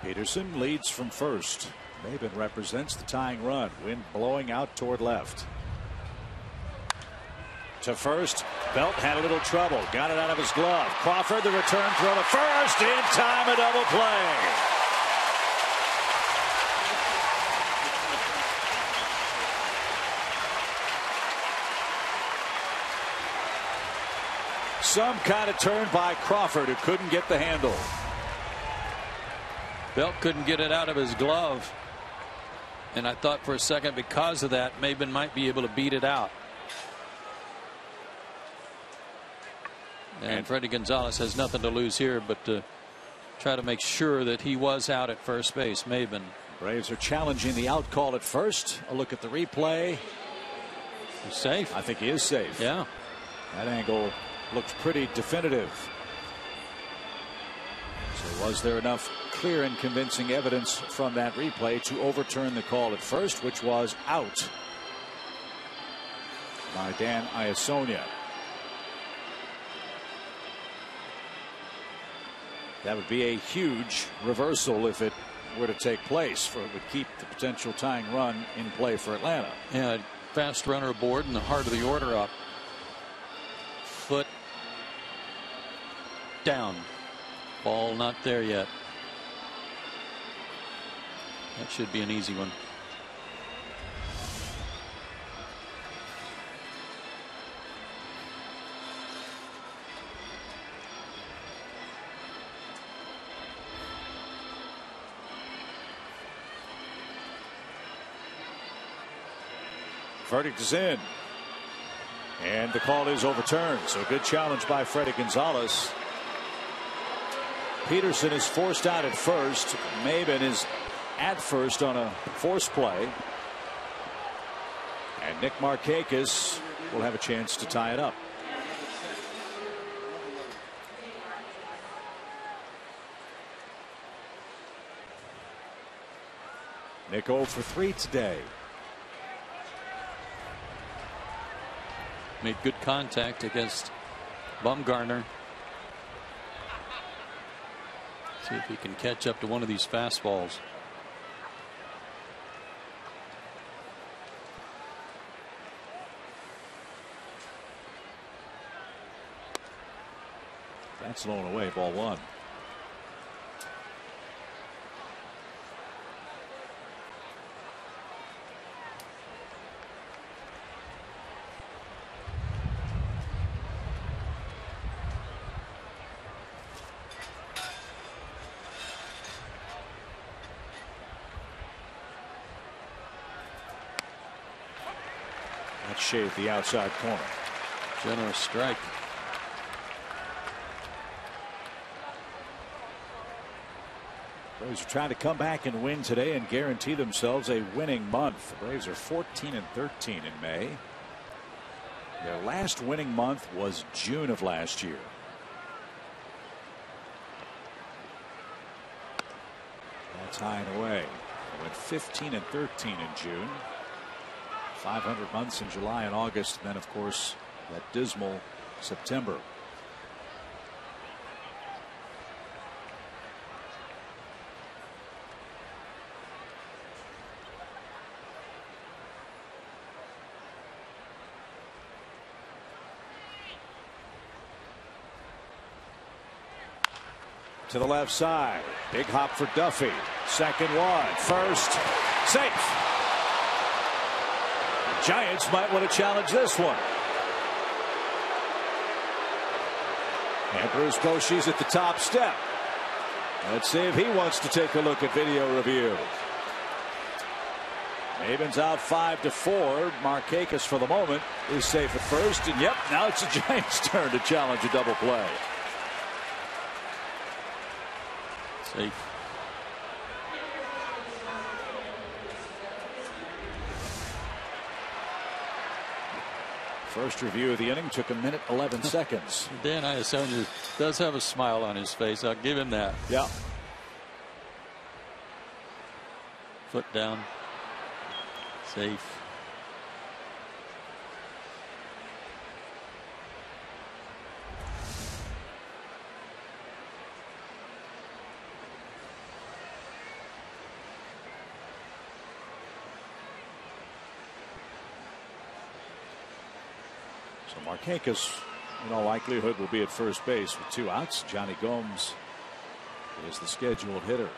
[SPEAKER 5] Peterson leads from first. Maybin represents the tying run. Wind blowing out toward left. To first. Belt had a little trouble. Got it out of his glove. Crawford, the return throw to first. In time, a double play. Some kind of turn by Crawford, who couldn't get the handle.
[SPEAKER 7] Belt couldn't get it out of his glove. And I thought for a second, because of that, Maben might be able to beat it out. And Freddie Gonzalez has nothing to lose here but to try to make sure that he was out at first base. Maben.
[SPEAKER 5] Braves are challenging the out call at first. A look at the replay.
[SPEAKER 7] He's safe.
[SPEAKER 5] I think he is safe.
[SPEAKER 7] Yeah.
[SPEAKER 5] That angle looks pretty definitive. So was there enough clear and convincing evidence from that replay to overturn the call at first, which was out by Dan Iasonia? That would be a huge reversal if it were to take place, for it would keep the potential tying run in play for Atlanta.
[SPEAKER 7] Yeah, fast runner aboard in the heart of the order up. Foot down. Ball not there yet. That should be an easy one.
[SPEAKER 5] Verdict is in. And the call is overturned. So good challenge by Freddie Gonzalez. Peterson is forced out at first. Maben is at first on a force play. And Nick Markakis will have a chance to tie it up. Nick 0 for 3 today.
[SPEAKER 7] Made good contact against Bumgarner. See if he can catch up to one of these fastballs.
[SPEAKER 5] That's blown away. Ball 1. Shave the outside corner.
[SPEAKER 7] Generous strike.
[SPEAKER 5] Braves are trying to come back and win today and guarantee themselves a winning month. The Braves are 14-13 in May. Their last winning month was June of last year. That's high and away. They went 15-13 in June. 500 months in July and August, and then of course that dismal September. To the left side, big hop for Duffy. Second one, first, safe. Giants might want to challenge this one. And Bruce Bochy's at the top step. Let's see if he wants to take a look at video review. Maben's out 5-4. Markakis for the moment is safe at first. And yep, now it's the Giants' turn to challenge a double play.
[SPEAKER 7] Safe.
[SPEAKER 5] First review of the inning took 1:11 seconds.
[SPEAKER 7] Dan Iasonia does have a smile on his face. I'll give him that.
[SPEAKER 5] Yeah.
[SPEAKER 7] Foot down. Safe.
[SPEAKER 5] So Markakis, in all likelihood, will be at first base with 2 outs. Johnny Gomes is the scheduled hitter.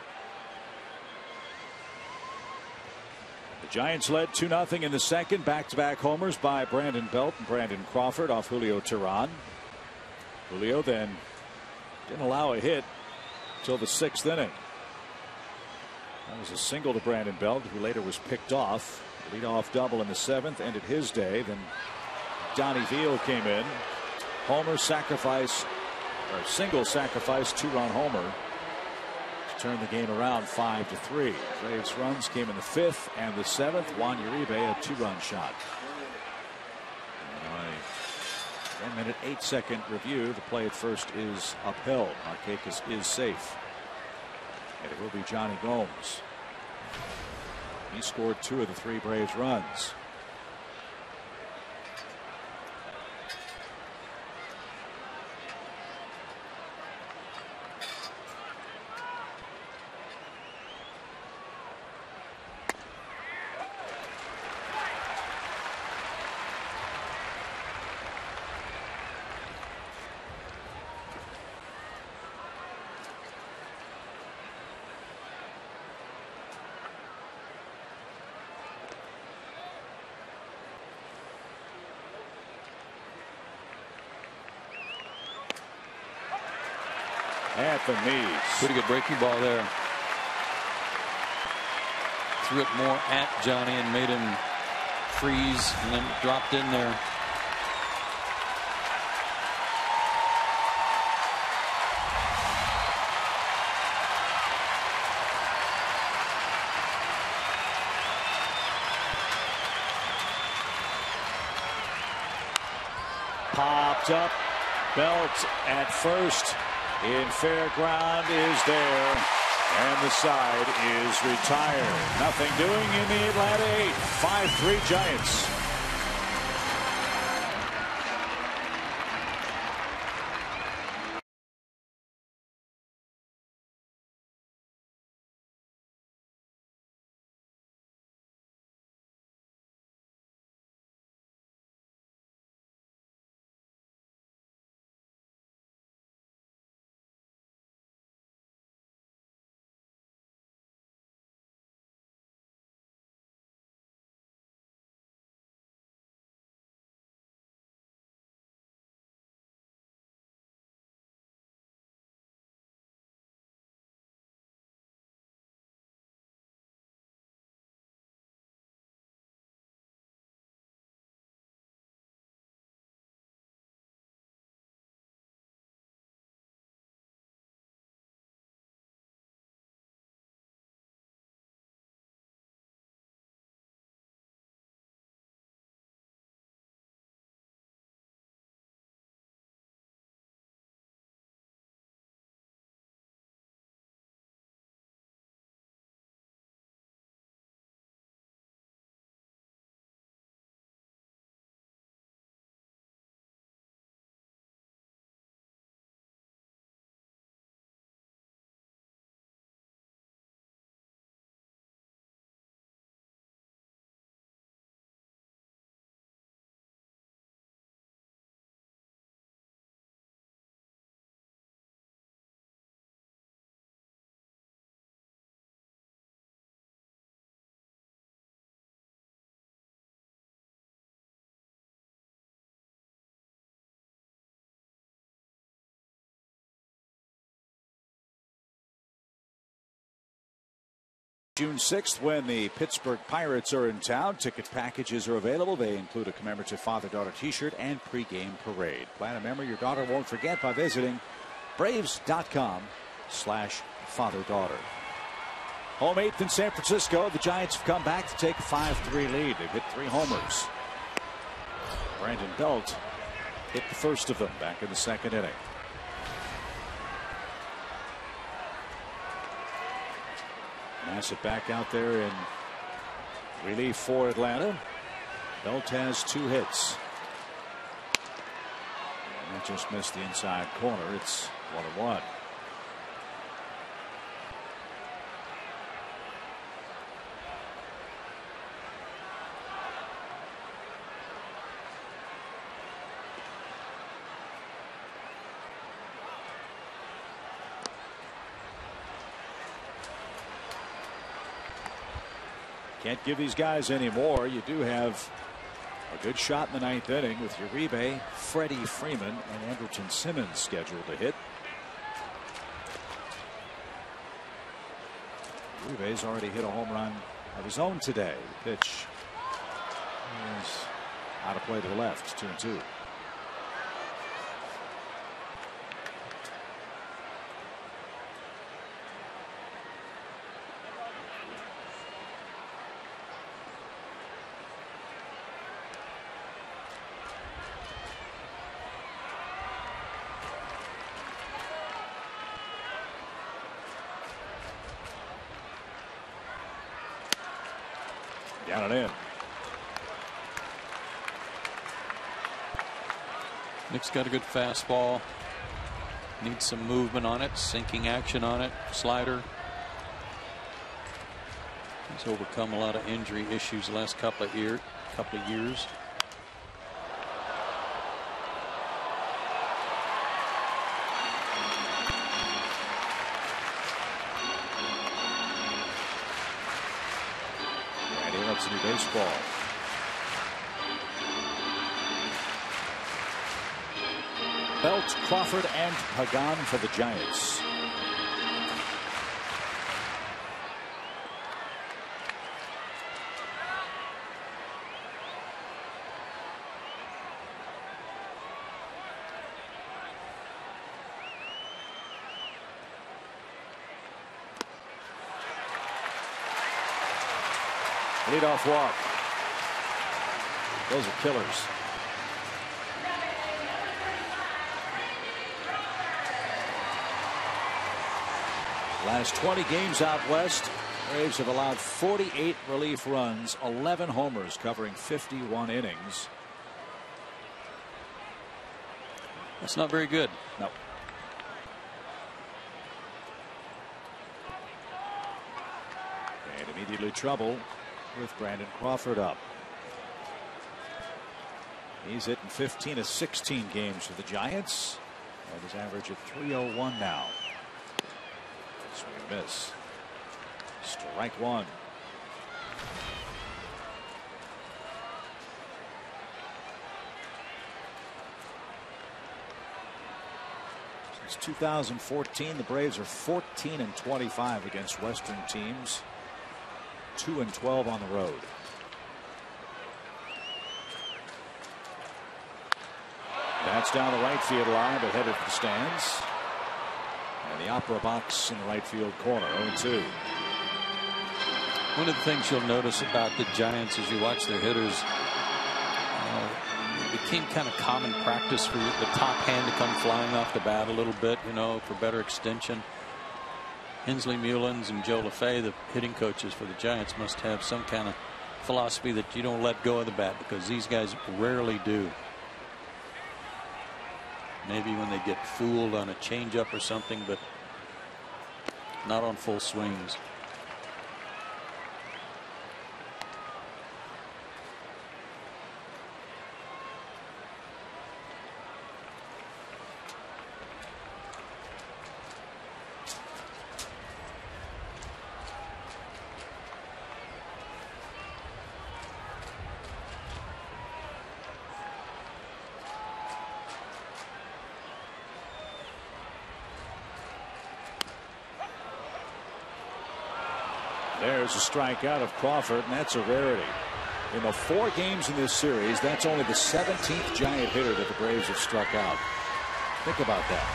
[SPEAKER 5] The Giants led 2-0 in the second. Back-to-back homers by Brandon Belt and Brandon Crawford off Julio Teheran. Julio then didn't allow a hit until the 6th inning. That was a single to Brandon Belt, who later was picked off. Leadoff double in the 7th ended his day. Then Donnie Veal came in. Homer sacrifice, or single sacrifice, 2-run homer to turn the game around 5-3. Braves runs came in the 5th and the 7th. Juan Uribe a 2-run shot. 1-minute 8-second review. The play at first is upheld. Markakis is safe. And it will be Johnny Gomes. He scored 2 of the 3 Braves runs. At the knees.
[SPEAKER 7] Pretty good breaking ball there. Threw it more at Johnny and made him freeze, and then dropped in there.
[SPEAKER 5] Popped up. Belt at first. In fair ground is there, and the side is retired. Nothing doing in the Atlanta 8. 5-3 Giants. June 6th, when the Pittsburgh Pirates are in town. Ticket packages are available. They include a commemorative father-daughter t-shirt and pregame parade. Plan a memory your daughter won't forget by visiting Braves.com/father-daughter. Home 8th in San Francisco. The Giants have come back to take a 5-3 lead. They've hit 3 homers. Brandon Belt hit the first of them back in the 2nd inning. Bassett back out there in relief for Atlanta. Belt has 2 hits. And that just missed the inside corner. It's 1-1. Can't give these guys any more. You do have a good shot in the 9th inning with Uribe, Freddie Freeman, and Andrelton Simmons scheduled to hit. Rube's already hit a home run of his own today. The pitch is out of play to the left. 2-2. Down and in.
[SPEAKER 7] Nick's got a good fastball. Needs some movement on it, sinking action on it, slider. He's overcome a lot of injury issues the last couple of years.
[SPEAKER 5] That's new baseball. Belt, Crawford, and Pagan for the Giants. Leadoff walk. Those are killers. Last 20 games out west, Braves have allowed 48 relief runs, 11 homers covering 51 innings.
[SPEAKER 7] That's not very good.
[SPEAKER 5] No. And immediately trouble with Brandon Crawford up. He's hitting 15 of 16 games for the Giants. And his average at .301 now. Swing and miss. Strike one. Since 2014, the Braves are 14-25 against Western teams. 2-12 on the road. That's down the right field line, but headed for the stands. And the opera box in the right field corner. 0-2.
[SPEAKER 7] One of the things you'll notice about the Giants as you watch their hitters, it became kind of common practice for the top hand to come flying off the bat a little bit, for better extension. Hensley Mullins and Joe LaFay, the hitting coaches for the Giants, must have some kind of philosophy that you don't let go of the bat, because these guys rarely do. Maybe when they get fooled on a changeup or something, but not on full swings.
[SPEAKER 5] There's a strikeout of Crawford, and that's a rarity. In the 4 games in this series, that's only the 17th Giant hitter that the Braves have struck out. Think about that.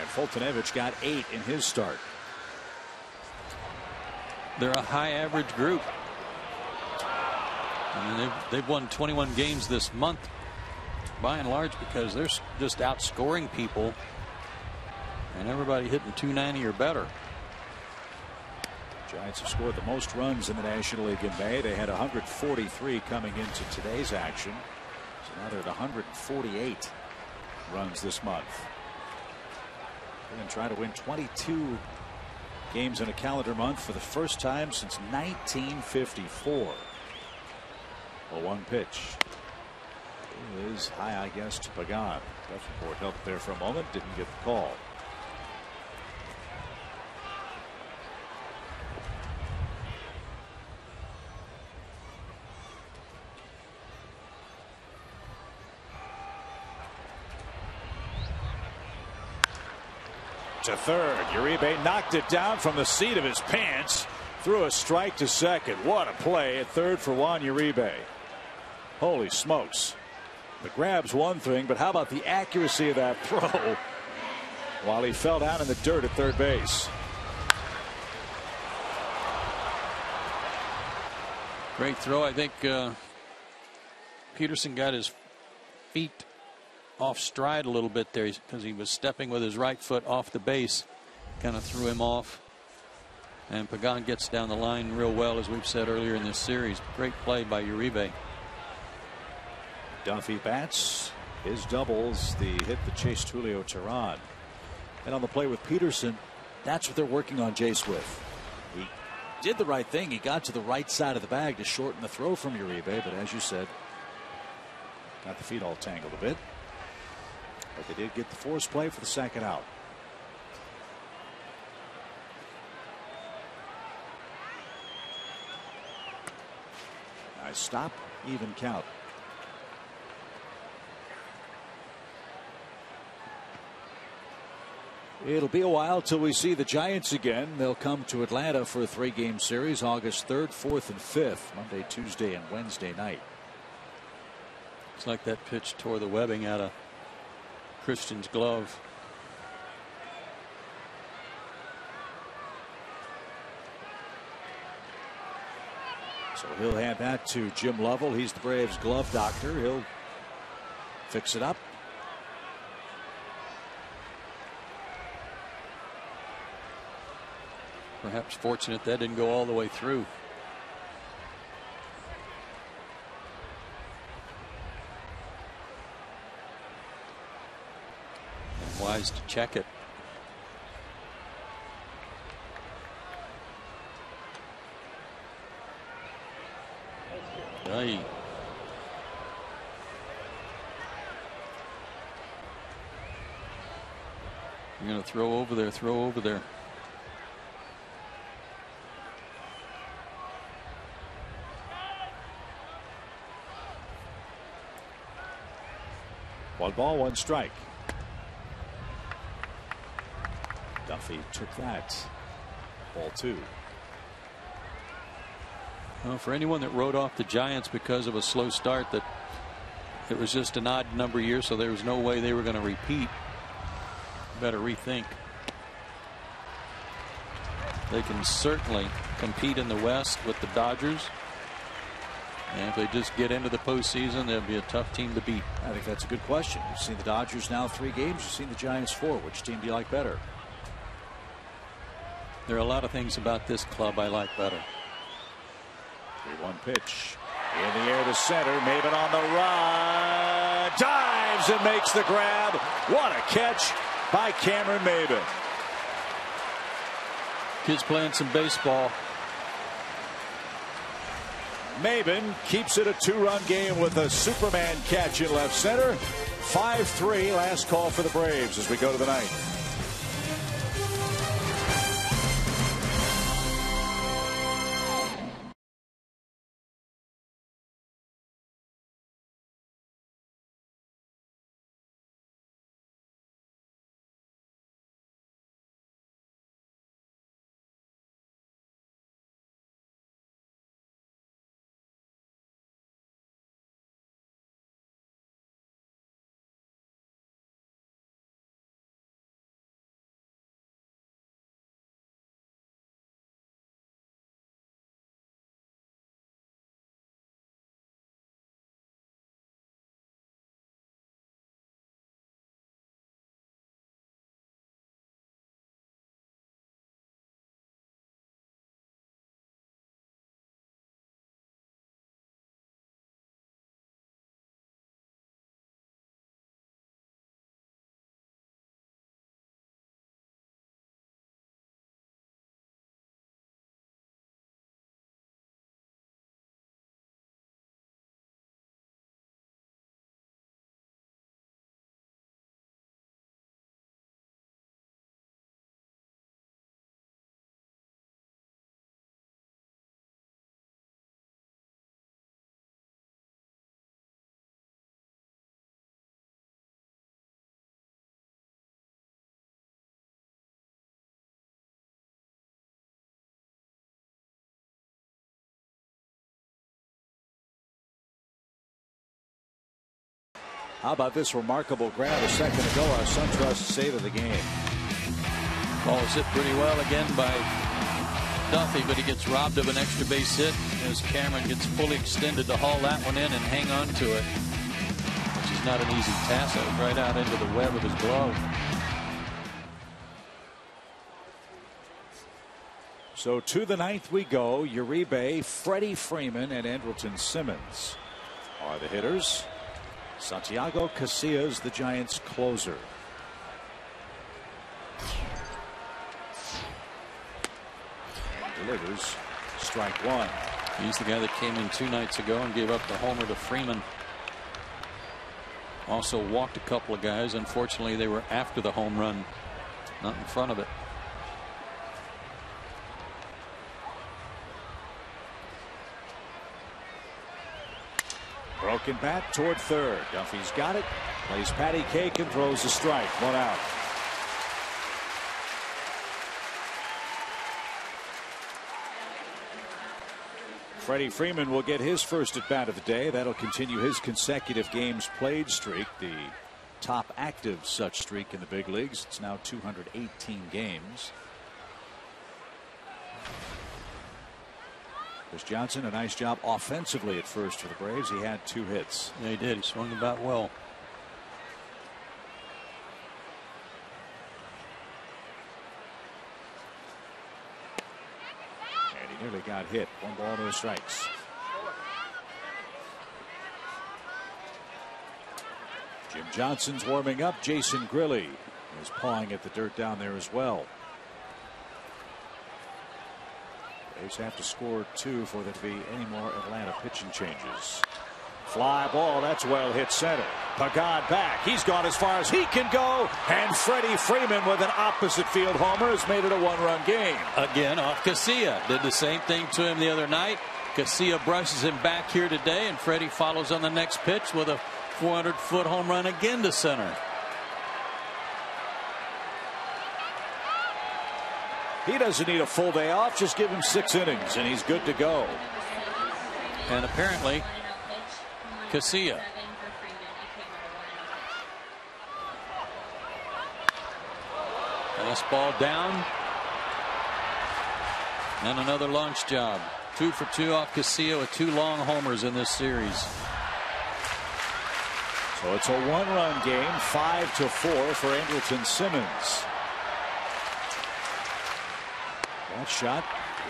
[SPEAKER 5] And Fultonevich got 8 in his start.
[SPEAKER 7] They're a high average group. I mean, they've won 21 games this month by and large because they're just outscoring people and everybody hitting .290 or better.
[SPEAKER 5] Giants have scored the most runs in the National League in May. They had 143 coming into today's action. So now they're at 148 runs this month. They're going to try to win 22 games in a calendar month for the first time since 1954. A 1 pitch. It is high, I guess, to Pagan. Davenport helped there for a moment, didn't get the call. to third. Uribe knocked it down from the seat of his pants. Threw a strike to second. What a play at third for Juan Uribe. Holy smokes. The grab's one thing, but how about the accuracy of that throw while he fell down in the dirt at third base.
[SPEAKER 7] Great throw. I think Peterson got his feet off stride a little bit there because he was stepping with his right foot off the base. Kind of threw him off. And Pagan gets down the line real well, as we've said earlier in this series. Great play by Uribe.
[SPEAKER 5] Duffy bats his doubles, the hit that chased Julio Teheran. And on the play with Peterson, that's what they're working on Jace with. He did the right thing. He got to the right side of the bag to shorten the throw from Uribe, but as you said, got the feet all tangled a bit. But they did get the force play for the second out. Nice stop, even count. It'll be a while till we see the Giants again. They'll come to Atlanta for a 3-game series August 3rd, 4th, and 5th. Monday, Tuesday, and Wednesday night.
[SPEAKER 7] It's like that pitch tore the webbing out of Christian's glove.
[SPEAKER 5] So he'll hand that to Jim Lovell. He's the Braves glove doctor. He'll fix it up.
[SPEAKER 7] Perhaps fortunate that didn't go all the way through. And wise to check it. Aye. You're going to throw over there, throw over there.
[SPEAKER 5] One ball, one strike. Duffy took that. Ball two.
[SPEAKER 7] Well, for anyone that wrote off the Giants because of a slow start, that it was just an odd number year, so there was no way they were going to repeat, better rethink. They can certainly compete in the West with the Dodgers. And if they just get into the postseason, they'll be a tough team to beat.
[SPEAKER 5] I think that's a good question. You've seen the Dodgers now 3 games. You've seen the Giants 4. Which team do you like better?
[SPEAKER 7] There are a lot of things about this club I like better.
[SPEAKER 5] 3-1 pitch. In the air to center. Maben on the run. Dives and makes the grab. What a catch by Cameron Maben.
[SPEAKER 7] Kids playing some baseball.
[SPEAKER 5] Maben keeps it a 2-run game with a Superman catch in left center. 5-3 last call for the Braves as we go to the ninth. How about this remarkable grab a second ago? Our SunTrust save of the game.
[SPEAKER 7] Ball is hit pretty well again by Duffy, but he gets robbed of an extra base hit as Cameron gets fully extended to haul that one in and hang on to it, which is not an easy task. That was right out into the web of his glove.
[SPEAKER 5] So to the ninth we go. Uribe, Freddie Freeman, and Andrelton Simmons are the hitters. Santiago Casillas, the Giants' closer. And delivers strike one.
[SPEAKER 7] He's the guy that came in 2 nights ago and gave up the homer to Freeman. Also walked a couple of guys. Unfortunately, they were after the home run, not in front of it.
[SPEAKER 5] Broken bat toward third. Duffy's got it. Plays patty cake and throws a strike. 1 out. Freddie Freeman will get his first at bat of the day. That'll continue his consecutive games played streak, the top active such streak in the big leagues. It's now 218 games. Chris Johnson, a nice job offensively at first for the Braves. He had 2 hits.
[SPEAKER 7] Yeah, he did. He swung the bat well.
[SPEAKER 5] And he nearly got hit. 1 ball, no strikes. Jim Johnson's warming up. Jason Grilli is pawing at the dirt down there as well. Braves have to score 2 for there to be any more Atlanta pitching changes. Fly ball, that's well hit center. Pagan back. He's gone as far as he can go. And Freddie Freeman with an opposite field homer has made it a 1-run game.
[SPEAKER 7] Again off Casilla. Did the same thing to him the other night. Casilla brushes him back here today, and Freddie follows on the next pitch with a 400-foot home run again to center.
[SPEAKER 5] He doesn't need a full day off. Just give him 6 innings and he's good to go.
[SPEAKER 7] And apparently Casilla. Fastball down. And another launch job. 2 for 2 off Casilla with 2 long homers in this series.
[SPEAKER 5] So it's a 1-run game. 5-4 for Andrelton Simmons. That shot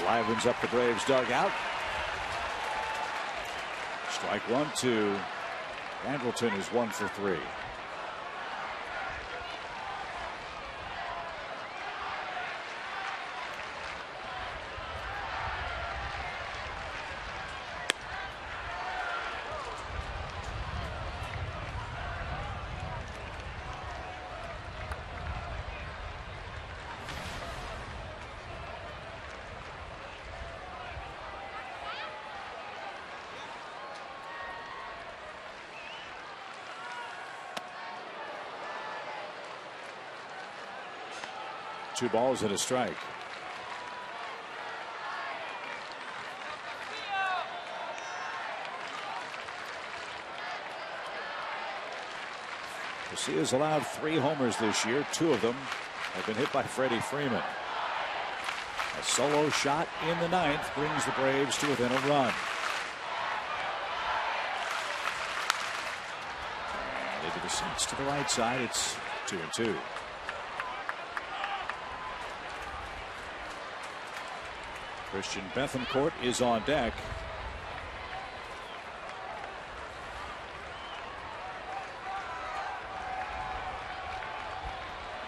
[SPEAKER 5] livens up the Braves dugout. Strike 1 to Andrelton is 1 for 3. Two balls and a strike. Casillas allowed 3 homers this year. 2 of them have been hit by Freddie Freeman. A solo shot in the 9th brings the Braves to within a run. And into the seats to the right side. It's 2-2. Christian Bethancourt is on deck.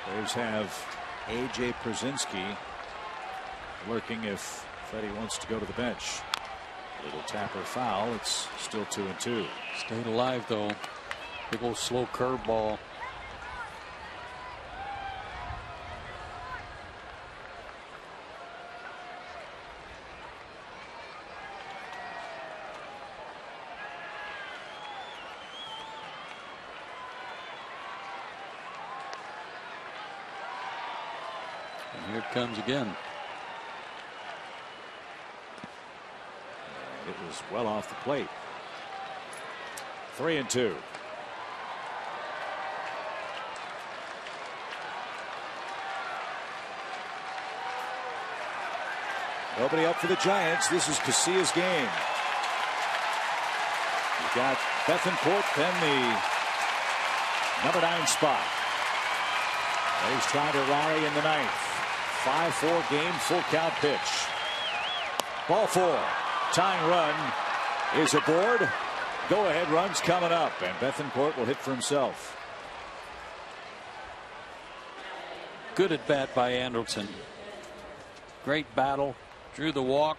[SPEAKER 5] Braves have A.J. Przinsky lurking if Freddie wants to go to the bench. Little tapper foul. It's still 2-2.
[SPEAKER 7] Stayed alive though. Big old slow curveball. Here it comes again.
[SPEAKER 5] It was well off the plate. 3-2. Nobody up for the Giants. This is Casillas' game. You've got Bethancourt in the number 9 spot. He's trying to rally in the 9th. 5-4 game, full count pitch. Ball 4. Tying run is aboard. Go ahead runs coming up, and Bethancourt will hit for himself.
[SPEAKER 7] Good at bat by Anderson. Great battle. Drew the walk.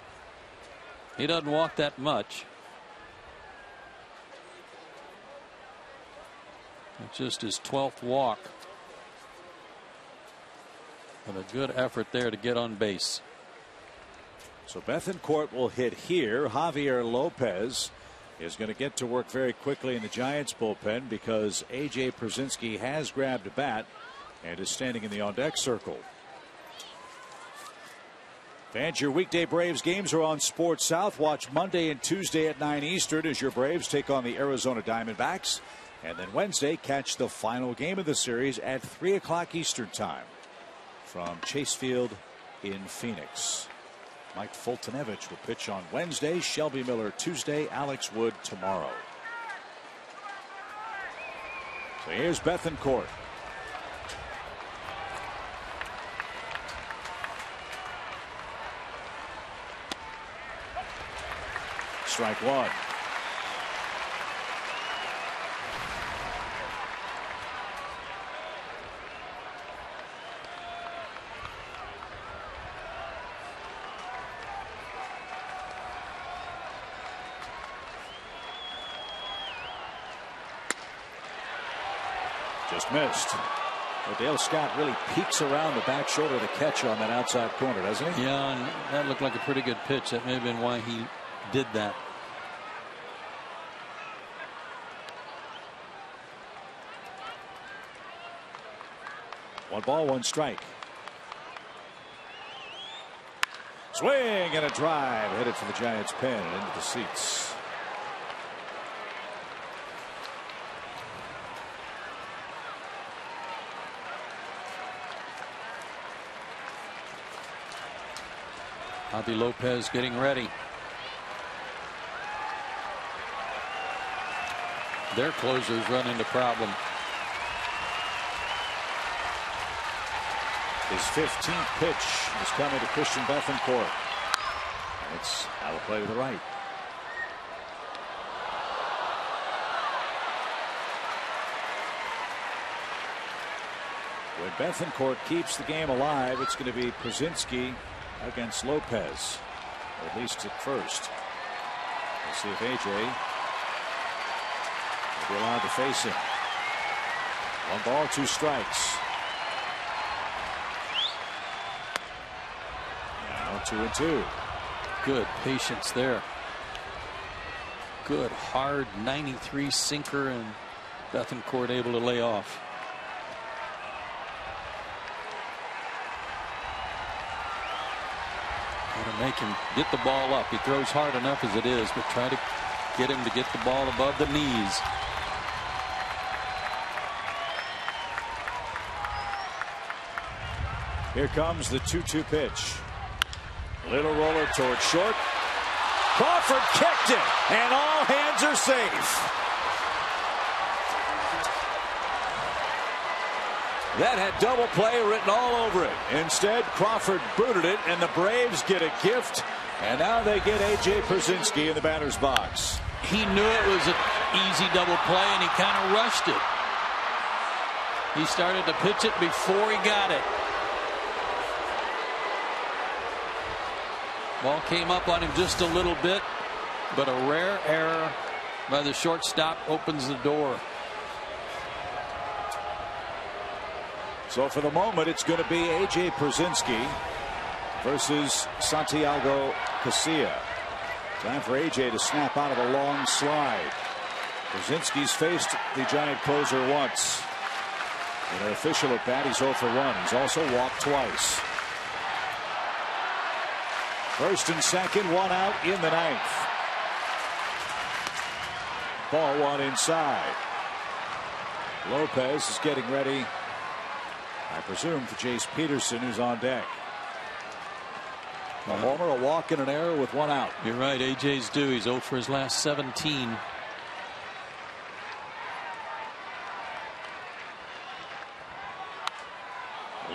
[SPEAKER 7] He doesn't walk that much. It's just his 12th walk. But a good effort there to get on base.
[SPEAKER 5] So Bethancourt will hit here. Javier Lopez is going to get to work very quickly in the Giants bullpen because A.J. Pierzynski has grabbed a bat and is standing in the on-deck circle. Fans, your weekday Braves games are on Sports South. Watch Monday and Tuesday at 9 Eastern as your Braves take on the Arizona Diamondbacks. And then Wednesday, catch the final game of the series at 3 o'clock Eastern time from Chase Field in Phoenix. Mike Fultonevich will pitch on Wednesday, Shelby Miller Tuesday, Alex Wood tomorrow. So here's Bethancourt. Strike 1. Just missed. Well, Dale Scott really peeks around the back shoulder to catch on that outside corner, doesn't he?
[SPEAKER 7] Yeah, and that looked like a pretty good pitch. That may have been why he did that.
[SPEAKER 5] One ball, one strike. Swing and a drive headed for the Giants pen and into the seats.
[SPEAKER 7] Javi Lopez getting ready. Their closers run into problem.
[SPEAKER 5] His 15th pitch is coming to Christian Bethancourt. And it's out of play to the right. When Bethancourt keeps the game alive, it's going to be Pierzynski against Lopez, or at least at first. We'll see if AJ will be allowed to face him. 1 ball, 2 strikes. Now 2-2.
[SPEAKER 7] Good patience there. Good hard 93 sinker, and Bethancourt able to lay off. To make him get the ball up. He throws hard enough as it is, but try to get him to get the ball above the knees.
[SPEAKER 5] Here comes the 2-2 pitch. Little roller toward short. Crawford kicked it, and all hands are safe. That had double play written all over it. Instead, Crawford booted it, and the Braves get a gift. And now they get A.J. Pierzynski in the batter's box.
[SPEAKER 7] He knew it was an easy double play, and he kind of rushed it. He started to pitch it before he got it. Ball came up on him just a little bit, but a rare error by the shortstop opens the door.
[SPEAKER 5] So for the moment, it's going to be A.J. Pierzynski versus Santiago Casilla. Time for A.J. to snap out of a long slide. Pierzynski's faced the Giant closer once. In an official at bat, he's 0 for 1. He's also walked twice. First and second, 1 out in the 9th. Ball 1 inside. Lopez is getting ready, I presume, for Jace Peterson, who's on deck. A homer, a walk, and an error with one out.
[SPEAKER 7] You're right. AJ's due. He's 0 for his last 17.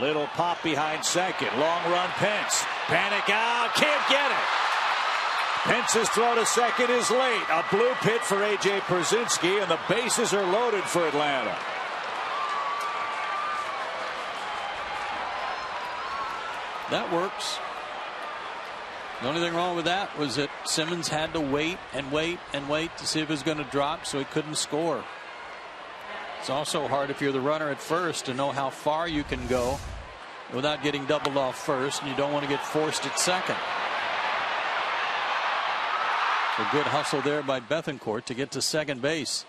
[SPEAKER 5] Little pop behind second. Long run, Pence. Panic out. Can't get it. Pence's throw to second is late. A blue pit for A.J. Pierzynski, and the bases are loaded for Atlanta.
[SPEAKER 7] That works. The only thing wrong with that was that Simmons had to wait and wait and wait to see if it was going to drop, so he couldn't score. It's also hard if you're the runner at first to know how far you can go without getting doubled off first, and you don't want to get forced at second. A good hustle there by Bethancourt to get to second base.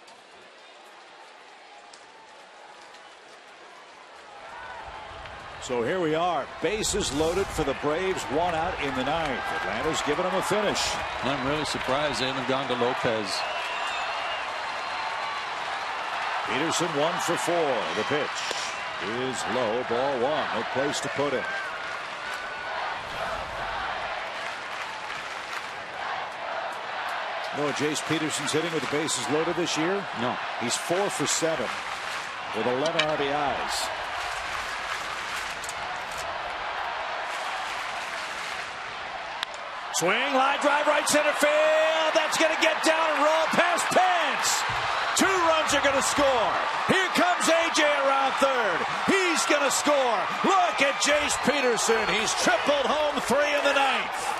[SPEAKER 5] So here we are, bases loaded for the Braves, one out in the ninth. Atlanta's giving them a finish.
[SPEAKER 7] I'm really surprised they haven't gone to Lopez.
[SPEAKER 5] Peterson 1 for 4. The pitch is low, ball one. No place to put it. You know what Jace Peterson's hitting with the bases loaded this year?
[SPEAKER 7] No.
[SPEAKER 5] He's 4 for 7 with 11 RBIs. Swing, line drive, right center field. That's going to get down and roll past Pence. 2 runs are going to score. Here comes A.J. around third. He's going to score. Look at Jace Peterson. He's tripled home 3 in the ninth.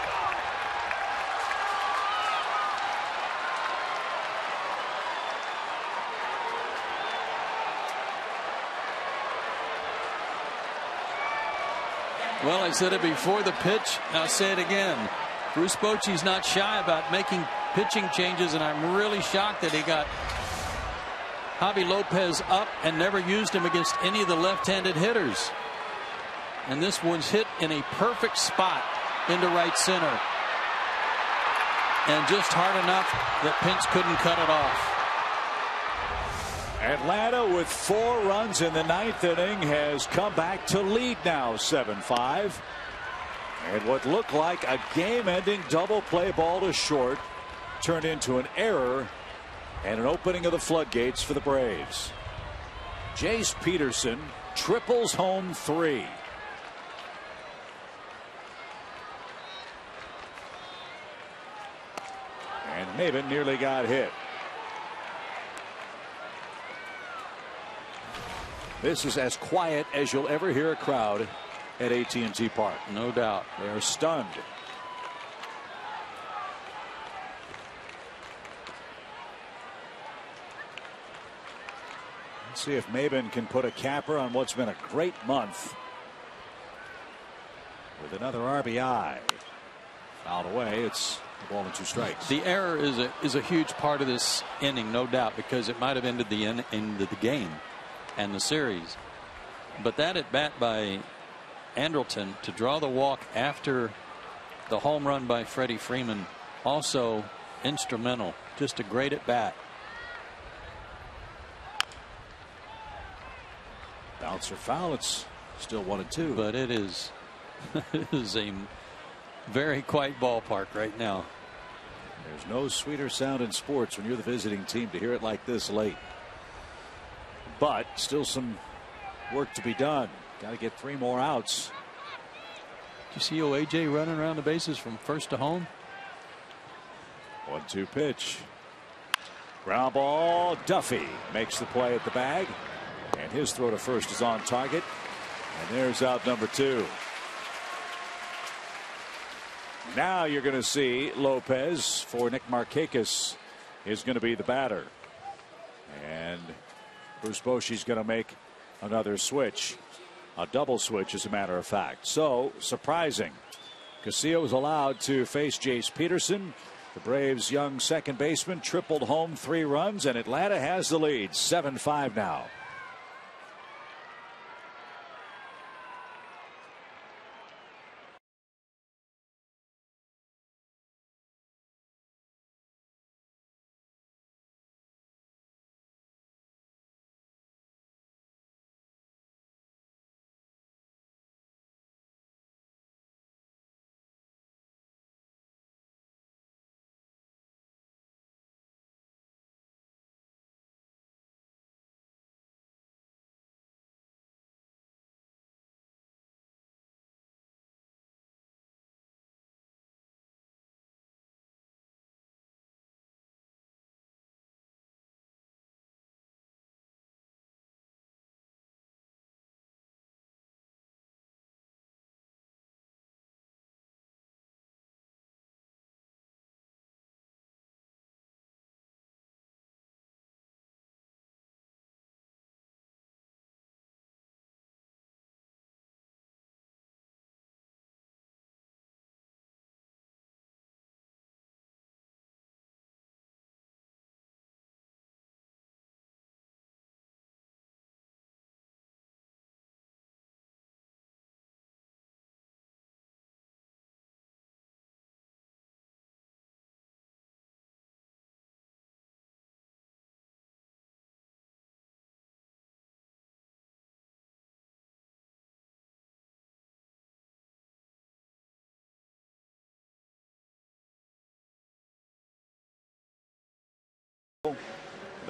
[SPEAKER 7] Well, I said it before the pitch. I'll say it again. Bruce Bochy's not shy about making pitching changes, and I'm really shocked that he got Javi Lopez up and never used him against any of the left-handed hitters. And this one's hit in a perfect spot into right center. And just hard enough that Pence couldn't cut it off.
[SPEAKER 5] Atlanta with 4 runs in the ninth inning has come back to lead now 7-5. And what looked like a game-ending double play ball to short turned into an error and an opening of the floodgates for the Braves. Jace Peterson triples home 3. And Maven nearly got hit. This is as quiet as you'll ever hear a crowd at AT&T Park.
[SPEAKER 7] No doubt.
[SPEAKER 5] They are stunned. Let's see if Maven can put a capper on what's been a great month with another RBI. Fouled away. It's a ball and 2 strikes.
[SPEAKER 7] The error is a huge part of this inning, no doubt, because it might have ended the game and the series. But that at bat by Andrelton to draw the walk after the home run by Freddie Freeman, also instrumental. Just a great at bat.
[SPEAKER 5] Bouncer foul. It's still 1-2.
[SPEAKER 7] But it is a very quiet ballpark right now.
[SPEAKER 5] There's no sweeter sound in sports when you're the visiting team to hear it like this late. But still some work to be done. Got to get 3 more outs.
[SPEAKER 7] Did you see AJ running around the bases from first to home?
[SPEAKER 5] 1-2 pitch. Ground ball. Duffy makes the play at the bag. And his throw to first is on target. And there's out number 2. Now you're going to see Lopez for Nick Markakis is going to be the batter. And Bruce Bochy's going to make another switch. A double switch, as a matter of fact. So surprising. Castillo was allowed to face Jace Peterson. The Braves' young second baseman tripled home 3 runs, and Atlanta has the lead 7-5 now.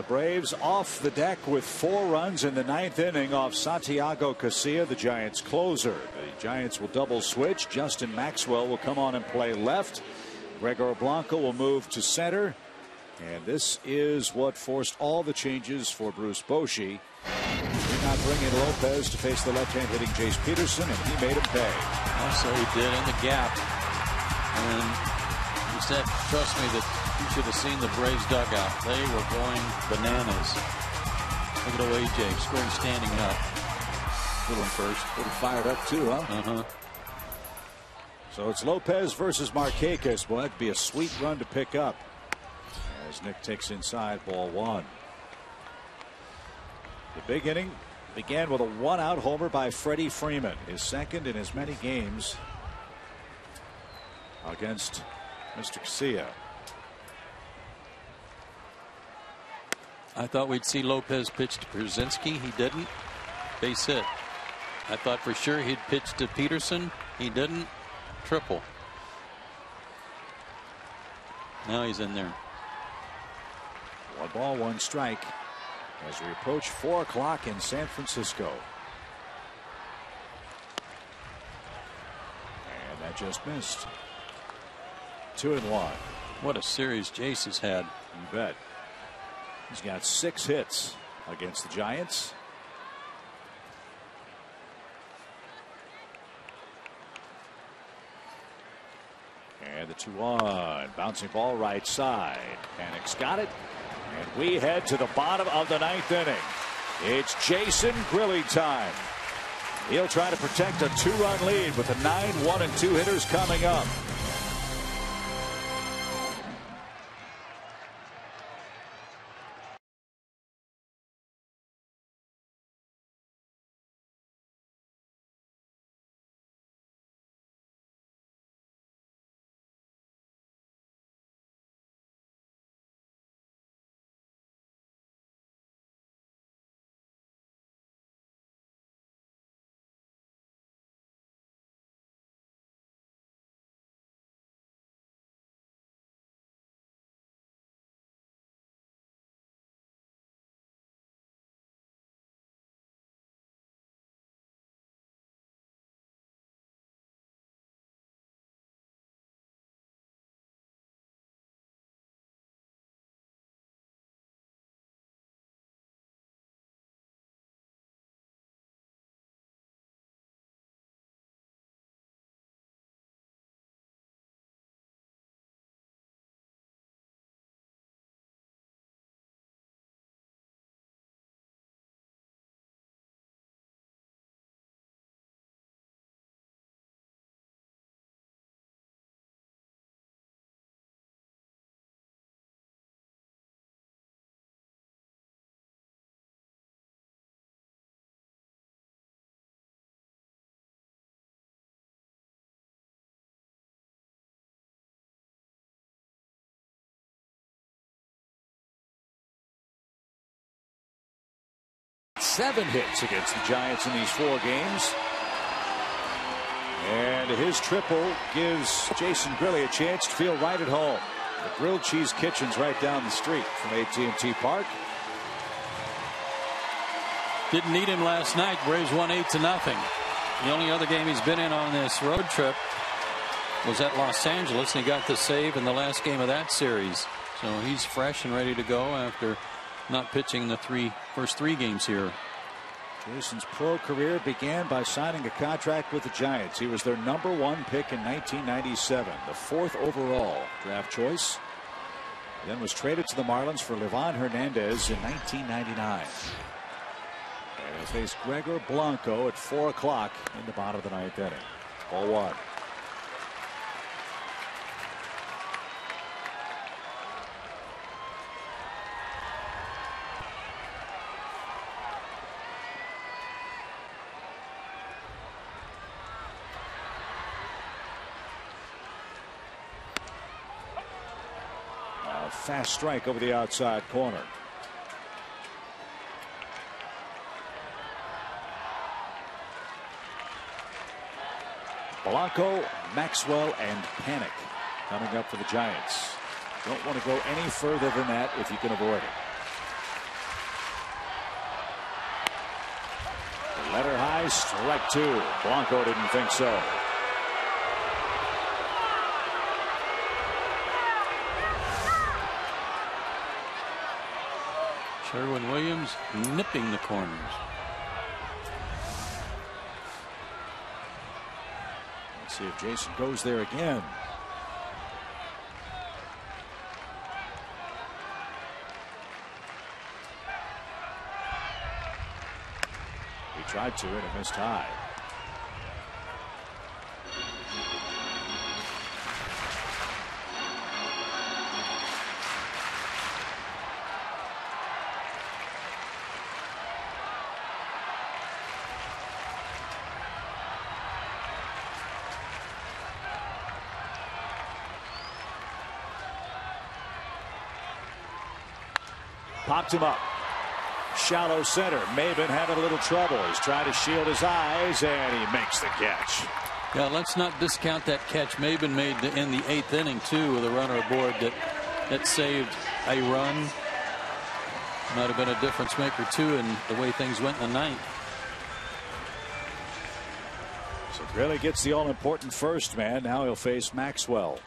[SPEAKER 5] The Braves off the deck with 4 runs in the 9th inning off Santiago Casilla, the Giants closer. The Giants will double switch. Justin Maxwell will come on and play left. Gregor Blanco will move to center. And this is what forced all the changes for Bruce Bochy. Did not bring in Lopez to face the left-hand hitting Jace Peterson, and he made him pay.
[SPEAKER 7] So he did in the gap. And he said, trust me, that you should have seen the Braves dugout. They were going bananas. Look at OAJ scoring standing up. Little first.
[SPEAKER 5] A little fired up too, huh? So it's Lopez versus Markakis. Well, that'd be a sweet run to pick up. As Nick takes inside, ball 1. The big inning began with a 1-out homer by Freddie Freeman, his second in as many games against Mr. Casilla.
[SPEAKER 7] I thought we'd see Lopez pitch to Brzezinski. He didn't. Base hit. I thought for sure he'd pitch to Peterson. He didn't. Triple. Now he's in there.
[SPEAKER 5] 1 ball, 1 strike as we approach 4 o'clock in San Francisco. And that just missed. 2-1.
[SPEAKER 7] What a series Jace has had.
[SPEAKER 5] You bet. He's got 6 hits against the Giants. And the 2-1. Bouncing ball right side. Panic's got it. And we head to the bottom of the 9th inning. It's Jason Grilli time. He'll try to protect a 2-run lead with the 9-1 and 2 hitters coming up. Seven hits against the Giants in these 4 games. And his triple gives Jason Grilli a chance to feel right at home. The Grilled Cheese Kitchen's right down the street from AT&T Park.
[SPEAKER 7] Didn't need him last night. Braves won 8-0. The only other game he's been in on this road trip was at Los Angeles, and he got the save in the last game of that series. So he's fresh and ready to go after not pitching the first three games here.
[SPEAKER 5] Jason's pro career began by signing a contract with the Giants. He was their #1 pick in 1997, the 4th overall draft choice. Then was traded to the Marlins for Livan Hernandez in 1999. And he'll face Gregor Blanco at 4 o'clock in the bottom of the 9th inning. Ball 1. Fast strike over the outside corner. Blanco, Maxwell, and Panic coming up for the Giants. Don't want to go any further than that if you can avoid it. high, strike two. Blanco didn't think so.
[SPEAKER 7] Sherwin-Williams nipping the corners.
[SPEAKER 5] Let's see if Jason goes there again. He tried to, and it missed high. Popped him up. Shallow center. Maben having a little trouble. He's trying to shield his eyes, and he makes the catch.
[SPEAKER 7] Yeah, let's not discount that catch Maben made in the 8th inning too, with a runner aboard that saved a run. Might have been a difference maker too in the way things went in the 9th.
[SPEAKER 5] So Grilli gets the all-important first man. Now he'll face Maxwell.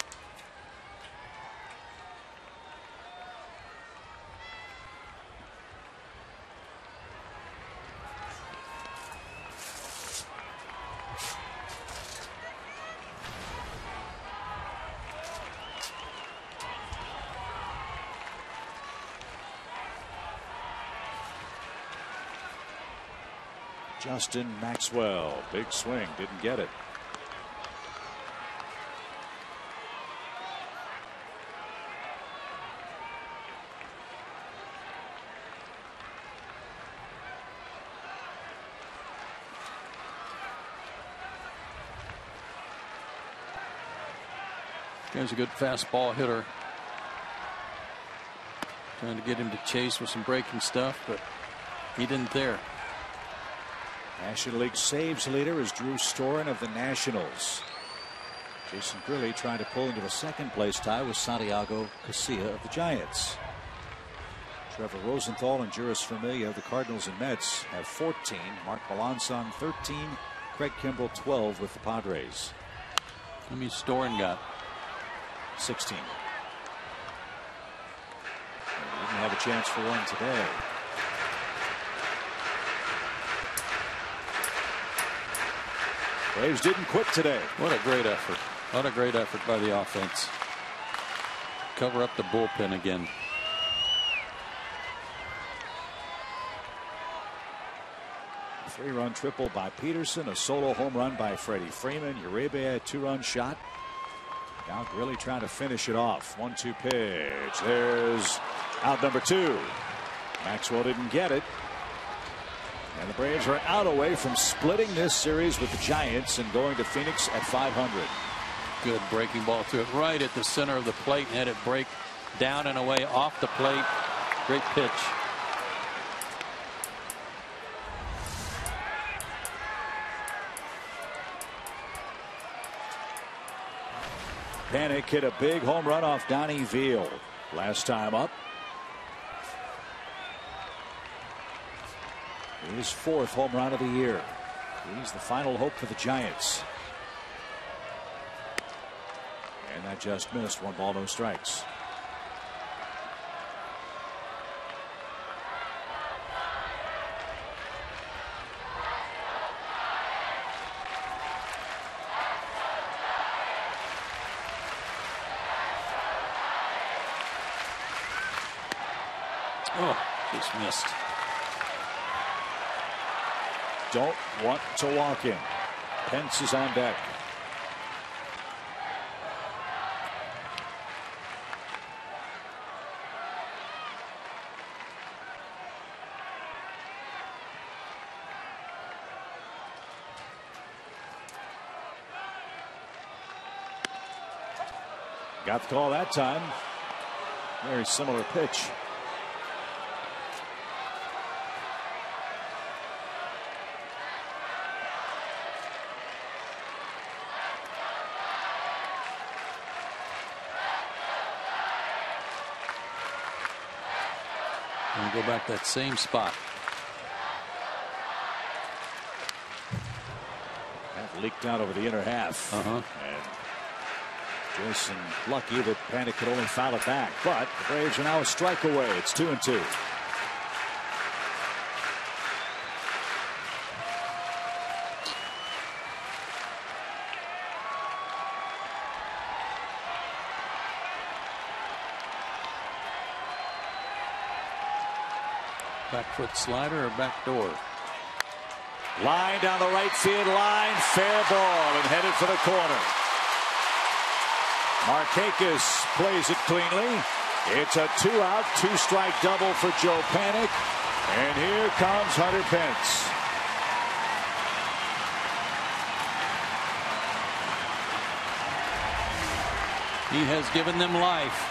[SPEAKER 5] Justin Maxwell, big swing, didn't get it.
[SPEAKER 7] Here's a good fastball hitter. Trying to get him to chase with some breaking stuff, but he didn't there.
[SPEAKER 5] National League saves leader is Drew Storen of the Nationals. Jason Grilli trying to pull into a second place tie with Santiago Casilla of the Giants. Trevor Rosenthal and Juris Familia of the Cardinals and Mets have 14. Mark Melancon 13. Craig Kimbrell 12 with the Padres.
[SPEAKER 7] How many Storen got?
[SPEAKER 5] 16. He didn't have a chance for one today. Braves didn't quit today.
[SPEAKER 7] What a great effort. What a great effort by the offense. Cover up the bullpen again.
[SPEAKER 5] A 3-run triple by Peterson. A solo home run by Freddie Freeman. Uribe a 2-run shot. Now Grilli trying to finish it off. 1-2 pitch. There's out number 2. Maxwell didn't get it. And the Braves are an out away from splitting this series with the Giants and going to Phoenix at 500.
[SPEAKER 7] Good breaking ball through it right at the center of the plate and had it break down and away off the plate. Great pitch.
[SPEAKER 5] Panik hit a big home run off Donnie Veal last time up. His 4th home run of the year. He's the final hope for the Giants. And that just missed. 1 ball, no strikes.
[SPEAKER 7] Oh, just missed.
[SPEAKER 5] Don't want to walk in. Pence is on deck. Got the call that time. Very similar pitch.
[SPEAKER 7] And go back that same spot.
[SPEAKER 5] leaked out over the inner half. And Jason lucky that Panic could only foul it back. But the Braves are now a strike away. It's 2-2.
[SPEAKER 7] Back foot slider or back door?
[SPEAKER 5] Line down the right field line. Fair ball and headed for the corner. Markakis plays it cleanly. It's a 2-out, 2-strike double for Joe Panic. And here comes Hunter Pence.
[SPEAKER 7] He has given them life.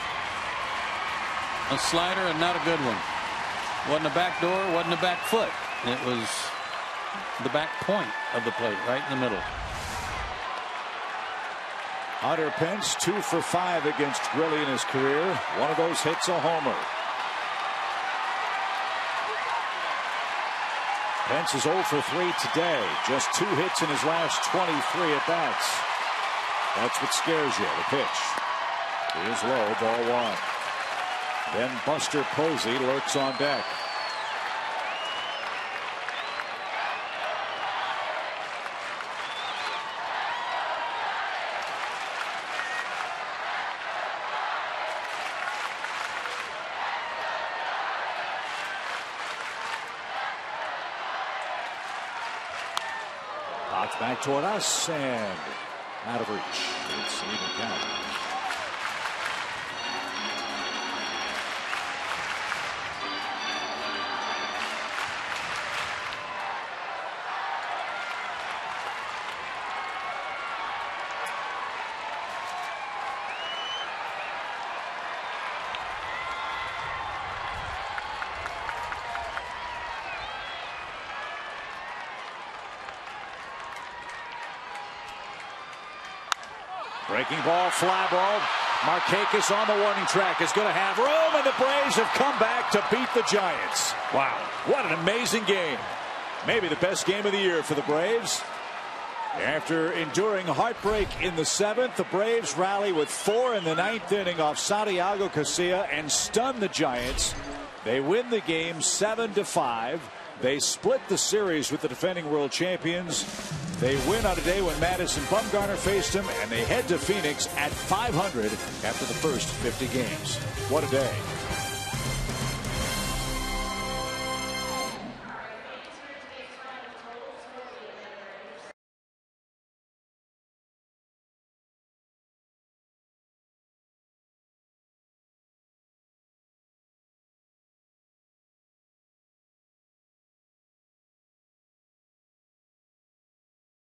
[SPEAKER 7] A slider and not a good one. Wasn't a back door, wasn't a back foot. It was the back point of the plate, right in the middle.
[SPEAKER 5] Hunter Pence 2 for 5 against Grilli in his career. One of those hits a homer. Pence is 0 for 3 today. Just 2 hits in his last 23 at bats. That's what scares you. The pitch is low, ball 1. Then Buster Posey lurks on deck. Popped back toward us and out of reach. It's an even count. Breaking ball, fly ball. Markakis on the warning track is going to have room, and the Braves have come back to beat the Giants. Wow, what an amazing game. Maybe the best game of the year for the Braves. After enduring heartbreak in the 7th, the Braves rally with 4 in the 9th inning off Santiago Casilla and stun the Giants. They win the game 7-5. They split the series with the defending world champions. They win on a day when Madison Bumgarner faced him, and they head to Phoenix at 500 after the first 50 games. What a day.